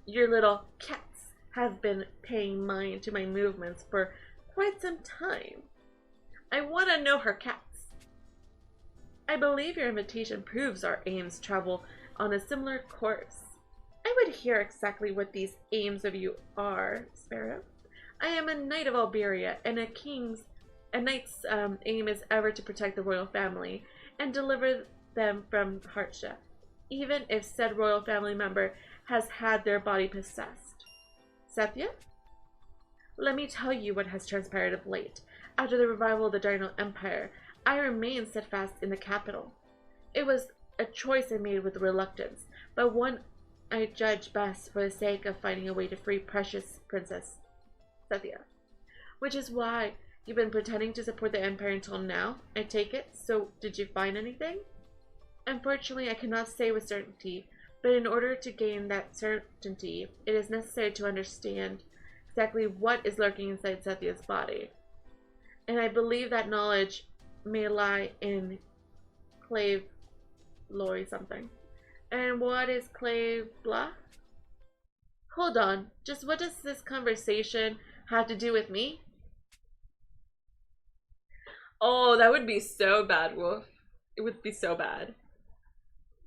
Your little cats have been paying mind to my movements for quite some time. I want to know her cats. I believe your invitation proves our aims travel on a similar course. I would hear exactly what these aims of you are, Sparrow. I am a knight of Alberia, and a knight's aim is ever to protect the royal family and deliver them from hardship, even if said royal family member has had their body possessed. Sethia? Let me tell you what has transpired of late. After the revival of the Dino Empire, I remained steadfast in the capital. It was a choice I made with reluctance, but one I judged best for the sake of finding a way to free precious Princess Sethia. Which is why you've been pretending to support the Empire until now, I take it. So, did you find anything? Unfortunately, I cannot say with certainty, but in order to gain that certainty, it is necessary to understand exactly what is lurking inside Sethia's body. And I believe that knowledge may lie in Clave Lori something. And what is Clave blah? Hold on, just what does this conversation have to do with me? Oh, that would be so bad, Wolf. It would be so bad.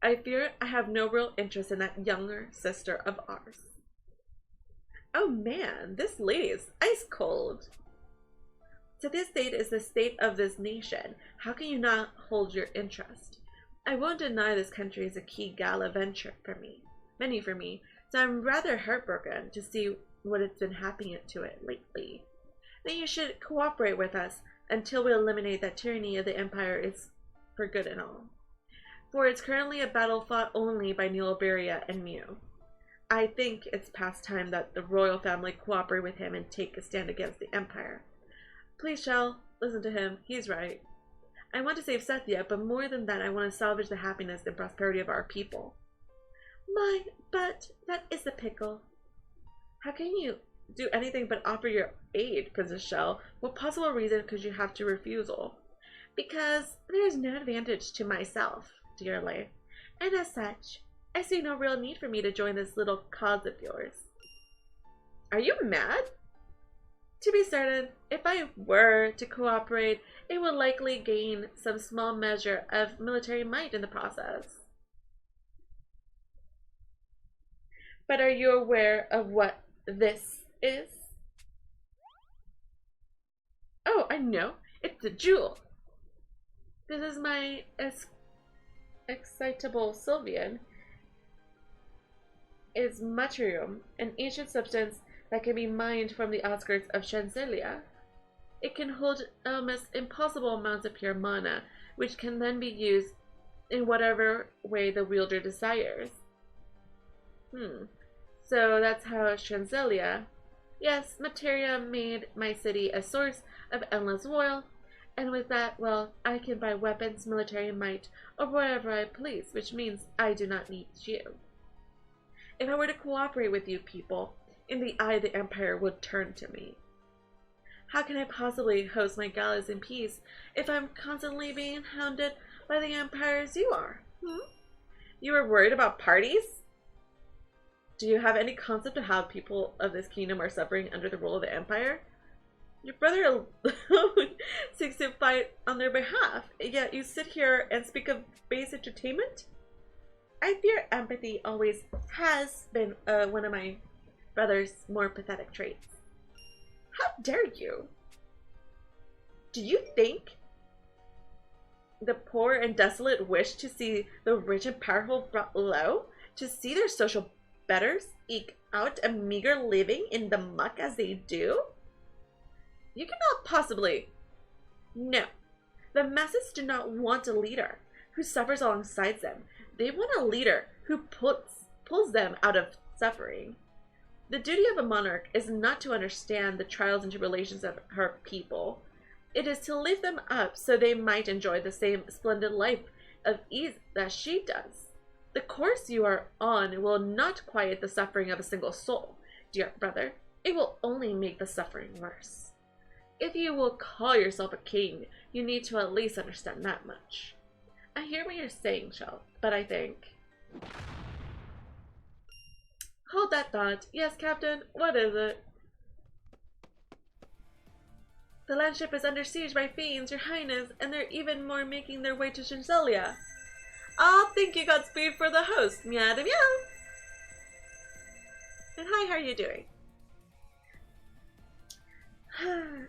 I fear I have no real interest in that younger sister of ours. Oh man, this lady is ice cold. So this state is the state of this nation. How can you not hold your interest? I won't deny this country is a key gala venture for me. Many for me, so I'm rather heartbroken to see what has been happening to it lately. Then you should cooperate with us until we eliminate that tyranny of the Empire is for good and all. For it's currently a battle fought only by New Alberia and Mew. I think it's past time that the royal family cooperate with him and take a stand against the Empire. Please, Shell, listen to him. He's right. I want to save Sethia, but more than that, I want to salvage the happiness and prosperity of our people. My, but that is the pickle. How can you do anything but offer your aid, Princess Shell? What possible reason could you have to refusal? Because there is no advantage to myself, dearly, and as such, I see no real need for me to join this little cause of yours. Are you mad? To be certain, if I were to cooperate, it would likely gain some small measure of military might in the process. But are you aware of what this is? Oh, I know. It's a jewel. This is my excitable Sylvian. Is Materium, an ancient substance that can be mined from the outskirts of Shanzelia. It can hold almost impossible amounts of pure mana, which can then be used in whatever way the wielder desires. So that's how Shanzelia. Yes, materia made my city a source of endless oil, and with that, well, I can buy weapons, military might, or whatever I please, which means I do not need you. If I were to cooperate with you people, in the eye of the Empire would turn to me. How can I possibly host my galas in peace if I'm constantly being hounded by the Empire as you are? You are worried about parties? Do you have any concept of how people of this kingdom are suffering under the rule of the Empire? Your brother alone seeks to fight on their behalf, yet you sit here and speak of base entertainment? I fear empathy always has been one of my brother's more pathetic traits. How dare you? Do you think the poor and desolate wish to see the rich and powerful brought low? To see their social betters eke out a meager living in the muck as they do? You cannot possibly. No. The masses do not want a leader who suffers alongside them. They want a leader who pulls them out of suffering. The duty of a monarch is not to understand the trials and tribulations of her people. It is to lift them up so they might enjoy the same splendid life of ease that she does. The course you are on will not quiet the suffering of a single soul, dear brother. It will only make the suffering worse. If you will call yourself a king, you need to at least understand that much. I hear what you're saying, Shell, but I think... Hold that thought. Yes, Captain, what is it? The landship is under siege by fiends, Your Highness, and they're even more making their way to Shinselia. Ah, thank you, Godspeed, for the host. Meow meow. And hi, how are you doing?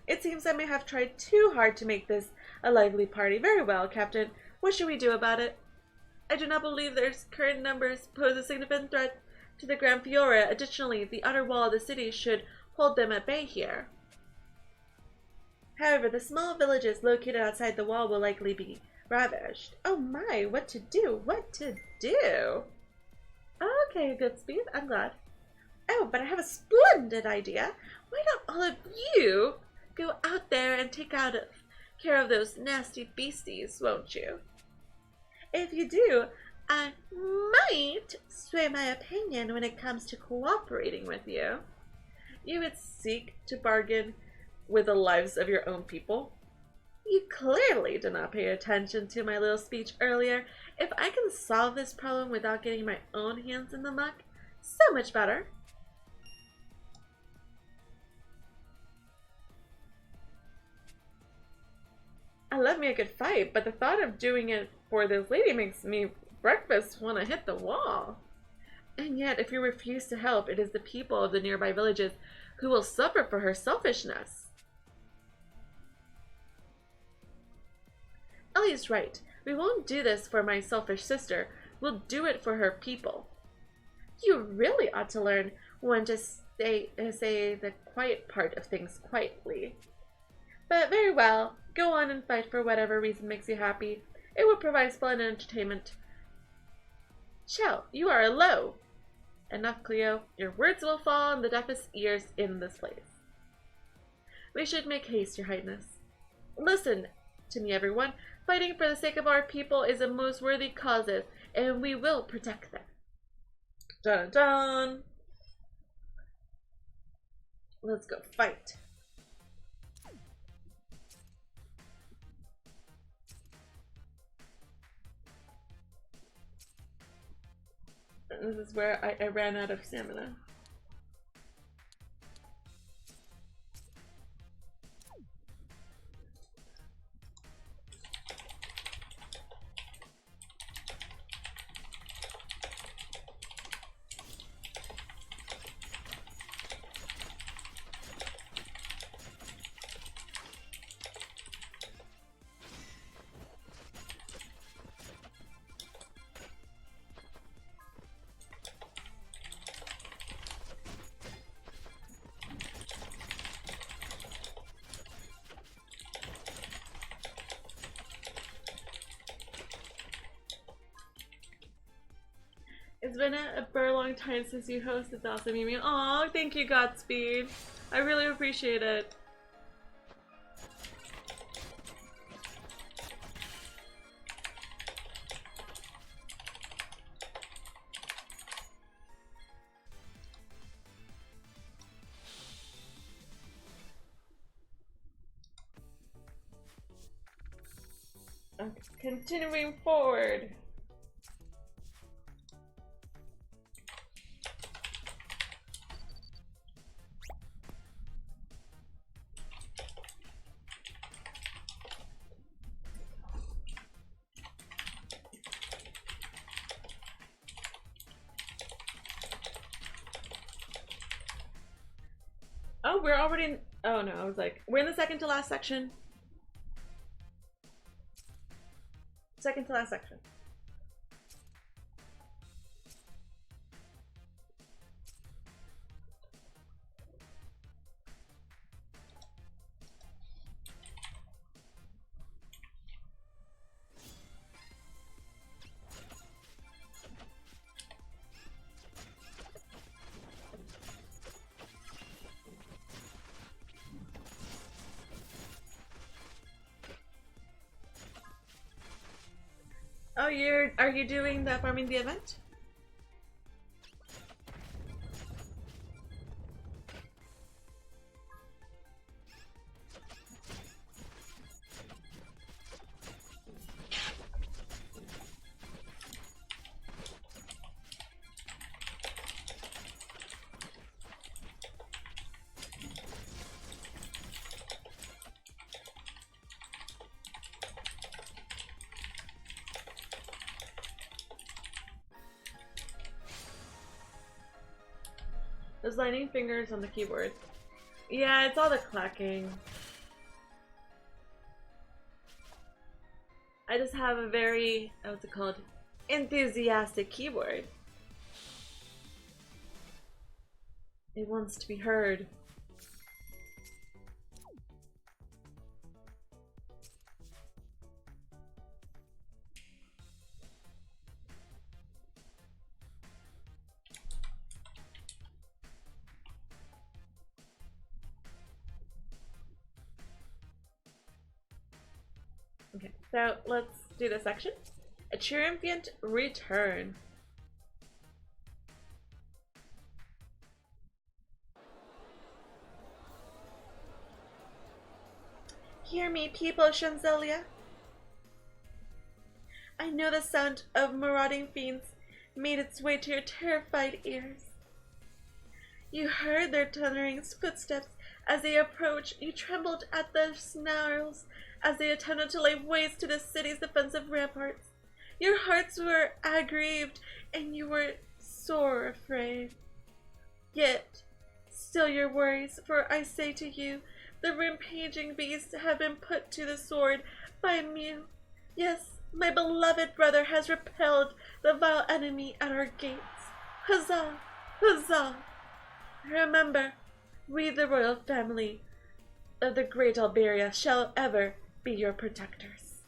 It seems I may have tried too hard to make this a lively party. Very well, Captain. What should we do about it? I do not believe their current numbers pose a significant threat to the Grand Fiore. Additionally, the outer wall of the city should hold them at bay here. However, the small villages located outside the wall will likely be ravaged. Oh my, what to do? What to do? Okay, Goodspeed, I'm glad. Oh, but I have a splendid idea. Why don't all of you go out there and take care of those nasty beasties, won't you? If you do, I might sway my opinion when it comes to cooperating with you. You would seek to bargain with the lives of your own people. You clearly did not pay attention to my little speech earlier. If I can solve this problem without getting my own hands in the muck, so much better. I love me a good fight, but the thought of doing it for this lady makes me breakfast want to hit the wall. And yet, if you refuse to help, it is the people of the nearby villages who will suffer for her selfishness. Ellie's right. We won't do this for my selfish sister. We'll do it for her people. You really ought to learn when to say the quiet part of things quietly. But very well. Go on and fight for whatever reason makes you happy. It will provide splendid entertainment. Chell, you are low. Enough, Cleo. Your words will fall on the deafest ears in this place. We should make haste, Your Highness. Listen to me, everyone. Fighting for the sake of our people is a most worthy cause, and we will protect them. Dun dun! Let's go fight. This is where I ran out of stamina. It's been a very long time since you hosted the awesome mewmew. Aw, thank you, Godspeed. I really appreciate it. Okay, continuing forward. Oh, we're already in. Oh no, I was like, we're in the second to last section. Second to last section. Oh, are you doing the farming the event? Those lightning fingers on the keyboard. Yeah, it's all the clacking. I just have a very, what's it called? Enthusiastic keyboard. It wants to be heard. Okay, so let's do this section. A triumphant return. Hear me, people of Shanzelia. I know the sound of marauding fiends made its way to your terrified ears. You heard their thundering footsteps as they approached. You trembled at their snarls as they attempted to lay waste to the city's defensive ramparts. Your hearts were aggrieved, and you were sore afraid. Yet, still your worries, for I say to you, the rampaging beasts have been put to the sword by Mew. Yes, my beloved brother has repelled the vile enemy at our gates. Huzzah! Huzzah! Remember, we the royal family of the great Alberia shall ever be your protectors.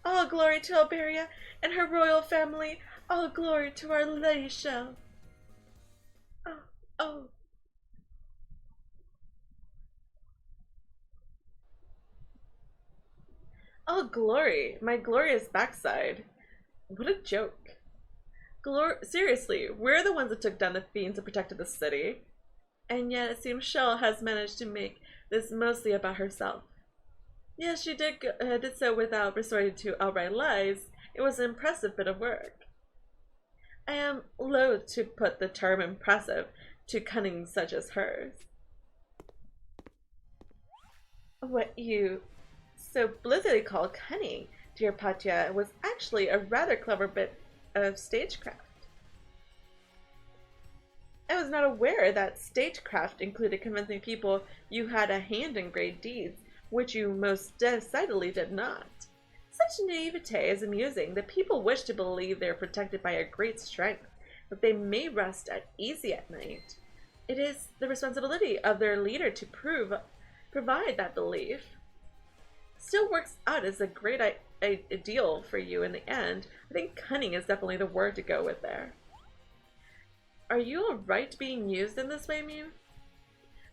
All glory to Alberia and her royal family. All glory to our Lady Shell. Oh. All glory. My glorious backside. What a joke. Seriously, we're the ones that took down the fiends and protected the city. And yet it seems Shell has managed to make this mostly about herself. Yes, she did so without resorting to outright lies. It was an impressive bit of work. I am loath to put the term impressive to cunning such as hers. What you so blithely call cunning, dear Patya, was actually a rather clever bit of stagecraft. I was not aware that stagecraft included convincing people you had a hand in great deeds, which you most decidedly did not. Such naivete is amusing. The people wish to believe they are protected by a great strength, that they may rest at easy at night. It is the responsibility of their leader to provide that belief. Still works out as a great ideal for you in the end. I think cunning is definitely the word to go with there. Are you alright being used in this way, Mew?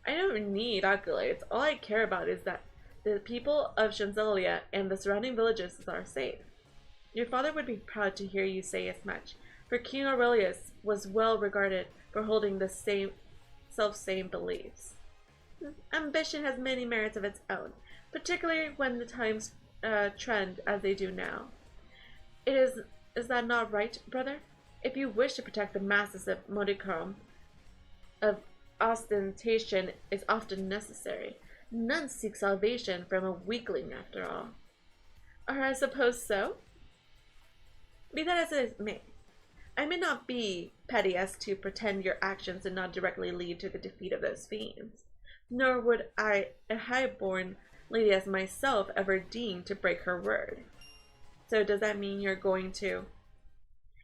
I don't need accolades. All I care about is that the people of Shanzelia and the surrounding villages are safe. Your father would be proud to hear you say as much, for King Aurelius was well regarded for holding the same beliefs. Ambition has many merits of its own, particularly when the times trend as they do now. Is that not right, brother? If you wish to protect the masses of modicum of ostentation is often necessary. None seek salvation from a weakling, after all. Or I suppose so? Be that as it may, I may not be petty as to pretend your actions did not directly lead to the defeat of those fiends, nor would I, a high-born lady as myself, ever deign to break her word. So does that mean you're going to?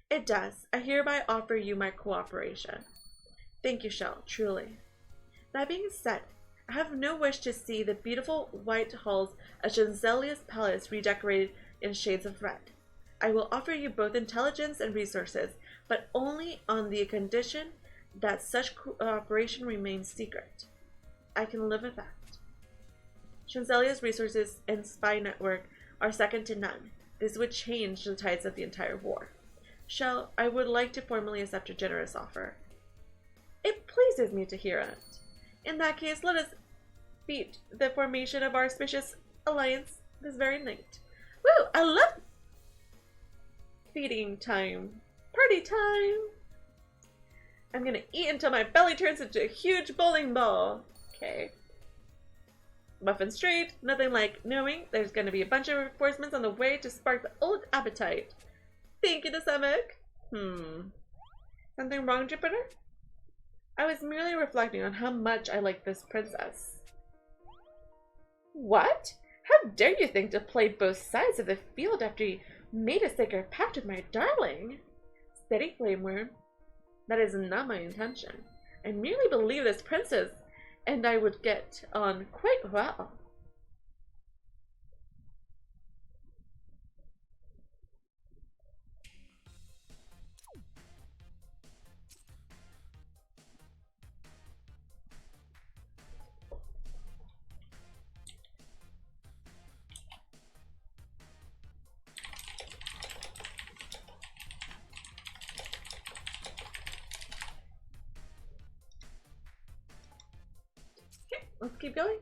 It does. I hereby offer you my cooperation. Thank you, Shell, truly. That being said, I have no wish to see the beautiful white halls of Shanzelia's palace redecorated in shades of red. I will offer you both intelligence and resources, but only on the condition that such cooperation remains secret. I can live with that. Shanzelia's resources and spy network are second to none. This would change the tides of the entire war. Shell, I would like to formally accept your generous offer. It pleases me to hear it. In that case, let us beat the formation of our auspicious alliance this very night. Woo! I love feeding time. Party time! I'm gonna eat until my belly turns into a huge bowling ball. Okay. Muffin straight, nothing like knowing there's gonna be a bunch of reinforcements on the way to spark the old appetite. Thank you, the stomach. Something wrong, Jupiter? I was merely reflecting on how much I like this princess. What? How dare you think to play both sides of the field after you made a sacred pact with my darling? Steady, Flameworm. That is not my intention. I merely believe this princess and I would get on quite well. Let's keep going.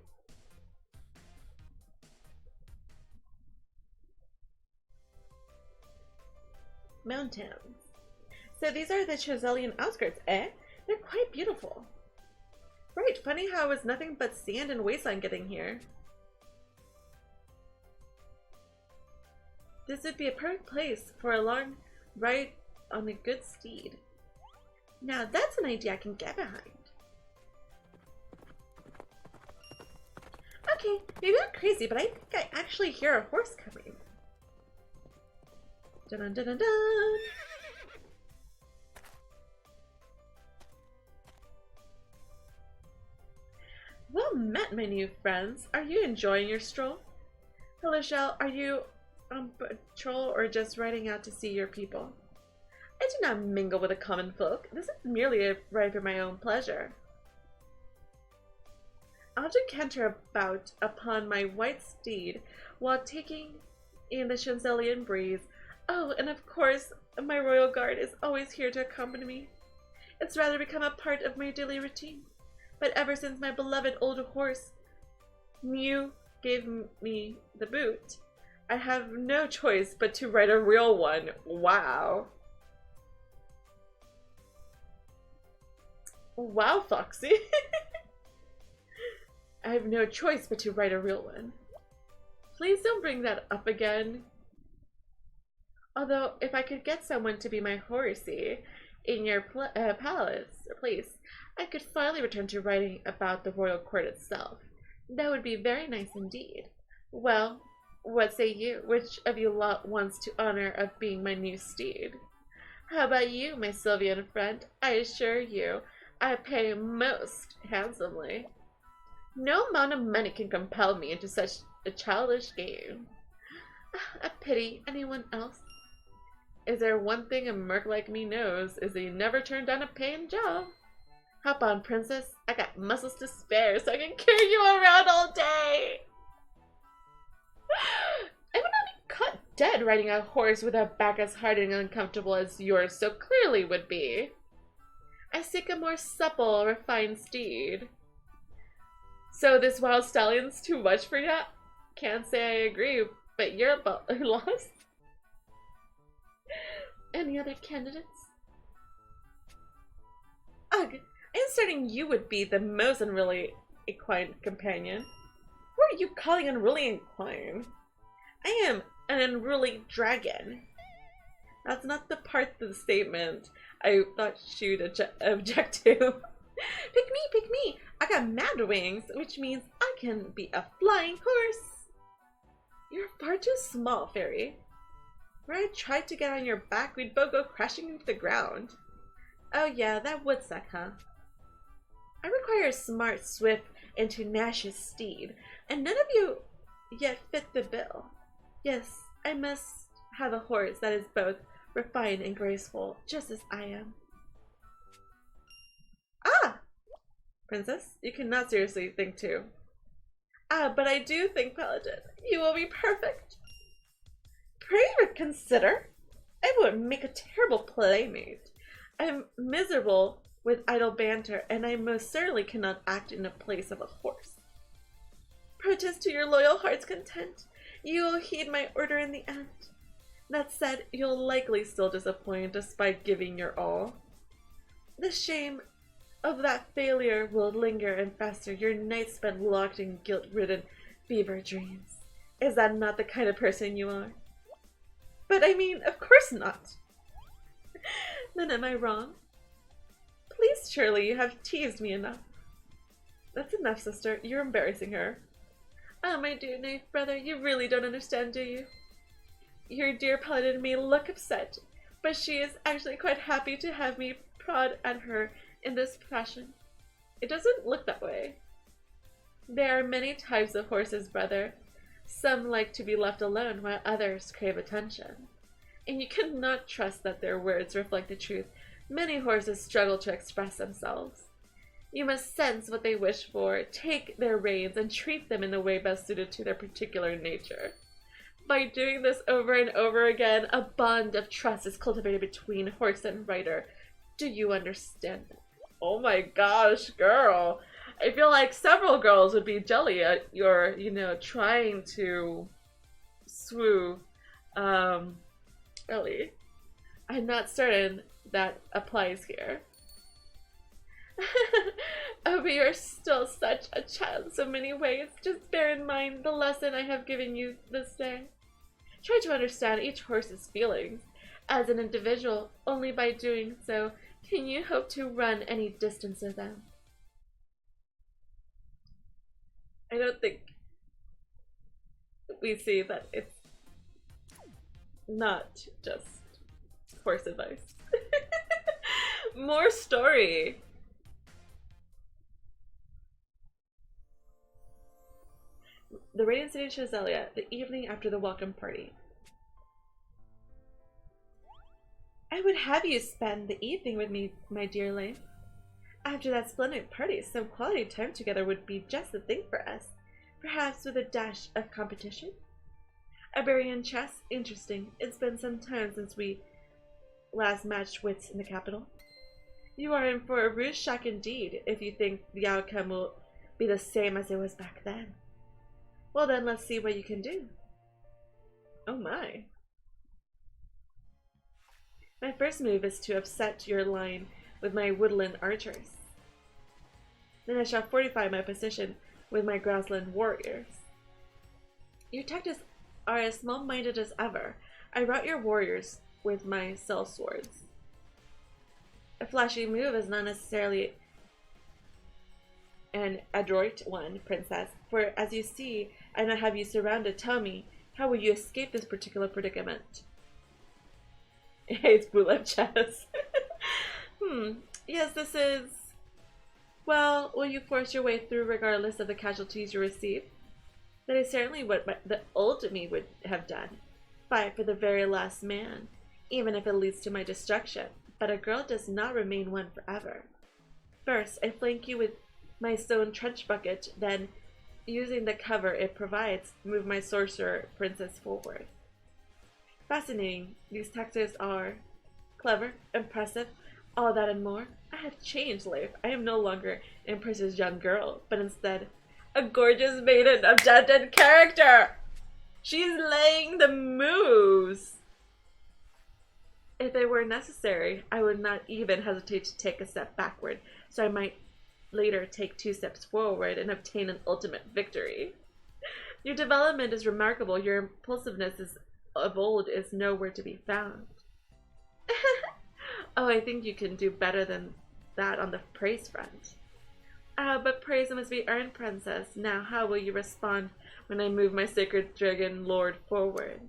Mountains. So these are the Dragalia outskirts, eh? They're quite beautiful. Right, funny how it was nothing but sand and wasteland getting here. This would be a perfect place for a long ride on a good steed. Now that's an idea I can get behind. Okay, maybe I'm crazy, but I think I actually hear a horse coming. Dun dun dun dun dun! Well met, my new friends. Are you enjoying your stroll? Hello, Shell. Are you on patrol or just riding out to see your people? I do not mingle with the common folk. This is merely a ride for my own pleasure. I'll to canter about upon my white steed while taking in the Dragalia breeze. Oh, and of course, my royal guard is always here to accompany me. It's rather become a part of my daily routine. But ever since my beloved old horse, Mew, gave me the boot, I have no choice but to ride a real one. Wow. Wow, Foxy. I have no choice but to ride a real one. Please don't bring that up again. Although, if I could get someone to be my horsey in your palace or place, I could finally return to writing about the royal court itself. That would be very nice indeed. Well, what say you? Which of you lot wants to honor of being my new steed? How about you, my Sylvian friend? I assure you, I pay most handsomely. No amount of money can compel me into such a childish game. A pity. Anyone else? Is there one thing a merc like me knows, is that you never turn down a paying job. Hop on, princess. I got muscles to spare, so I can carry you around all day. I would not be caught dead riding a horse with a back as hard and uncomfortable as yours so clearly would be. I seek a more supple, refined steed. So this wild stallion's too much for you? Can't say I agree, but you're lost. Any other candidates? Ugh, I'm certain you would be the most unruly equine companion. What are you calling unruly equine? I am an unruly dragon. That's not the part of the statement I thought she'd object to. Pick me! I got mad wings, which means I can be a flying horse. You're far too small, fairy. Where I tried to get on your back, we'd both go crashing into the ground. Oh yeah, that would suck, huh? I require a smart, swift, and tenacious steed, and none of you yet fit the bill. Yes, I must have a horse that is both refined and graceful, just as I am. Ah! Princess, you cannot seriously think too. Ah, but I do think, Paladin, you will be perfect. Pray reconsider. I would make a terrible playmate. I am miserable with idle banter, and I most certainly cannot act in the place of a horse. Protest to your loyal heart's content. You will heed my order in the end. That said, you'll likely still disappoint despite giving your all. The shame of that failure will linger and fester your nights spent locked in guilt-ridden fever dreams. Is that not the kind of person you are? But I mean, of course not. Then am I wrong? Please Yes, surely you have teased me enough. That's enough, sister. You're embarrassing her. Ah, my dear knave brother, you really don't understand, do you? Your dear paladin may look upset, but she is actually quite happy to have me prod at her in this fashion. It doesn't look that way. There are many types of horses, brother. Some like to be left alone, while others crave attention. And you cannot trust that their words reflect the truth. Many horses struggle to express themselves. You must sense what they wish for, take their reins, and treat them in the way best suited to their particular nature. By doing this over and over again, a bond of trust is cultivated between horse and rider. Do you understand that? Oh my gosh, girl. I feel like several girls would be jelly at your, trying to swoo, Ellie. I'm not certain that applies here. Oh, but you're still such a child in so many ways. Just bear in mind the lesson I have given you this day. Try to understand each horse's feelings as an individual. Only by doing so can you hope to run any distance with them. I don't think we see that it's not just horse advice. More story. The Radiant City of Dragalia, the evening after the welcome party. I would have you spend the evening with me, my dear Lane. After that splendid party, some quality time together would be just the thing for us. Perhaps with a dash of competition? Iberian chess? Interesting. It's been some time since we last matched wits in the capital. You are in for a rude shock indeed if you think the outcome will be the same as it was back then. Well then, let's see what you can do. Oh my. My first move is to upset your line with my woodland archers. Then I shall fortify my position with my grassland warriors. Your tactics are as small-minded as ever. I rout your warriors with my sellswords. A flashy move is not necessarily an adroit one, princess, for as you see, I now have you surrounded. Tell me, how will you escape this particular predicament? It hates bootleg chess. Yes, this is... Well, will you force your way through regardless of the casualties you receive? That is certainly what the old me would have done. Fight for the very last man, even if it leads to my destruction. But a girl does not remain one forever. First, I flank you with my stone trench bucket, then, using the cover it provides, move my sorcerer princess forward. Fascinating. These tactics are clever, impressive, all that and more. I have changed, Leif. I am no longer an impressive young girl, but instead a gorgeous maiden of depth and character. She's laying the moves. If it were necessary, I would not even hesitate to take a step backward, so I might later take 2 steps forward and obtain an ultimate victory. Your development is remarkable. Your impulsiveness of old is nowhere to be found. Oh, I think you can do better than that on the praise front. But praise must be earned, princess. Now, how will you respond when I move my sacred dragon lord forward?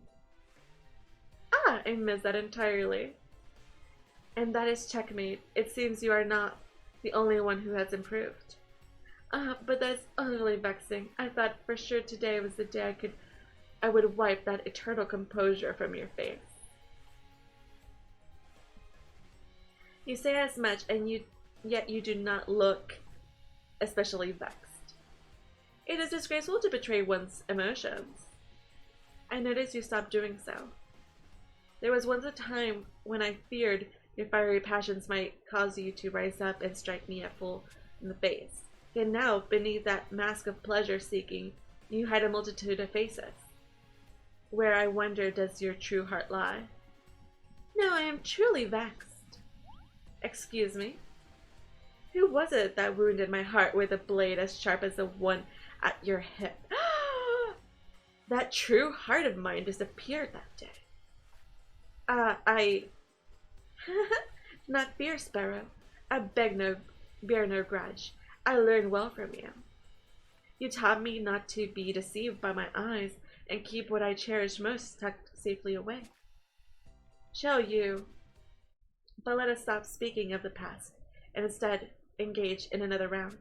Ah, I missed that entirely. And that is checkmate. It seems you are not the only one who has improved. But that's utterly vexing. I thought for sure today was the day I would wipe that eternal composure from your face. You say as much, and yet you do not look especially vexed. It is disgraceful to betray one's emotions. I notice you stopped doing so. There was once a time when I feared your fiery passions might cause you to rise up and strike me at full in the face. Yet now, beneath that mask of pleasure-seeking, you hide a multitude of faces. Where, I wonder, does your true heart lie? No, I am truly vexed. Excuse me? Who was it that wounded my heart with a blade as sharp as the one at your hip? That true heart of mine disappeared that day. Not fear, Sparrow. I bear no grudge. I learned well from you. You taught me not to be deceived by my eyes and keep what I cherish most tucked safely away. Shall you? But let us stop speaking of the past and instead engage in another round.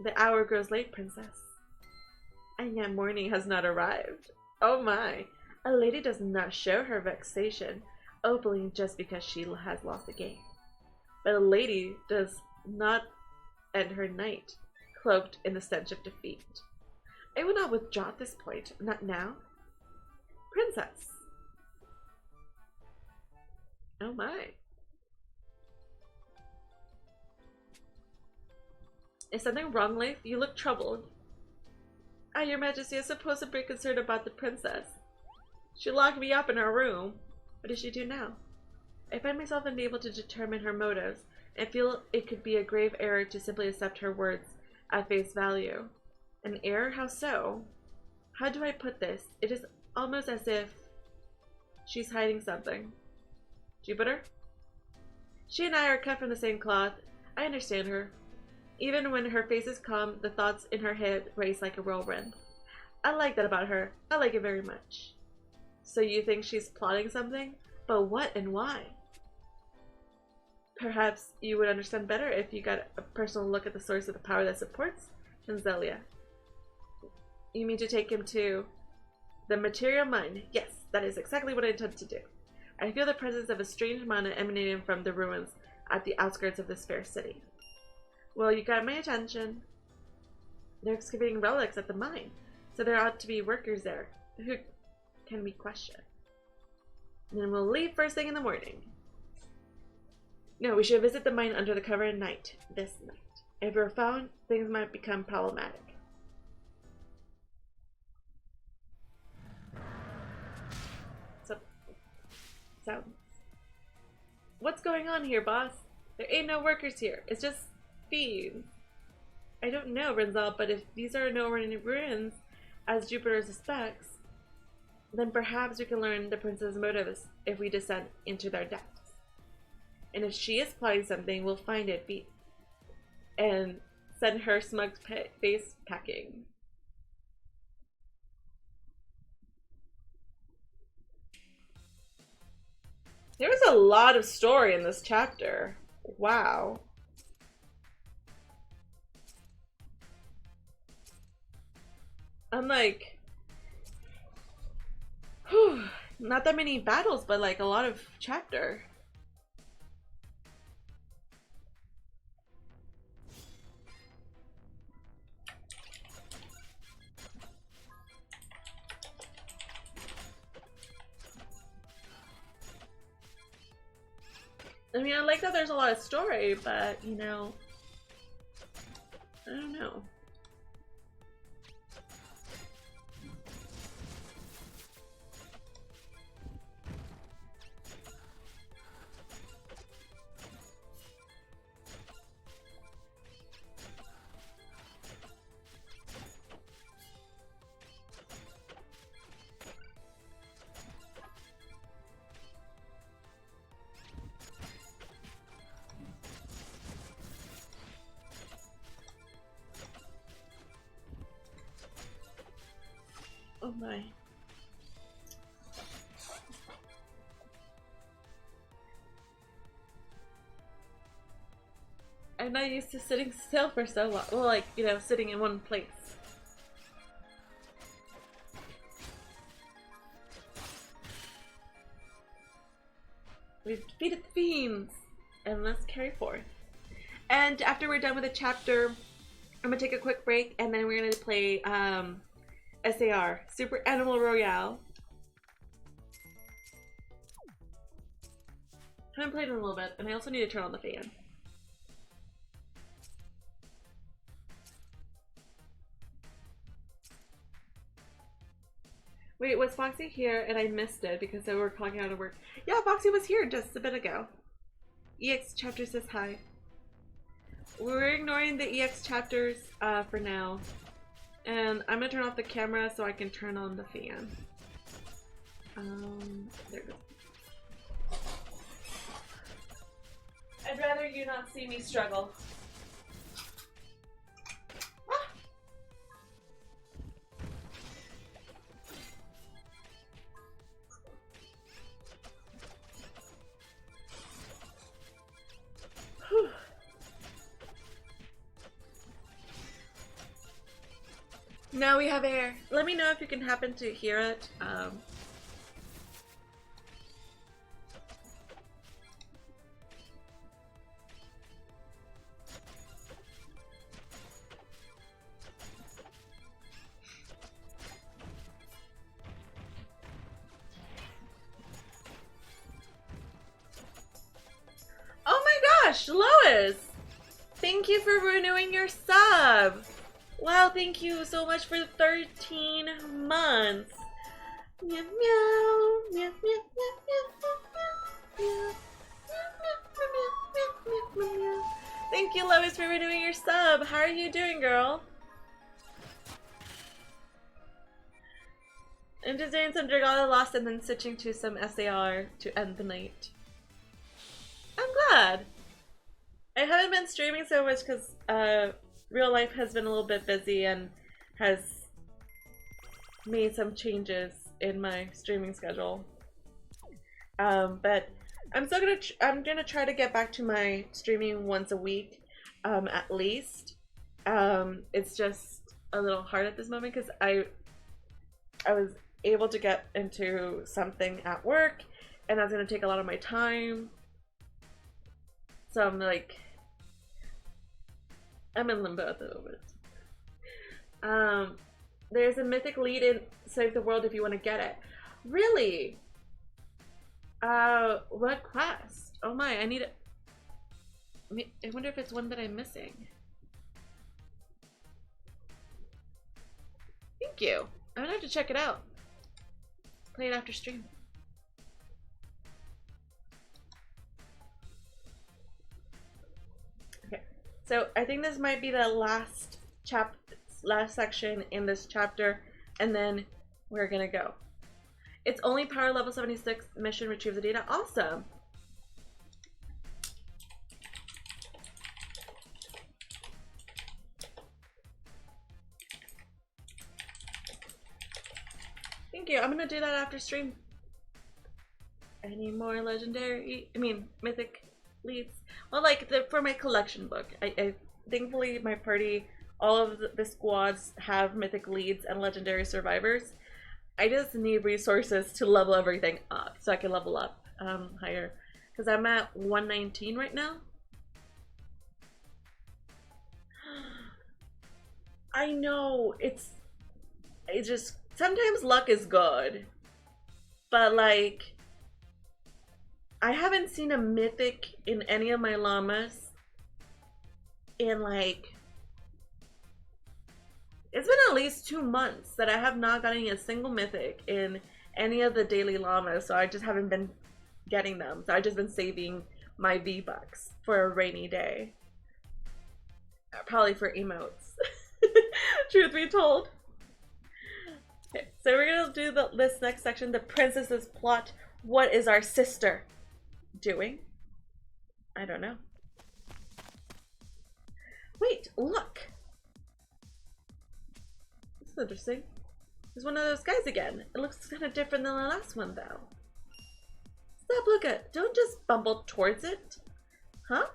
The hour grows late, princess, and yet morning has not arrived. Oh my, a lady does not show her vexation openly just because she has lost a game. But a lady does not end her night cloaked in the stench of defeat. I will not withdraw at this point, not now. Princess. Oh my. Is something wrong, Leif? You look troubled. Ah, your majesty, I suppose to be concerned about the princess. She locked me up in her room. What does she do now? I find myself unable to determine her motives, and feel it could be a grave error to simply accept her words at face value. An error? How so? How do I put this? It is almost as if she's hiding something. Jupiter? She and I are cut from the same cloth. I understand her. Even when her face is calm, the thoughts in her head race like a whirlwind. I like that about her. I like it very much. So you think she's plotting something? But what and why? Perhaps you would understand better if you got a personal look at the source of the power that supports Dragalia. You mean to take him to the material mind? Yes, that is exactly what I intend to do. I feel the presence of a strange mana emanating from the ruins at the outskirts of this fair city. Well, you got my attention. They're excavating relics at the mine, so there ought to be workers there who can be questioned. And then we'll leave first thing in the morning. No, we should visit the mine under the cover of night, this night. If we're found, things might become problematic. So, what's going on here, boss? There ain't no workers here. It's just fiends. I don't know, Rinzal, but if these are no ruins, as Jupiter suspects, then perhaps we can learn the princess's motives if we descend into their depths. And if she is plotting something, we'll find it and send her smug face packing. There was a lot of story in this chapter. Wow. I'm like, whew, not that many battles, but like a lot of chapter. I mean, I like that there's a lot of story, but, you know, I don't know. Oh my. I'm not used to sitting still for so long. Well, like, you know, sitting in one place. We've defeated the fiends! And let's carry forth. And after we're done with the chapter, I'm gonna take a quick break and then we're gonna play, SAR, Super Animal Royale. I haven't played in a little bit, and I also need to turn on the fan. Wait, was Foxy here and I missed it because they were clocking out of work? Yeah, Foxy was here just a bit ago. EX chapter says hi. We're ignoring the EX chapters for now. And I'm gonna turn off the camera so I can turn on the fan. There it goes. you not see me struggle. Now we have air. Let me know if you can happen to hear it. Oh my gosh, Lois! Thank you for renewing your sub! Wow, thank you so much for 13 months. Meow, meow, meow, meow, meow, meow, meow. Thank you, Lois, for renewing your sub. How are you doing, girl? I'm just doing some Dragalia Lost and then switching to some SAR to end the night. I'm glad. I haven't been streaming so much because real life has been a little bit busy and has made some changes in my streaming schedule. But I'm still gonna try to get back to my streaming once a week, at least. It's just a little hard at this moment because I was able to get into something at work, and that's gonna take a lot of my time. So I'm like, I'm in limbo at the moment. There's a mythic lead in Save the World if you want to get it. Really? What quest? Oh my, I need it. I wonder if it's one that I'm missing. Thank you. I'm gonna have to check it out. Play it after stream. Okay, so I think this might be the last section in this chapter, and then we're gonna go. It's only power level 76. Mission retrieve the data. Awesome. Thank you. I'm gonna do that after stream. Any more legendary? I mean, mythic leads? Well, like for my collection book. I thankfully my party, all of the squads have mythic leads and legendary survivors. I just need resources to level everything up so I can level up higher, because I'm at 119 right now. I know, it's just sometimes luck is good, but like I haven't seen a mythic in any of my llamas in like, it's been at least 2 months that I have not gotten a single mythic in any of the daily llamas, so I just haven't been getting them. So I've just been saving my V-Bucks for a rainy day. Probably for emotes. Truth be told. Okay, so we're gonna do this next section, the princess's plot. What is our sister doing? I don't know. Wait, look! This is interesting. There's one of those guys again. It looks kind of different than the last one, though. Stop, look at. Don't just bumble towards it. Huh?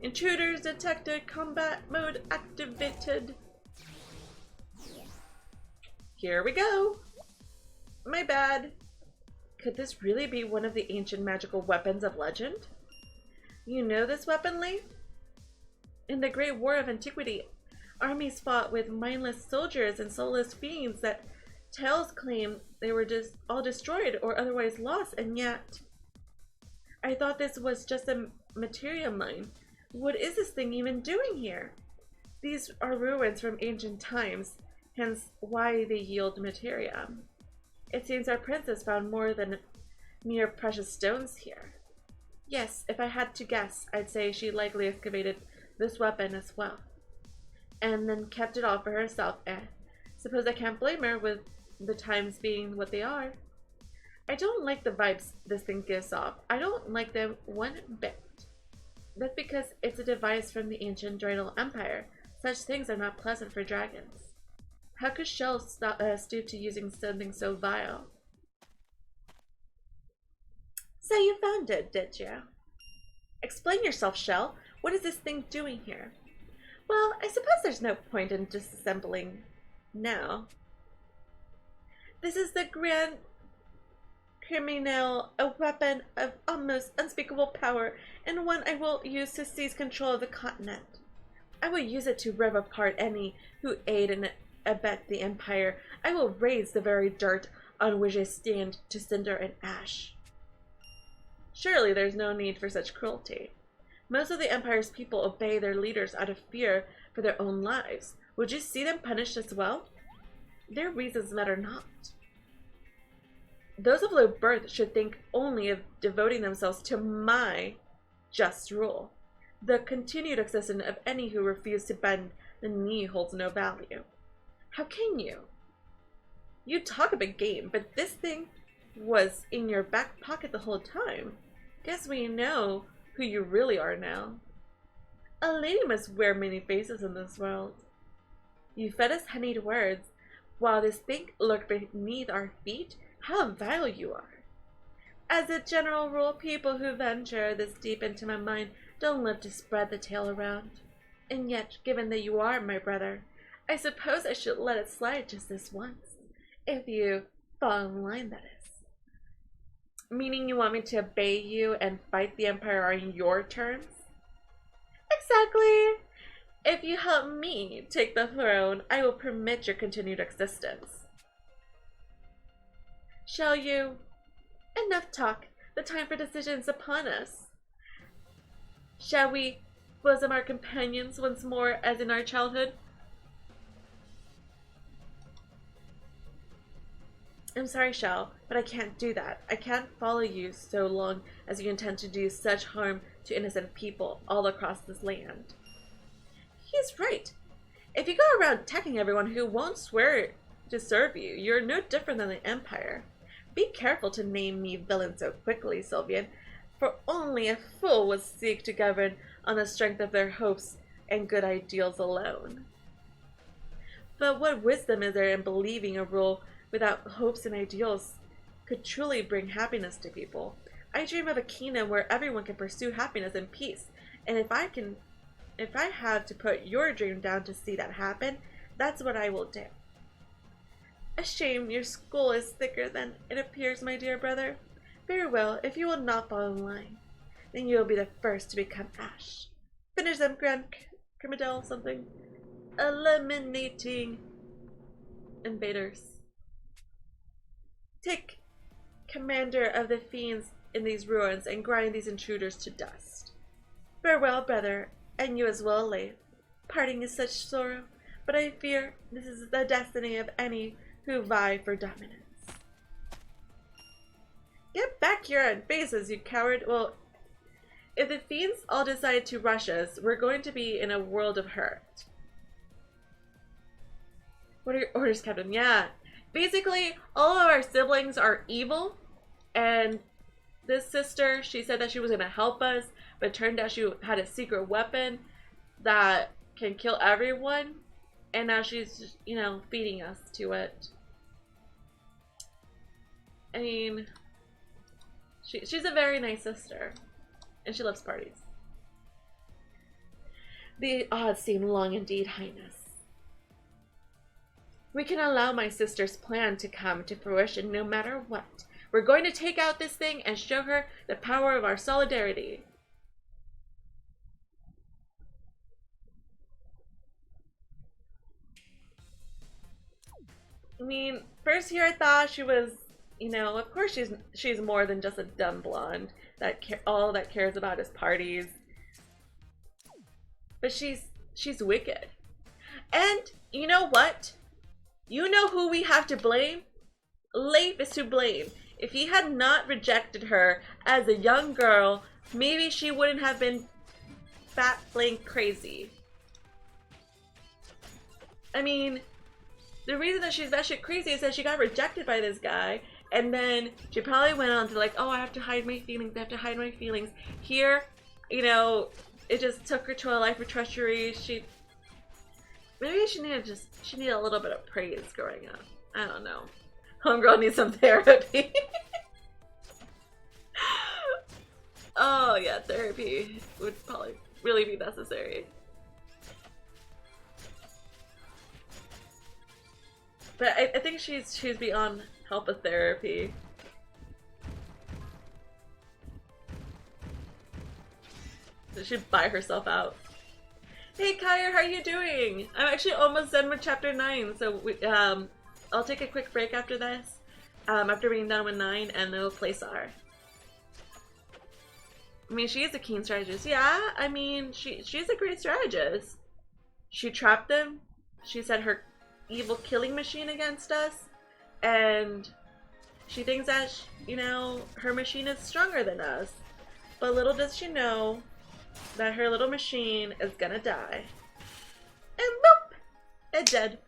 Intruders detected. Combat mode activated. Here we go. My bad. Could this really be one of the ancient magical weapons of legend? You know this weapon, Lee? In the Great War of Antiquity, armies fought with mindless soldiers and soulless fiends that tales claim they were just all destroyed or otherwise lost, and yet I thought this was just a materia mine. What is this thing even doing here? These are ruins from ancient times, hence why they yield materia. It seems our princess found more than mere precious stones here. Yes, if I had to guess, I'd say she likely excavated this weapon as well, and then kept it all for herself. Suppose I can't blame her with the times being what they are. I don't like the vibes this thing gives off. I don't like them one bit. That's because it's a device from the ancient Dragalia Empire. Such things are not pleasant for dragons. How could Shell stoop to using something so vile? So you found it, did you? Explain yourself, Shell. What is this thing doing here? Well, I suppose there's no point in disassembling now. This is the Grand Criminal, a weapon of almost unspeakable power, and one I will use to seize control of the continent. I will use it to rip apart any who aid and abet the Empire. I will raise the very dirt on which I stand to cinder and ash. Surely there's no need for such cruelty. Most of the Empire's people obey their leaders out of fear for their own lives. Would you see them punished as well? Their reasons matter not. Those of low birth should think only of devoting themselves to my just rule. The continued existence of any who refuse to bend the knee holds no value. How can you? You talk a big game, but this thing was in your back pocket the whole time. Guess we know who you really are now. A lady must wear many faces in this world. You fed us honeyed words, while this thing lurked beneath our feet. How vile you are. As a general rule, people who venture this deep into my mind don't live to spread the tale around. And yet, given that you are my brother, I suppose I should let it slide just this once. If you fall in line, that is. Meaning you want me to obey you and fight the Empire on your terms? Exactly. If you help me take the throne, I will permit your continued existence. Shall you? Enough talk. The time for decisions upon us. Shall we bosom our companions once more as in our childhood? I'm sorry, Shell, but I can't do that. I can't follow you so long as you intend to do such harm to innocent people all across this land. He's right. If you go around attacking everyone who won't swear to serve you, you're no different than the Empire. Be careful to name me villain so quickly, Sylvian, for only a fool would seek to govern on the strength of their hopes and good ideals alone. But what wisdom is there in believing a rule without hopes and ideals could truly bring happiness to people? I dream of a kingdom where everyone can pursue happiness and peace, and if I have to put your dream down to see that happen, that's what I will do. A shame your skull is thicker than it appears, my dear brother. Very well, if you will not fall in line, then you will be the first to become ash. Finish them, Grand Criminal something. Eliminating invaders. Take commander of the fiends in these ruins and grind these intruders to dust. Farewell, brother, and you as well, Leif. Parting is such sorrow, but I fear this is the destiny of any who vie for dominance. Get back here and face us, you coward. Well, if the fiends all decide to rush us, we're going to be in a world of hurt. What are your orders, Captain? Yeah. Basically, all of our siblings are evil, and this sister, she said that she was going to help us, but it turned out she had a secret weapon that can kill everyone, and now she's, you know, feeding us to it. I mean, she's a very nice sister, and she loves parties. The odds seem long indeed, Highness. We can allow my sister's plan to come to fruition no matter what. We're going to take out this thing and show her the power of our solidarity. I mean, first here I thought she was, you know, of course she's more than just a dumb blonde that all that cares about is parties. But she's wicked. And you know what? You know who we have to blame? Leif is to blame. If he had not rejected her as a young girl, maybe she wouldn't have been fat blank crazy. I mean, the reason that she's batshit crazy is that she got rejected by this guy, and then she probably went on to like, oh, I have to hide my feelings, I have to hide my feelings. Here, you know, it just took her to a life of treachery. Maybe she needed a little bit of praise growing up. I don't know. Homegirl needs some therapy. Oh yeah, therapy would probably really be necessary. But I think she's beyond help with therapy. So she'd buy herself out. Hey Kyer, how are you doing? I'm actually almost done with chapter 9, so I'll take a quick break after this. After being done with 9, and then we'll play Sar. I mean, she is a keen strategist. Yeah, I mean, she's a great strategist. She trapped them. She set her evil killing machine against us, and she thinks that, you know, her machine is stronger than us. But little does she know that her little machine is gonna die. And boop! It's dead.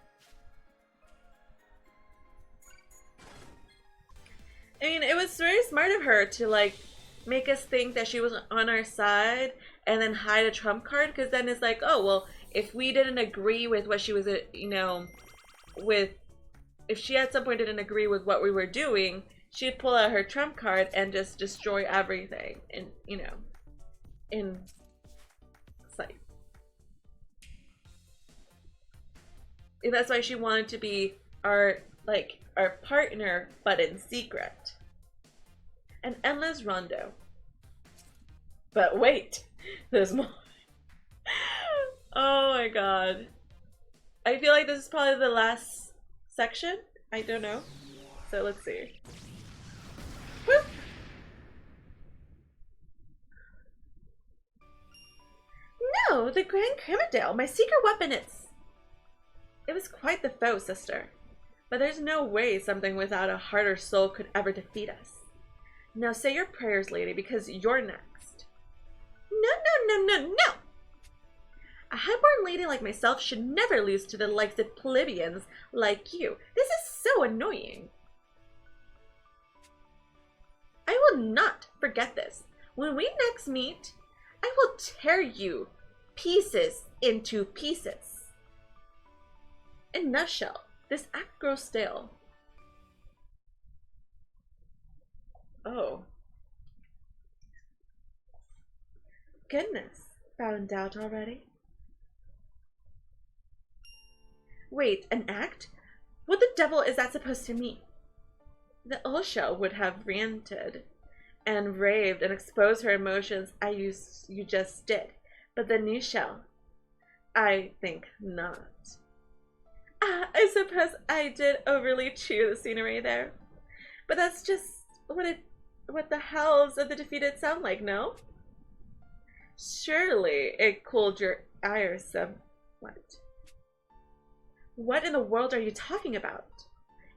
I mean, it was very smart of her to, like, make us think that she was on our side and then hide a trump card, because then it's like, oh, well, if we didn't agree with what she was, you know, if she at some point didn't agree with what we were doing, she'd pull out her trump card and just destroy everything, and, you know, in sight. And that's why she wanted to be our partner, but in secret. An endless rondo. But wait, there's more. Oh my god. I feel like this is probably the last section. I don't know. So let's see. Whoop. No, the Grand Criminal, my secret weapon is... It was quite the foe, sister. But there's no way something without a heart or soul could ever defeat us. Now say your prayers, lady, because you're next. No. A highborn lady like myself should never lose to the likes of plebeians like you. This is so annoying. I will not forget this. When we next meet, I will tear you pieces into pieces. In a nutshell, this act grows stale. Oh. Goodness, found out already? Wait, an act? What the devil is that supposed to mean? The old shell would have ranted and raved and exposed her emotions as you just did. But the new shell, I think not. I suppose I did overly chew the scenery there. But that's just what the howls of the defeated sound like, no? Surely it cooled your ire somewhat. What in the world are you talking about?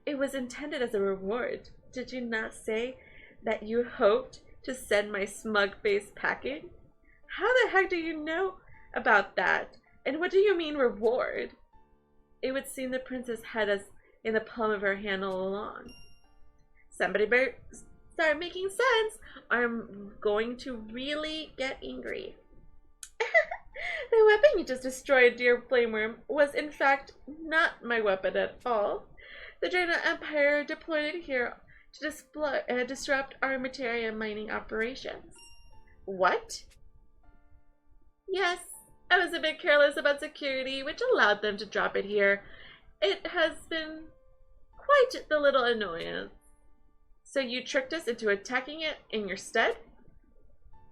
It was intended as a reward. Did you not say that you hoped to send my smug face packing? How the heck do you know about that? And what do you mean reward? It would seem the princess had us in the palm of her hand all along. Somebody better start making sense, or I'm going to really get angry. The weapon you just destroyed, dear Flameworm, was in fact not my weapon at all. The Dragon Empire deployed it here to disrupt our materia mining operations. What? Yes, I was a bit careless about security, which allowed them to drop it here. It has been quite the little annoyance. So you tricked us into attacking it in your stead?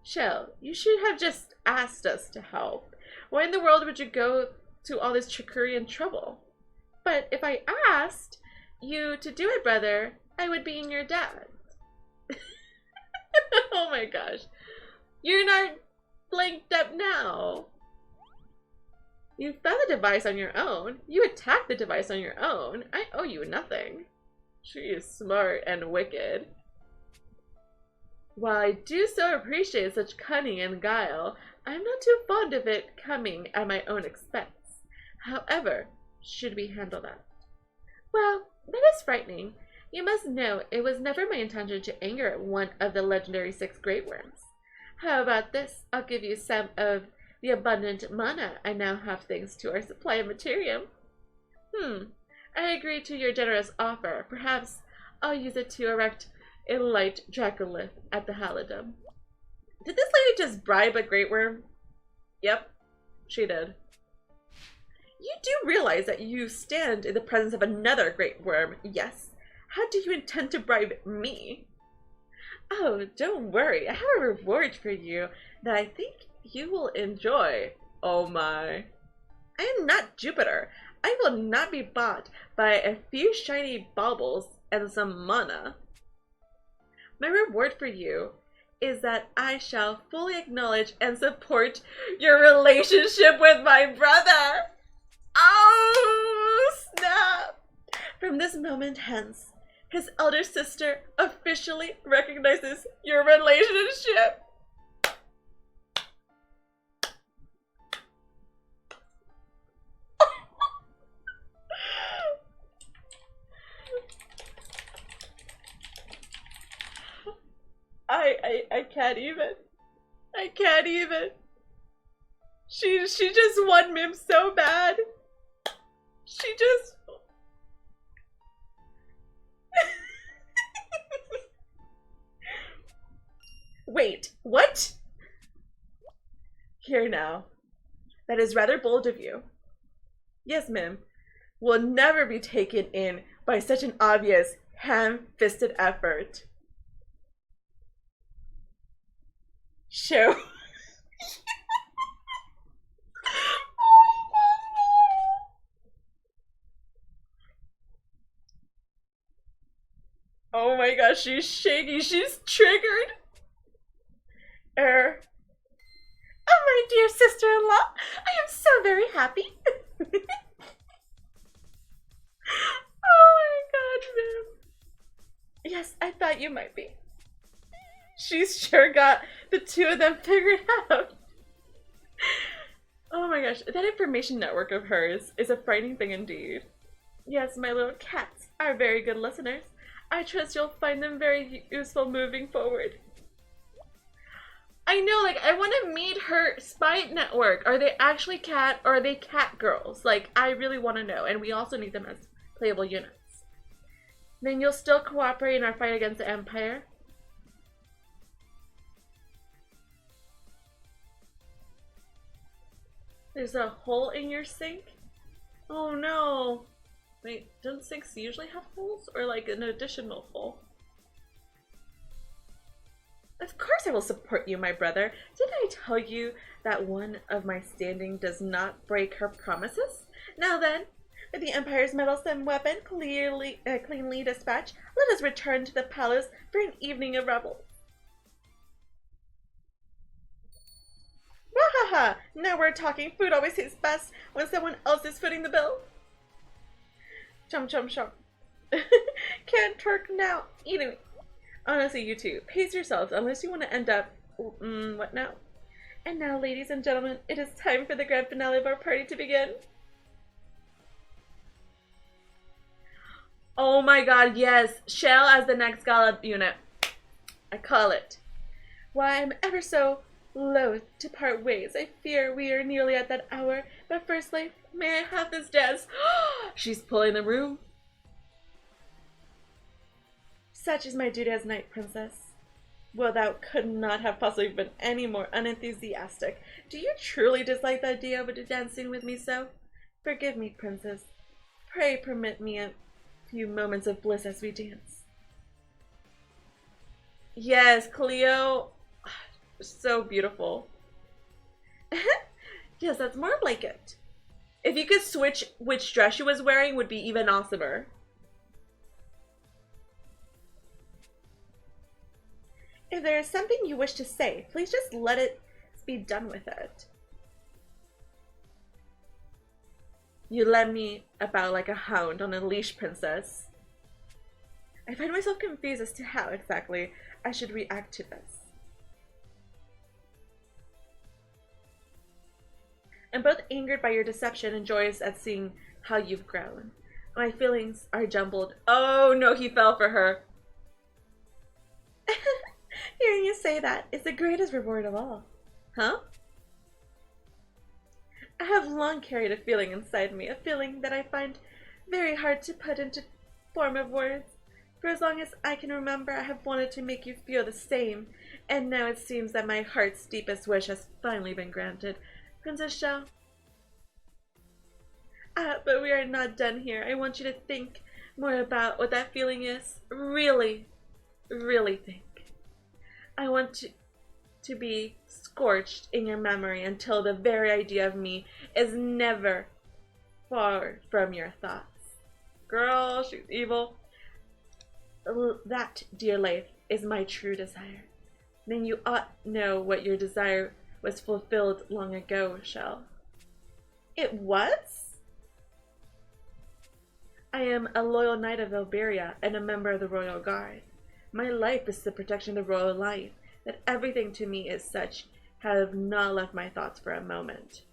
Shell, you should have just asked us to help. Why in the world would you go to all this trickery and trouble? But if I asked you to do it, brother, I would be in your debt. Oh my gosh. You're not blanked up now. You found the device on your own. You attacked the device on your own. I owe you nothing. She is smart and wicked. While I do so appreciate such cunning and guile, I'm not too fond of it coming at my own expense. However, should we handle that? Well, that is frightening. You must know it was never my intention to anger one of the legendary 6 great worms. How about this? I'll give you some of the abundant mana I now have thanks to our supply of materium. I agree to your generous offer. Perhaps I'll use it to erect a light Dragalia at the Halidom. Did this lady just bribe a great worm? Yep, she did. You do realize that you stand in the presence of another great worm, yes? How do you intend to bribe me? Oh, don't worry. I have a reward for you that I think you will enjoy. Oh my. I am not Jupiter. I will not be bought by a few shiny baubles and some mana. My reward for you is that I shall fully acknowledge and support your relationship with my brother. Oh, snap! From this moment hence, his elder sister officially recognizes your relationship. I can't even. I can't even. She just won Mim so bad. She just... Wait, what? Here now. That is rather bold of you. Yes, Mim. Will never be taken in by such an obvious ham-fisted effort. Show. Oh my gosh, she's shaking. She's triggered. Oh my dear sister-in-law, I am so very happy. Oh my god, Mim. Yes, I thought you might be. She's sure got the two of them figured out. Oh my gosh, that information network of hers is a frightening thing indeed. Yes, my little cats are very good listeners. I trust you'll find them very useful moving forward. I know, like, I want to meet her spy network. Are they actually cat or are they cat girls? Like, I really want to know. And we also need them as playable units. Then you'll still cooperate in our fight against the Empire? There's a hole in your sink? Oh no. Wait, don't sinks usually have holes? Or like an additional hole? Of course I will support you, my brother. Didn't I tell you that one of my standing does not break her promises? Now then, with the Empire's meddlesome weapon cleanly dispatched, let us return to the palace for an evening of revel. Wahaha! Now we're talking. Food always tastes best when someone else is footing the bill. Chum chum chum. Can't twerk now. Anyway, honestly, you two, pace yourselves unless you want to end up... what now? And now, ladies and gentlemen, it is time for the grand finale of our party to begin. Oh my god, yes. Shell as the next gala unit. I call it. Why, I'm ever so loath to part ways. I fear we are nearly at that hour. But firstly, may I have this dance? She's pulling the room. Such is my duty as Night Princess. Well, thou could not have possibly been any more unenthusiastic. Do you truly dislike the idea of dancing with me so? Forgive me, Princess. Pray permit me a few moments of bliss as we dance. Yes, Cleo. So beautiful. Yes, that's more like it. If you could switch which dress she was wearing, would be even awesomer. If there is something you wish to say, please just let it be done with it. You led me about like a hound on a leash, Princess. I find myself confused as to how exactly I should react to this. I'm both angered by your deception and joyous at seeing how you've grown. My feelings are jumbled. Oh no, he fell for her. Hearing you say that is the greatest reward of all. Huh? I have long carried a feeling inside me, a feeling that I find very hard to put into form of words. For as long as I can remember, I have wanted to make you feel the same, and now it seems that my heart's deepest wish has finally been granted. Princess Shell? But we are not done here. I want you to think more about what that feeling is. Really, really think. I want to be scorched in your memory until the very idea of me is never far from your thoughts. Girl, she's evil. That, dear Leif, is my true desire. Then you ought know what your desire was fulfilled long ago, Shell. It was? I am a loyal knight of Elberia and a member of the Royal Guard. My life is the protection of the royal life, that everything to me is such, have not left my thoughts for a moment.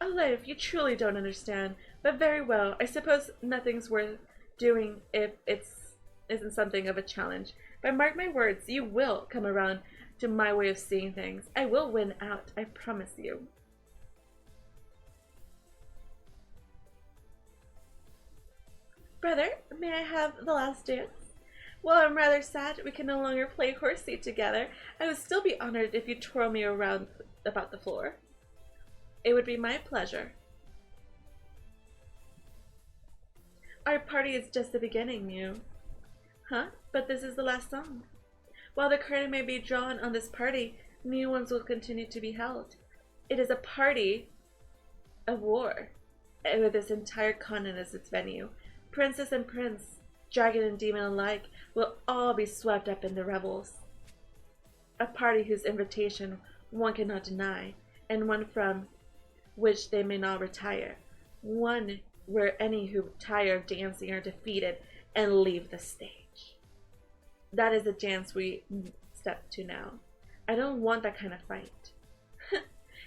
Oh, Leif, you truly don't understand, but very well. I suppose nothing's worth doing if isn't something of a challenge. But mark my words, you will come around to my way of seeing things. I will win out, I promise you. Brother, may I have the last dance? Well, I'm rather sad we can no longer play horsey together. I would still be honored if you twirl me around about the floor. It would be my pleasure. Our party is just the beginning, Mew. Huh? But this is the last song. While the curtain may be drawn on this party, new ones will continue to be held. It is a party of war, with this entire continent as its venue. Princess and prince, dragon and demon alike, will all be swept up in the revels. A party whose invitation one cannot deny, and one from which they may not retire. One where any who tire of dancing are defeated and leave the stage. That is the dance we step to now. I don't want that kind of fight.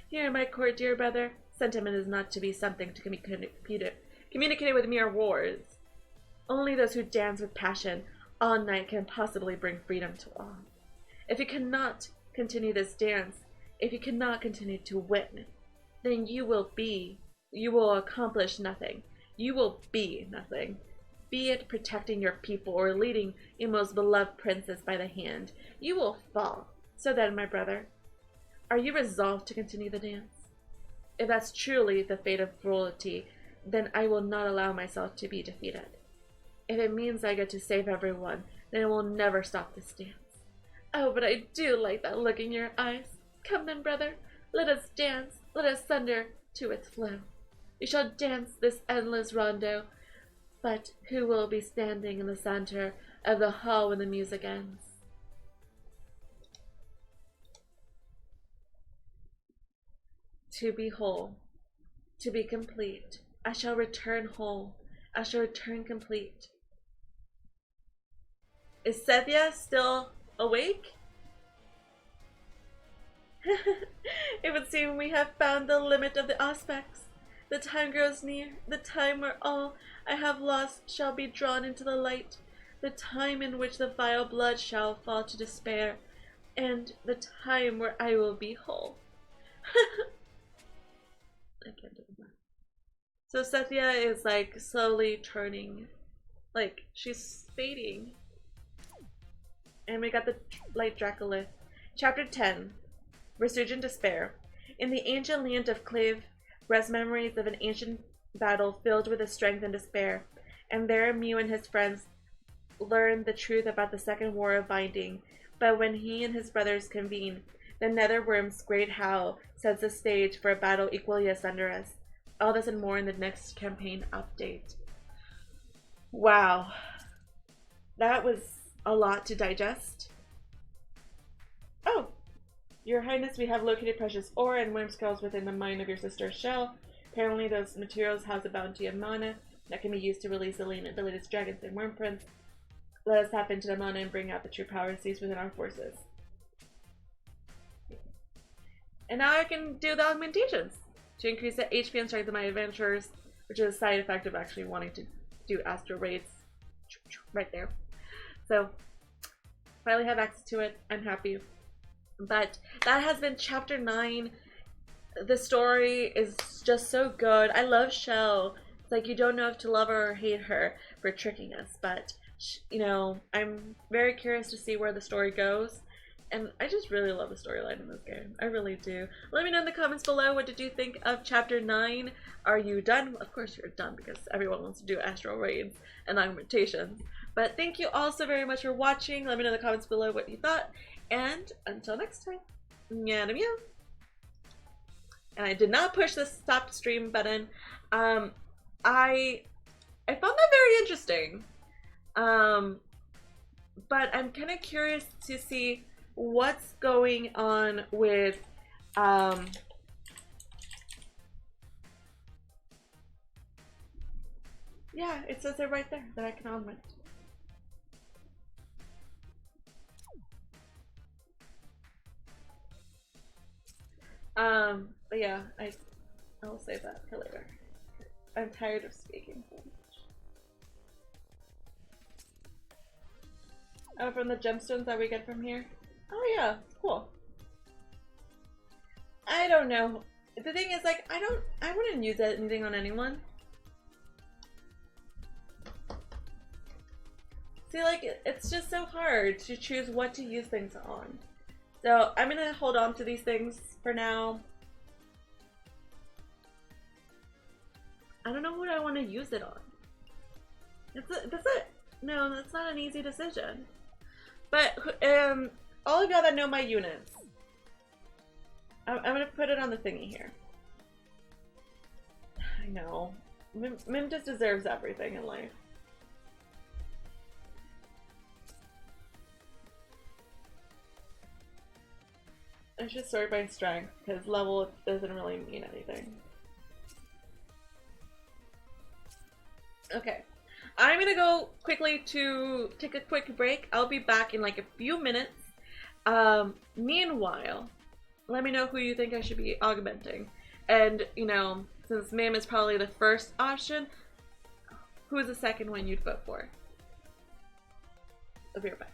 Here in my court, dear brother, sentiment is not to be something to be communicated with mere words. Only those who dance with passion all night can possibly bring freedom to all. If you cannot continue this dance, if you cannot continue to win, then you will accomplish nothing. You will be nothing. Be it protecting your people or leading your most beloved princess by the hand, you will fall. So then, my brother, are you resolved to continue the dance? If that's truly the fate of royalty, then I will not allow myself to be defeated. If it means I get to save everyone, then I will never stop this dance. Oh, but I do like that look in your eyes. Come then, brother, let us dance, let us thunder to its flow. We shall dance this endless rondo, but who will be standing in the center of the hall when the music ends? To be whole, to be complete, I shall return whole, I shall return complete. Is Sethia still awake? It would seem we have found the limit of the aspects. The time grows near, the time where all I have lost shall be drawn into the light, the time in which the vile blood shall fall to despair, and the time where I will be whole. I can't do that. So Sethia is like slowly turning, like she's fading. And we got the light Dragalia. Chapter 10. Resurgent Despair. In the ancient land of Clave rest memories of an ancient battle filled with the strength and despair, and there Mew and his friends learned the truth about the second war of binding. But when he and his brothers convene, the Netherworm's great howl sets the stage for a battle equally as thunderous. All this and more in the next campaign update. Wow. That was a lot to digest. Oh! Your Highness, we have located precious ore and worm skulls within the mine of your sister Shell. Apparently those materials house a bounty of mana that can be used to release the latest dragons and worm prince. Let us tap into the mana and bring out the true power seized within our forces. And now I can do the augmentations to increase the HP and strength of my adventurers, which is a side effect of actually wanting to do astral raids right there. So finally have access to it. I'm happy. But that has been chapter 9. The story is just so good. I love Shell. It's like you don't know if to love her or hate her for tricking us, but you know, I'm very curious to see where the story goes. And I just really love the storyline in this game. I really do. Let me know in the comments below, what did you think of chapter 9? Are you done? Of course you're done, because everyone wants to do astral raids and augmentations. But thank you all so very much for watching. Let me know in the comments below what you thought. And until next time, mewmew. And I did not push the stop stream button. I found that very interesting. But I'm kind of curious to see what's going on with yeah, it says it right there that I can augment. But yeah, I'll save that for later. I'm tired of speaking so much. Oh, from the gemstones that we get from here? Oh yeah, cool. I don't know. The thing is, like, I wouldn't use anything on anyone. See, like, it's just so hard to choose what to use things on. So I'm gonna hold on to these things for now. I don't know what I want to use it on. No, that's not an easy decision. But all of y'all that know my units, I'm gonna put it on the thingy here. I know. Mim just deserves everything in life. I should sort by strength, because level doesn't really mean anything. Okay. I'm gonna go quickly to take a quick break. I'll be back in like a few minutes. Meanwhile, let me know who you think I should be augmenting. And, you know, since Mim is probably the first option, who is the second one you'd vote for? I'll be right back.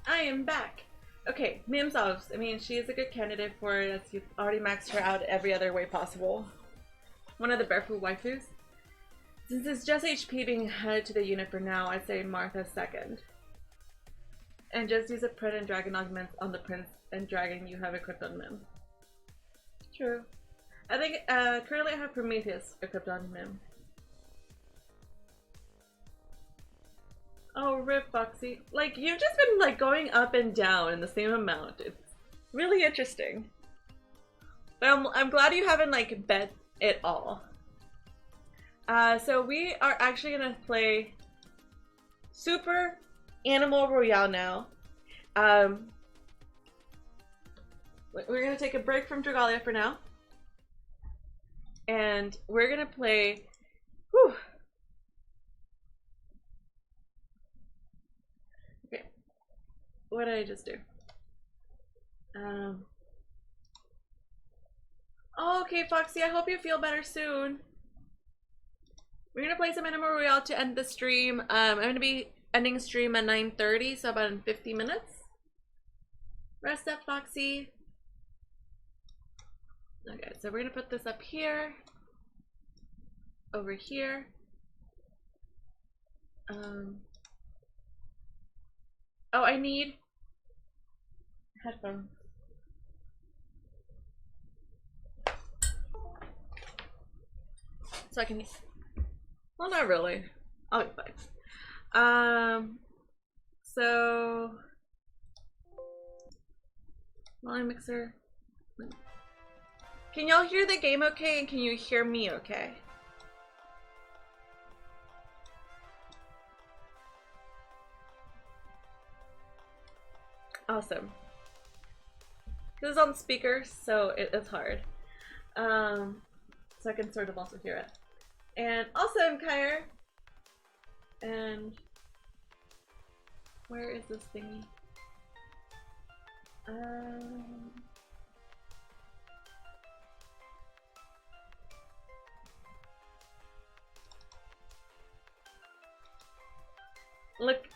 I am back. Okay, Mim's off. I mean, she is a good candidate for it, as you've already maxed her out every other way possible. One of the barefoot waifus. Since it's just HP being added to the unit for now, I'd say Martha's second. And just use a print and dragon augments on the prince and dragon you have equipped on Mim. True. I think currently I have Prometheus equipped on Mim. Oh, rip, Foxy. Like, you've just been, like, going up and down in the same amount. It's really interesting. But I'm glad you haven't, like, bet it all. So we are actually gonna play Super Animal Royale now. We're gonna take a break from Dragalia for now. And we're gonna play... Whew. Okay. What did I just do? Oh, okay, Foxy, I hope you feel better soon. We're gonna play some Animal Royale to end the stream. I'm gonna be ending stream at 9:30, so about in 50 minutes. Rest up, Foxy. Okay, so we're gonna put this up here. Over here. Oh, I need headphones. So I can... Well, not really. I'll be fine. So... Volume mixer. Can y'all hear the game okay? And can you hear me okay? Awesome. This is on speakers, so it's hard. So I can sort of also hear it. And awesome, Kyre! And where is this thingy?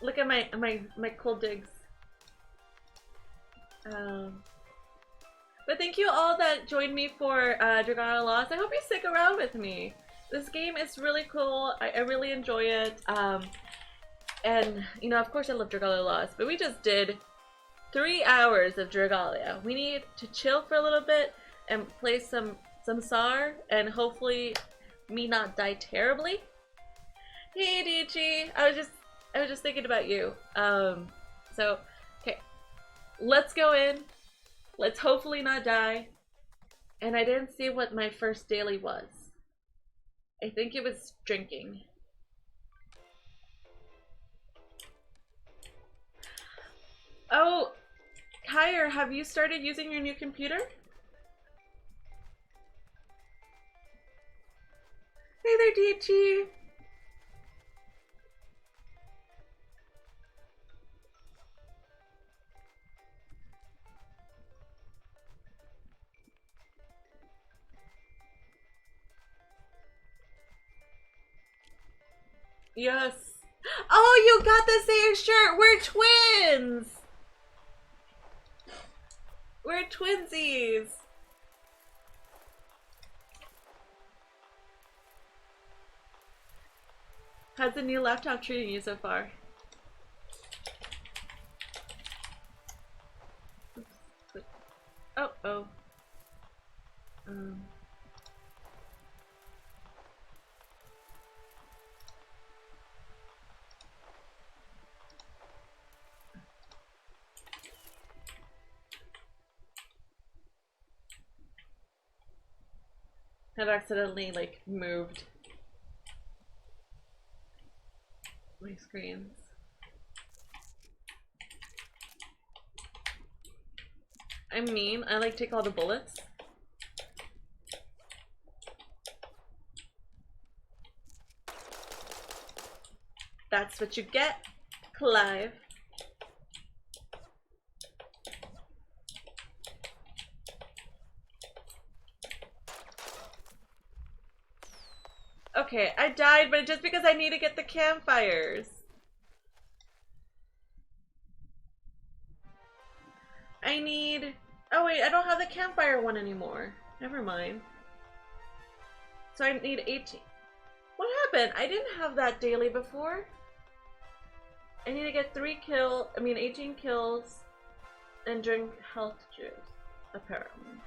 Look at my cool digs. But thank you all that joined me for Dragalia Lost. I hope you stick around with me. This game is really cool. I really enjoy it. And you know, of course I love Dragalia Lost, but we just did 3 hours of Dragalia. We need to chill for a little bit and play some SAR and hopefully me not die terribly. Hey DG, I was just thinking about you. So okay, let's go in. Let's hopefully not die. And I didn't see what my first daily was. I think it was drinking. Oh, Kyre, have you started using your new computer? Hey there, DG. Yes. Oh, you got the same shirt. We're twins. We're twinsies. How's the new laptop treating you so far? Oh. I've accidentally like moved my screens. I mean, I like take all the bullets. That's what you get, Clive. Okay, I died, but just because I need to get the campfires. I need... Oh wait, I don't have the campfire one anymore. Never mind. So I need 18. What happened? I didn't have that daily before. I need to get 18 kills and drink health juice, apparently.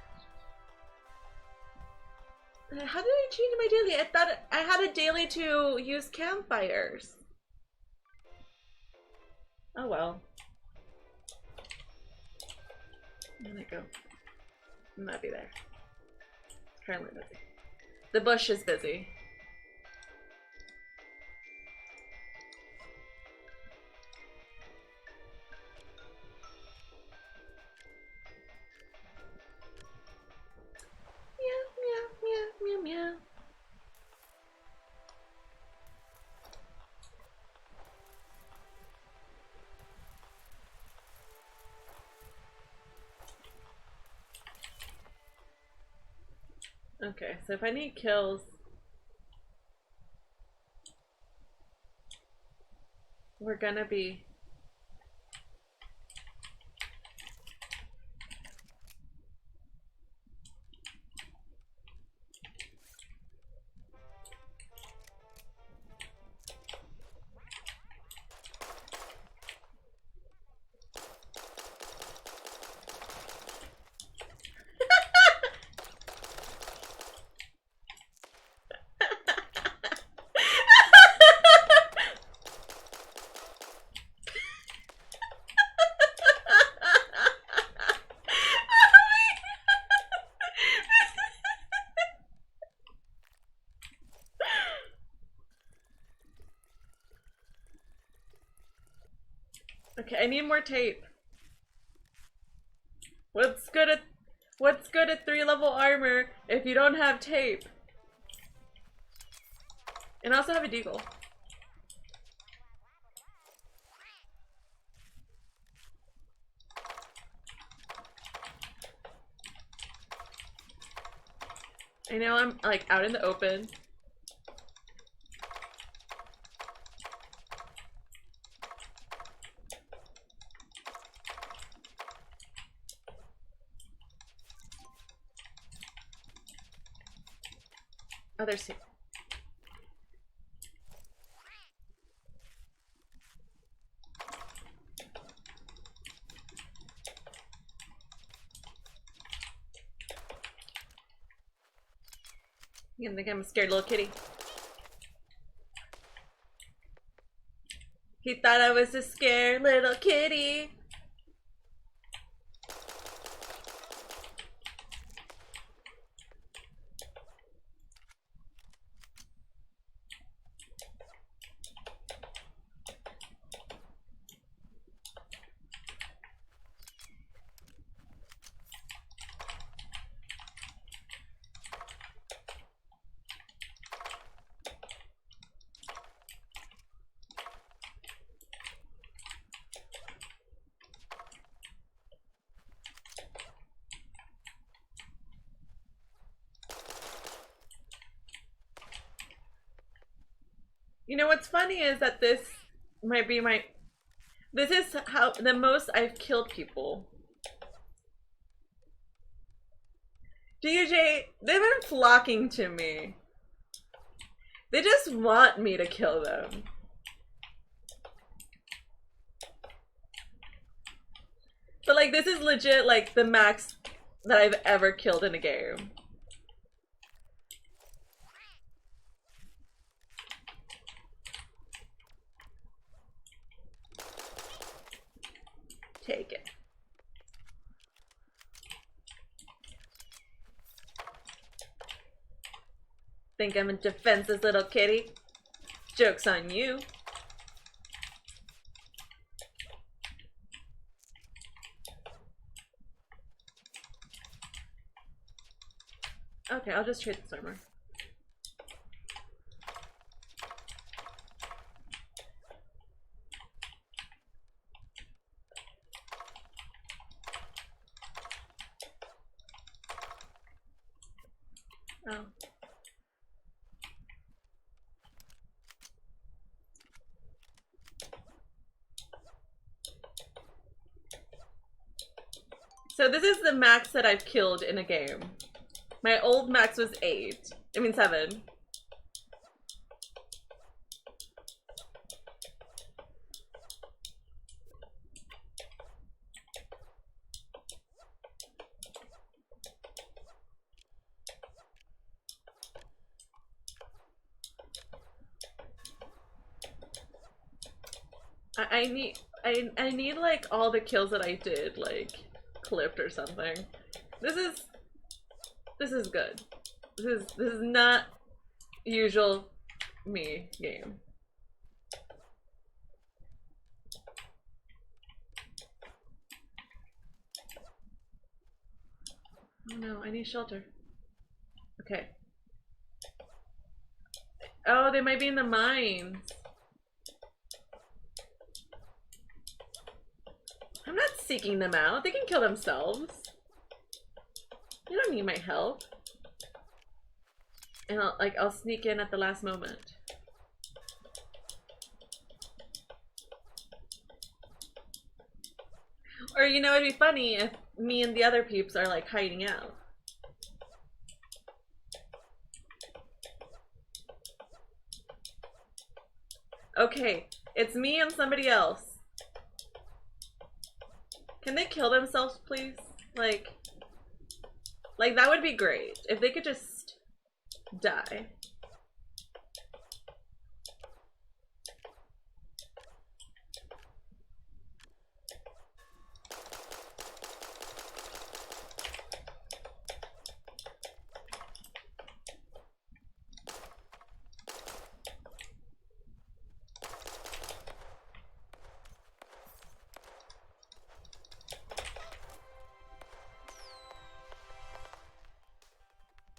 How did I change my daily? I thought I had a daily to use campfires. Oh well. Where'd it go? It might be there. It's currently busy. The bush is busy. Meow, meow, meow, meow, meow. Okay, so if I need kills, we're gonna be... Okay, I need more tape. What's good at 3-level armor if you don't have tape? And I also have a deagle. I know I'm like out in the open. Oh, there's tape. You think I'm a scared little kitty? He thought I was a scared little kitty. You know what's funny is that this might be my... This is how the most I've killed people. DJ, they've been flocking to me. They just want me to kill them. But like, this is legit like the max that I've ever killed in a game. Take it. Think I'm a defenseless little kitty? Joke's on you. Okay, I'll just trade this armor. Oh. So this is the max that I've killed in a game. My old max was 8. I mean 7. I need... I need like all the kills that I did like clipped or something. This is good. This is not usual me game. Oh no, I need shelter. Okay. Oh, they might be in the mines. I'm not seeking them out. They can kill themselves. You don't need my help. And I'll sneak in at the last moment. Or you know, it'd be funny if me and the other peeps are like hiding out. Okay, it's me and somebody else. Can they kill themselves, please? Like that would be great. If they could just die.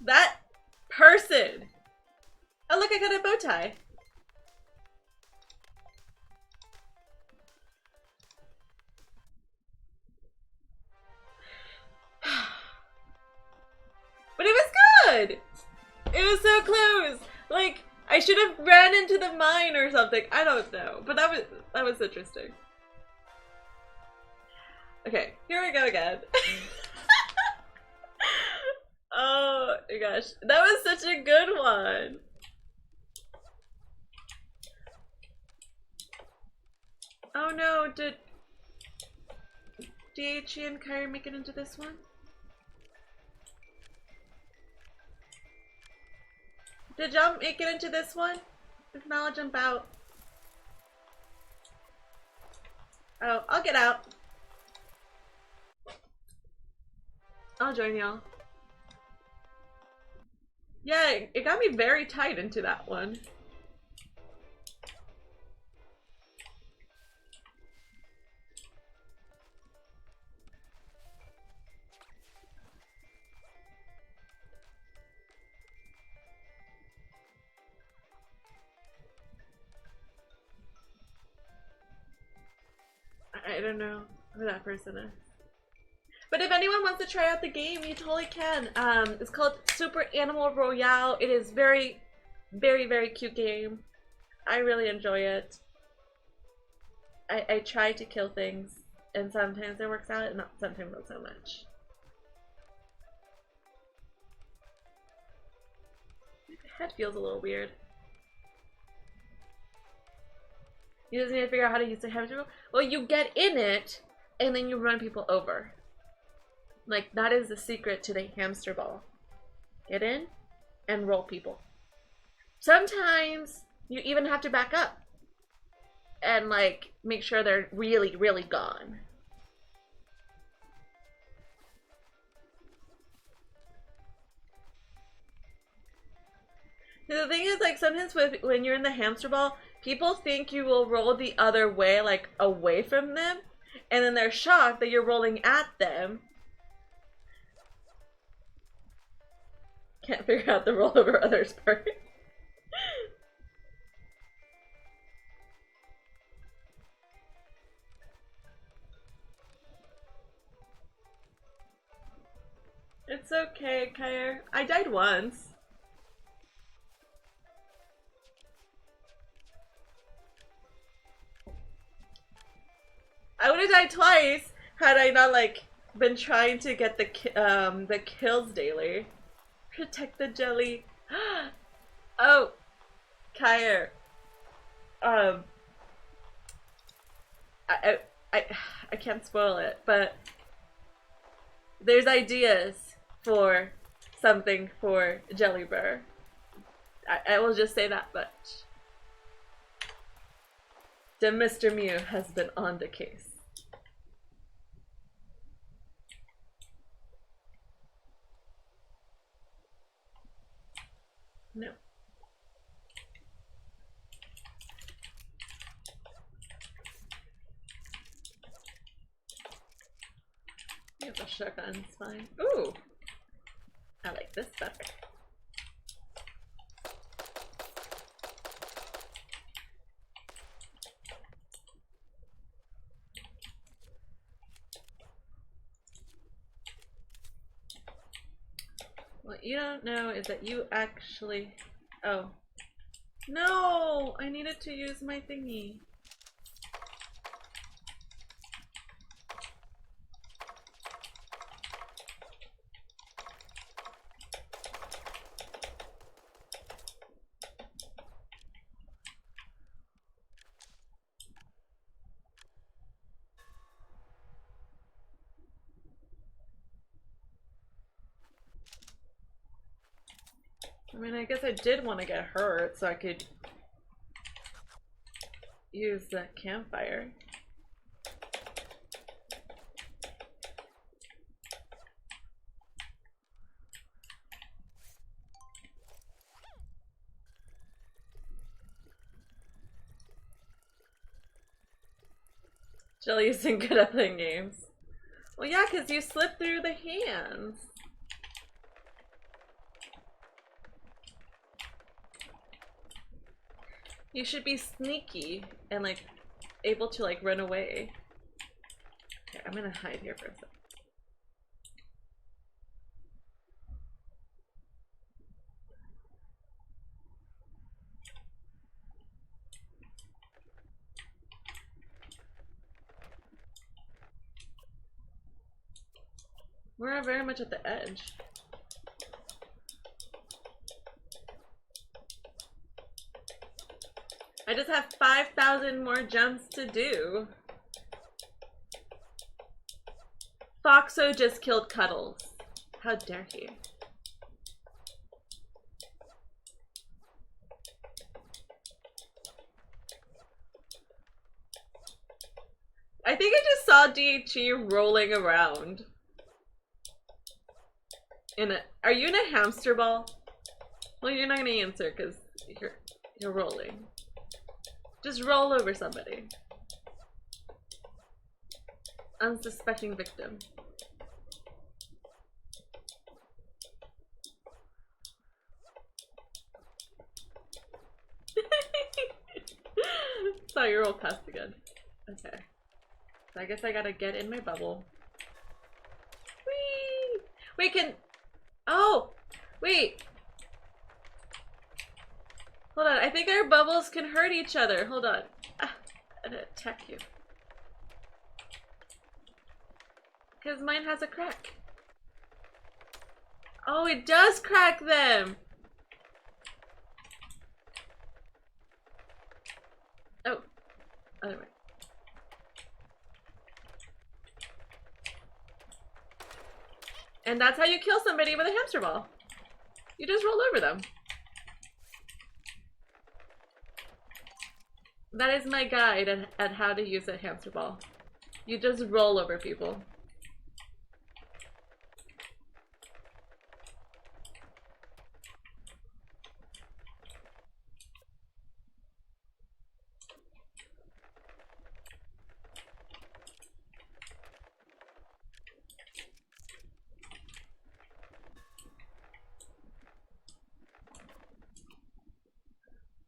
That person! Oh look, I got a bow tie. But it was good! It was so close! Like, I should have ran into the mine or something. I don't know. But that was interesting. Okay, here we go again. Oh my gosh, that was such a good one. Oh no, did DHE and Kyrie make it into this one? Did y'all make it into this one? If not, I'll jump out. Oh, I'll get out. I'll join y'all. Yeah, it got me very tight into that one. I don't know who that person is. But if anyone wants to try out the game, you totally can. It's called Super Animal Royale. It is very, very cute game. I really enjoy it. I try to kill things, and sometimes it works out, and sometimes not so much. My head feels a little weird. You just need to figure out how to use the hamster wheel. Well, you get in it, and then you run people over. Like, that is the secret to the hamster ball. Get in and roll people. Sometimes you even have to back up and like make sure they're really gone. The thing is, like, sometimes when you're in the hamster ball, people think you will roll the other way, like away from them, and then they're shocked that you're rolling at them. Can't figure out the roll over others part. It's okay, Kyre. I died once. I would have died twice had I not like been trying to get the kills daily. Protect the jelly. Oh, Kyre. I can't spoil it, but there's ideas for something for Jellybear. I will just say that much. The Mr. Mew has been on the case. No. Yeah, the shotgun's fine. Ooh! I like this better. What you don't know is that you actually... Oh. No! I needed to use my thingy. I mean, I guess I did want to get hurt so I could use the campfire. Jelly isn't good at playing games. Well, yeah, because you slip through the hands. You should be sneaky and like able to like run away. Okay, I'm gonna hide here for a sec. We're very much at the edge. I just have 5,000 more jumps to do. Foxo just killed Cuddles. How dare he? I think I just saw DHE rolling around. Are you in a hamster ball? Well, you're not gonna answer because you're rolling. Just roll over somebody. Unsuspecting victim. Saw your roll past again. Okay. So I guess I gotta get in my bubble. Whee! Wait, Oh! Wait! Hold on, I think our bubbles can hurt each other. Hold on. Ah, I'm gonna attack you. Because mine has a crack. Oh, it does crack them! Oh, other way. And that's how you kill somebody with a hamster ball. You just roll over them. That is my guide at how to use a hamster ball. You just roll over people.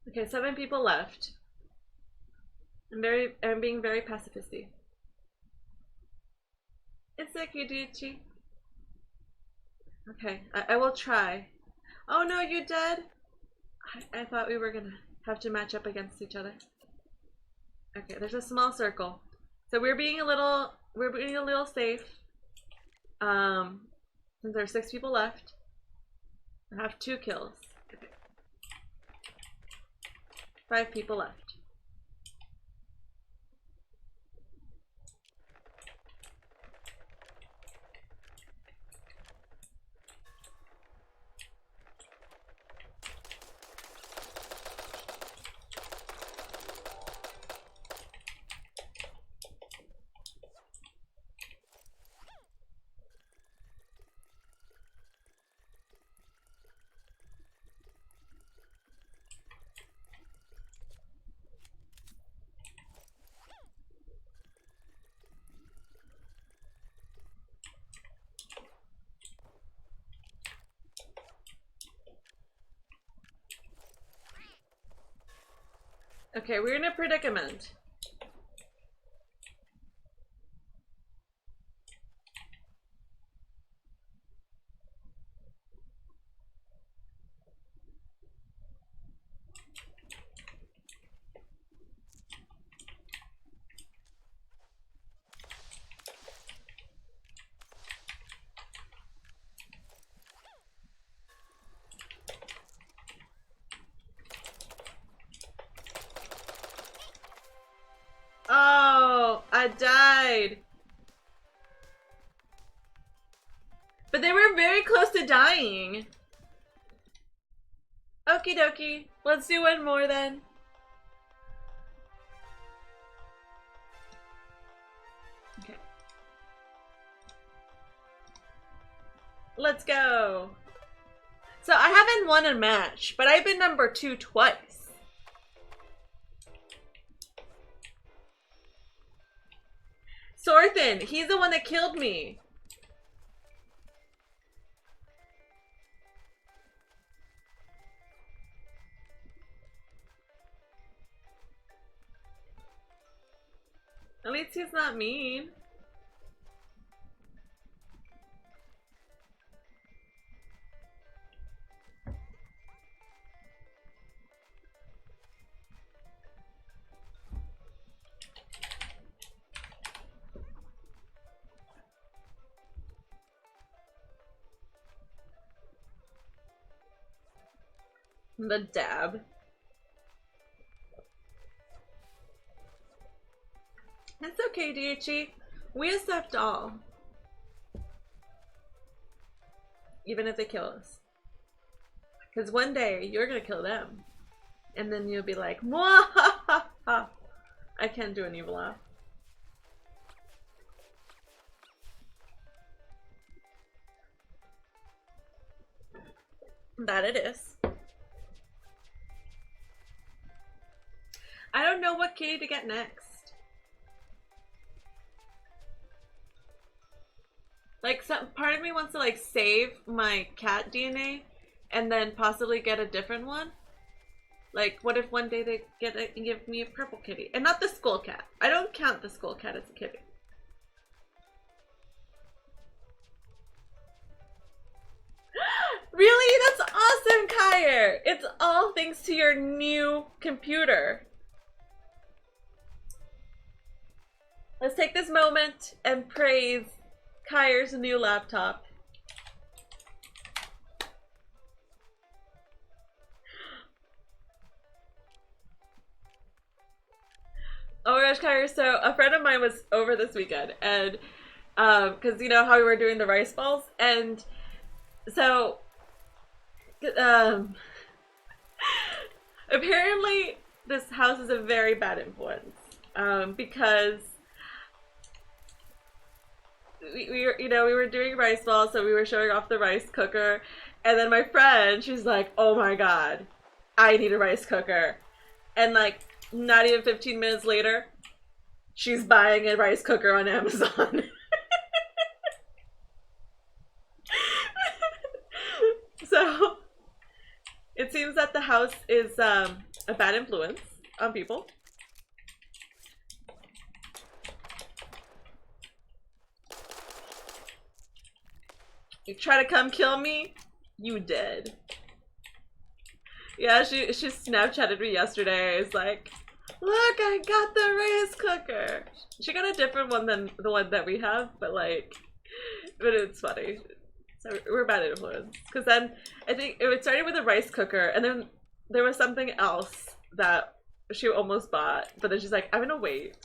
Okay, 7 people left. I'm being very pacifisty. It's okay, Dichi. Okay, I will try. Oh no, you dead? I thought we were gonna have to match up against each other. Okay, there's a small circle. So we're being a little safe. Since there are 6 people left. I have 2 kills. Okay. 5 people left. Okay, we're in a predicament. Oh, I died. But they were very close to dying. Okie dokie. Let's do one more then. Okay. Let's go. So I haven't won a match, but I've been number 2 twice. Sorthin, he's the one that killed me. At least he's not mean. The dab. That's okay, DHE. We accept all. Even if they kill us. Because one day, you're gonna kill them. And then you'll be like, Mwahaha! I can't do an evil laugh. That it is. I don't know what kitty to get next. Like, some part of me wants to like save my cat DNA and then possibly get a different one. Like, what if one day they give me a purple kitty? And not the skull cat. I don't count the skull cat as a kitty. Really? That's awesome, Kyer! It's all thanks to your new computer. Let's take this moment and praise Kyer's new laptop. Oh my gosh, Kyer, so a friend of mine was over this weekend, and because you know how we were doing the rice balls, and so apparently this house is a very bad influence, because we were doing rice balls, so we were showing off the rice cooker, and then my friend, she's like, oh my god, I need a rice cooker, and like not even 15 minutes later, she's buying a rice cooker on Amazon. So it seems that the house is a bad influence on people. You try to come kill me? You did. Yeah, she Snapchatted me yesterday. It's like, look, I got the rice cooker. She got a different one than the one that we have, but it's funny. So we're bad influence. Because then I think it started with a rice cooker, and then there was something else that she almost bought, but then she's like, I'm gonna wait.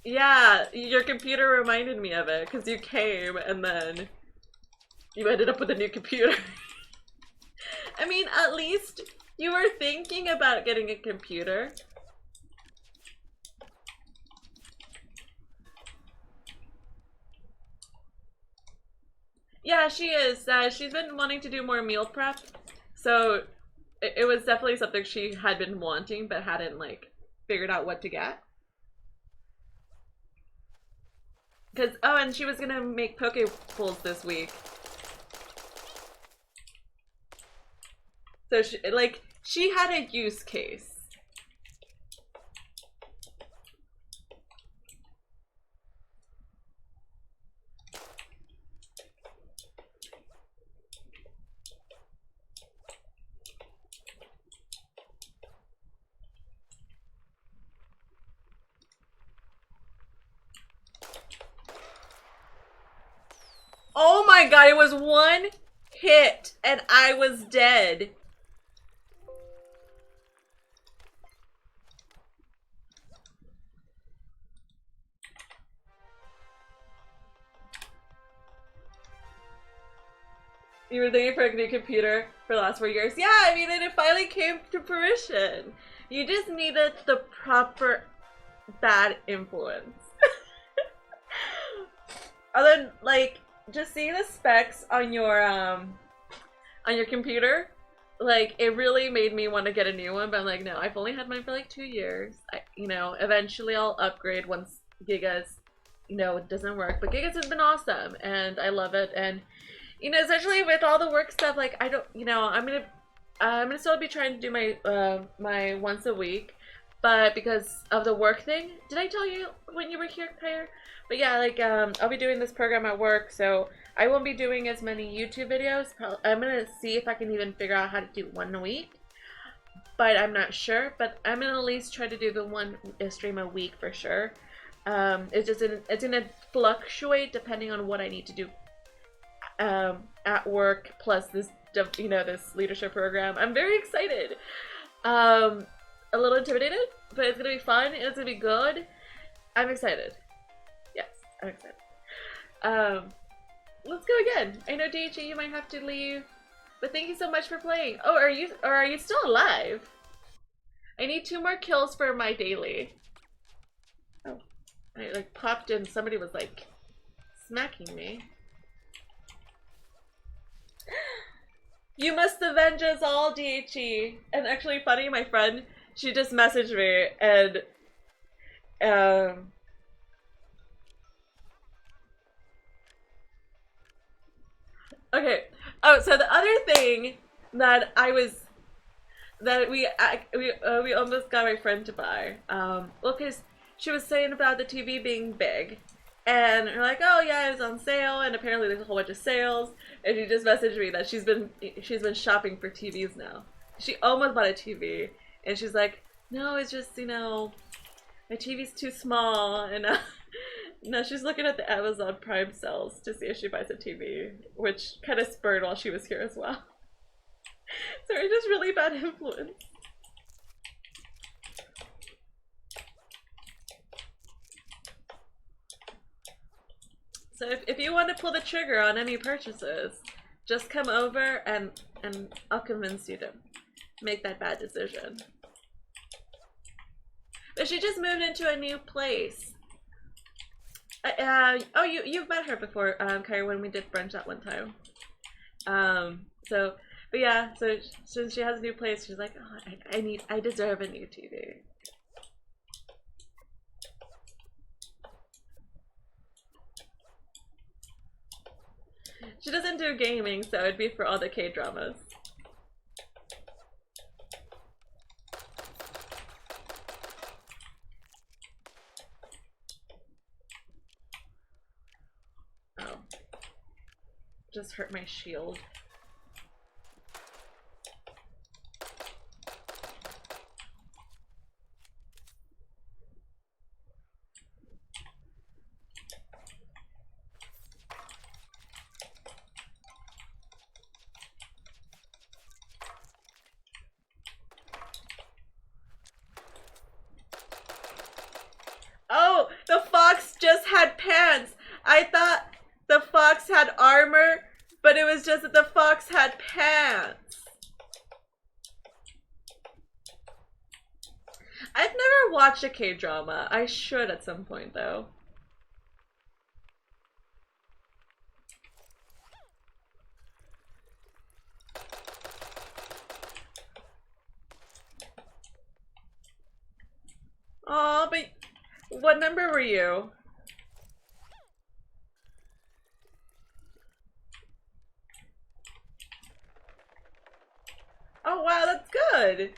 Yeah, your computer reminded me of it because you came and then you ended up with a new computer. I mean, at least you were thinking about getting a computer. Yeah, she is. She's been wanting to do more meal prep, so it was definitely something she had been wanting but hadn't like figured out what to get. Cause and she was gonna make poke bowls this week. So she had a use case. god, it was one hit and I was dead. You were thinking for a new computer for the last 4 years? Yeah, I mean, and it finally came to fruition. You just needed the proper bad influence. Other than, like, just seeing the specs on your computer, like, it really made me want to get a new one, but I'm like, no, I've only had mine for like 2 years. You know, eventually I'll upgrade once Giga's, you know, doesn't work. But Giga's has been awesome, and I love it, and you know, especially with all the work stuff, like, I don't, you know, I'm gonna still be trying to do my, my once a week, but because of the work thing, did I tell you when you were here, Kyra? But yeah, like, I'll be doing this program at work, so I won't be doing as many YouTube videos. I'm gonna see if I can even figure out how to do one a week, but I'm not sure, but I'm gonna at least try to do the one stream a week for sure. It's gonna fluctuate depending on what I need to do at work, plus this, you know, this leadership program. I'm very excited. A little intimidated, but it's gonna be fun. It's gonna be good. I'm excited. Yes, I'm excited. Let's go again. I know DHE, you might have to leave, but thank you so much for playing. Oh, are you still alive? I need 2 more kills for my daily. Oh, I like popped in. Somebody was like smacking me. You must avenge us all, DHE. And actually, funny, my friend, she just messaged me, and okay. Oh, so the other thing that we almost got my friend to buy, well, because she was saying about the TV being big. And we're like, oh yeah, it was on sale, and apparently there's a whole bunch of sales. And she just messaged me that she's been shopping for TVs now. She almost bought a TV, and she's like, no, it's just, you know, my TV's too small. And now she's looking at the Amazon Prime sales to see if she buys a TV, which kind of spurred while she was here as well. So we're just really bad influence. So if you want to pull the trigger on any purchases, just come over and I'll convince you to make that bad decision. But she just moved into a new place. Oh, you've met her before, Kyra, when we did brunch that one time. But yeah, so she has a new place. She's like, oh, I deserve a new TV. She doesn't do gaming, so it'd be for all the K-dramas. Oh. Just hurt my shield. Oh, the fox just had pants. I thought the fox had armor, but it was just that the fox had pants. I've never watched a K-drama. I should at some point, though. Aw, but what number were you? Oh wow, that's good.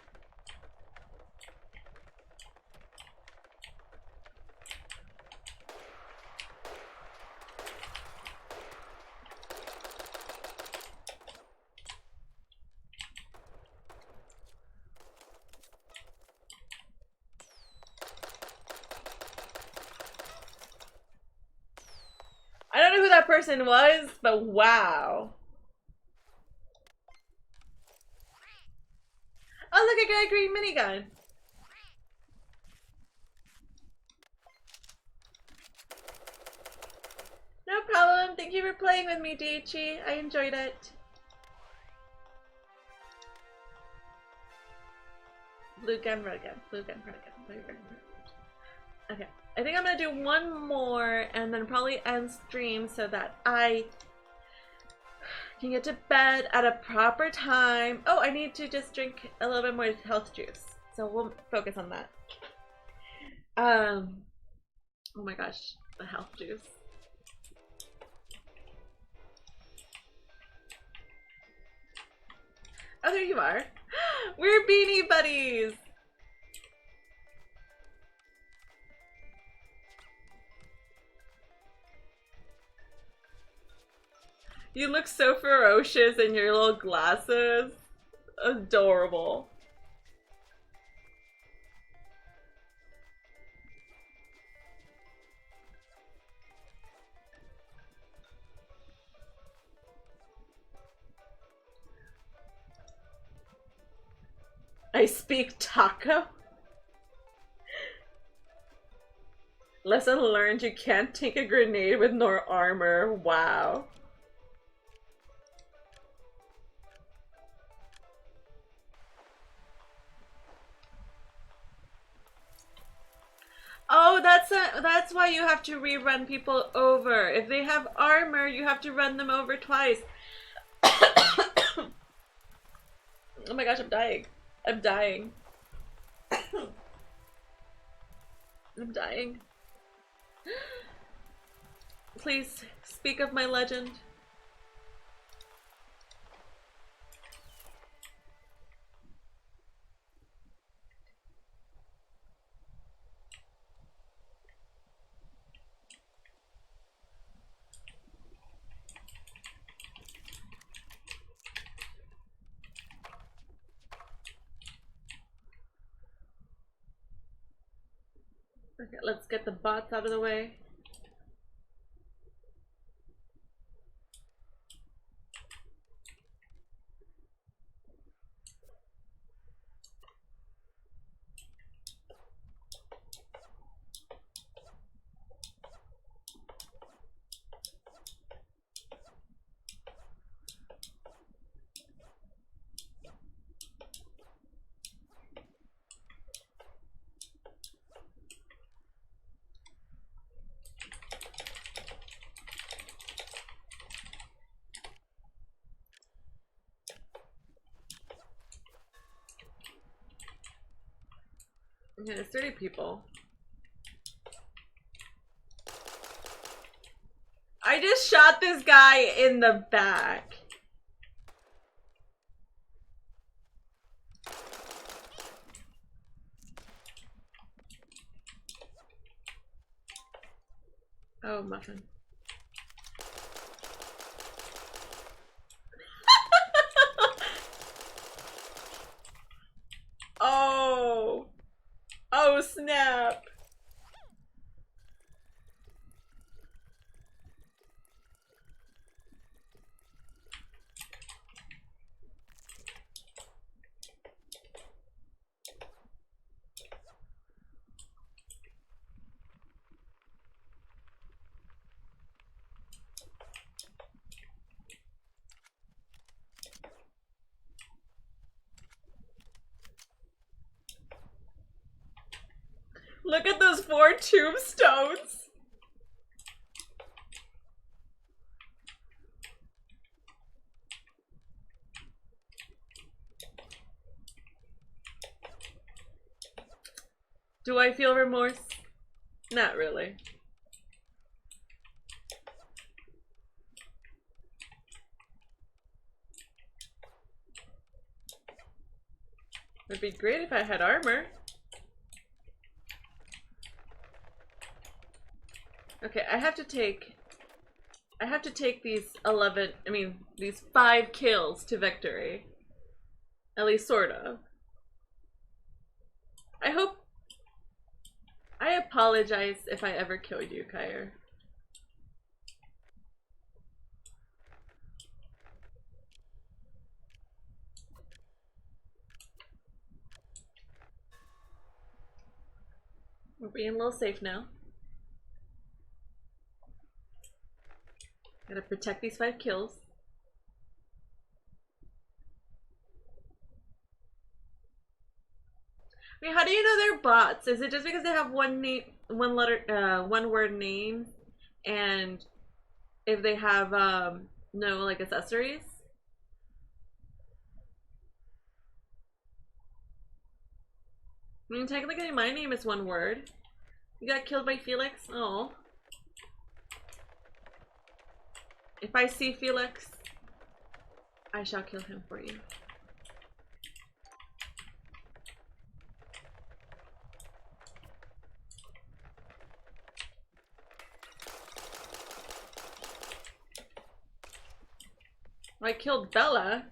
person was, but wow. Oh, look, I got a green minigun. No problem. Thank you for playing with me, Daichi. I enjoyed it. Blue gun, red gun, blue gun, red gun, blue gun, red gun. Okay, I think I'm gonna do one more and then probably end stream so that I can get to bed at a proper time. Oh, I need to just drink a little bit more health juice, so we'll focus on that. Oh my gosh, the health juice. Oh, there you are. We're beanie buddies. You look so ferocious in your little glasses. Adorable. I speak taco? Lesson learned, you can't take a grenade with no armor. Wow. Oh, that's why you have to rerun people over. If they have armor, you have to run them over twice. Oh my gosh, I'm dying. I'm dying. I'm dying. Please speak of my legend. Okay, let's get the bots out of the way. Okay, there's 30 people. I just shot this guy in the back. Oh, muffin. Oh. Oh, snap. Look at those 4 tombstones. Do I feel remorse? Not really. It'd be great if I had armor. Okay, I have to take these these 5 kills to victory. At least sort of. I apologize if I ever killed you, Kyre. being a little safe now. Gotta protect these 5 kills. I mean, how do you know they're bots? Is it just because they have one name, one word name, and if they have no like accessories? I mean, technically my name is one word. You got killed by Felix? Oh. If I see Felix, I shall kill him for you. I killed Bella.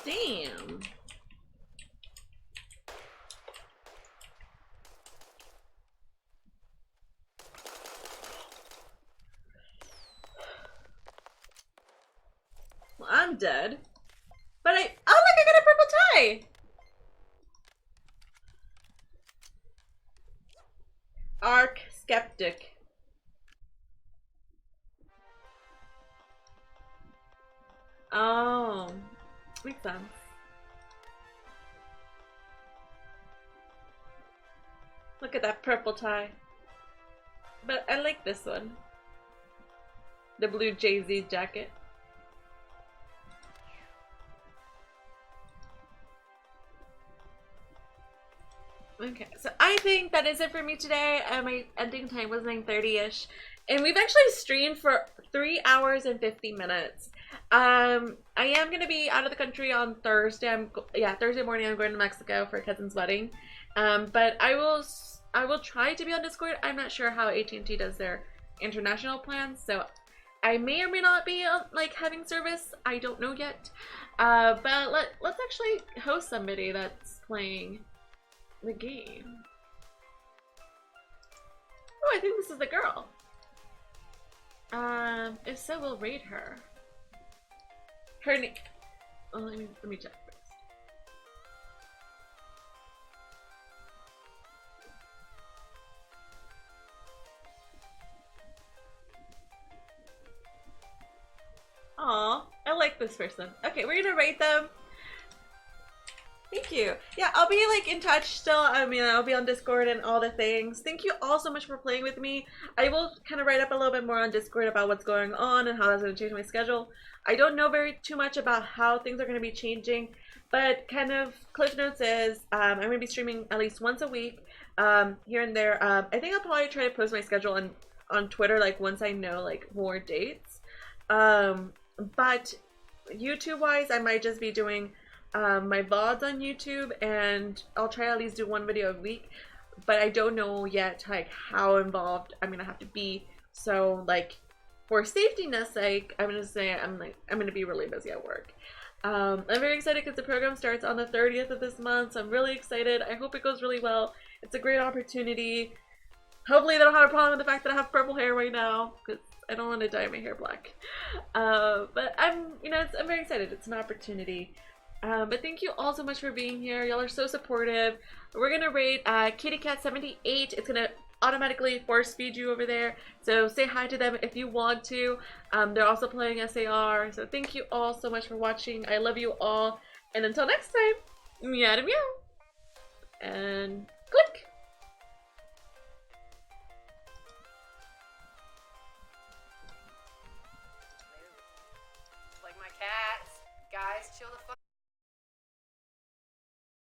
Damn. Well, I'm dead. But oh look, I got a purple tie! Arc Skeptic. Oh, makes sense. Look at that purple tie. But I like this one. The blue Jay-Z jacket. Okay, so I think that is it for me today. My ending time was 9:30ish, and we've actually streamed for 3 hours and 50 minutes. I am gonna be out of the country on Thursday. Thursday morning I'm going to Mexico for a cousin's wedding. But I will try to be on Discord. I'm not sure how AT&T does their international plans, so I may or may not be like having service. I don't know yet. But let's actually host somebody that's playing the game. Oh, I think this is the girl. If so, we'll raid her. Her name. Oh, let me check first. Aw, I like this person. Okay, we're gonna rate them. Thank you. Yeah, I'll be like in touch still. I mean, I'll be on Discord and all the things. Thank you all so much for playing with me. I will kind of write up a little bit more on Discord about what's going on and how that's going to change my schedule. I don't know too much about how things are going to be changing, but kind of Cliff Notes is I'm going to be streaming at least once a week, here and there. I think I'll probably try to post my schedule on Twitter like once I know like more dates. But YouTube-wise, I might just be doing my VODs on YouTube, and I'll try to at least do 1 video a week, but I don't know yet like how involved I'm gonna have to be. So like for safety's sake, I'm gonna say I'm gonna be really busy at work. I'm very excited because the program starts on the 30th of this month, so I'm really excited. I hope it goes really well. It's a great opportunity. Hopefully they don't have a problem with the fact that I have purple hair right now, because I don't want to dye my hair black. But I'm very excited. It's an opportunity. But thank you all so much for being here. Y'all are so supportive. We're gonna rate KittyCat78. It's gonna automatically force feed you over there. So say hi to them if you want to. They're also playing SAR. So thank you all so much for watching. I love you all. And until next time, meow to meow. And click.
Like my cats. Guys, chill the fuck.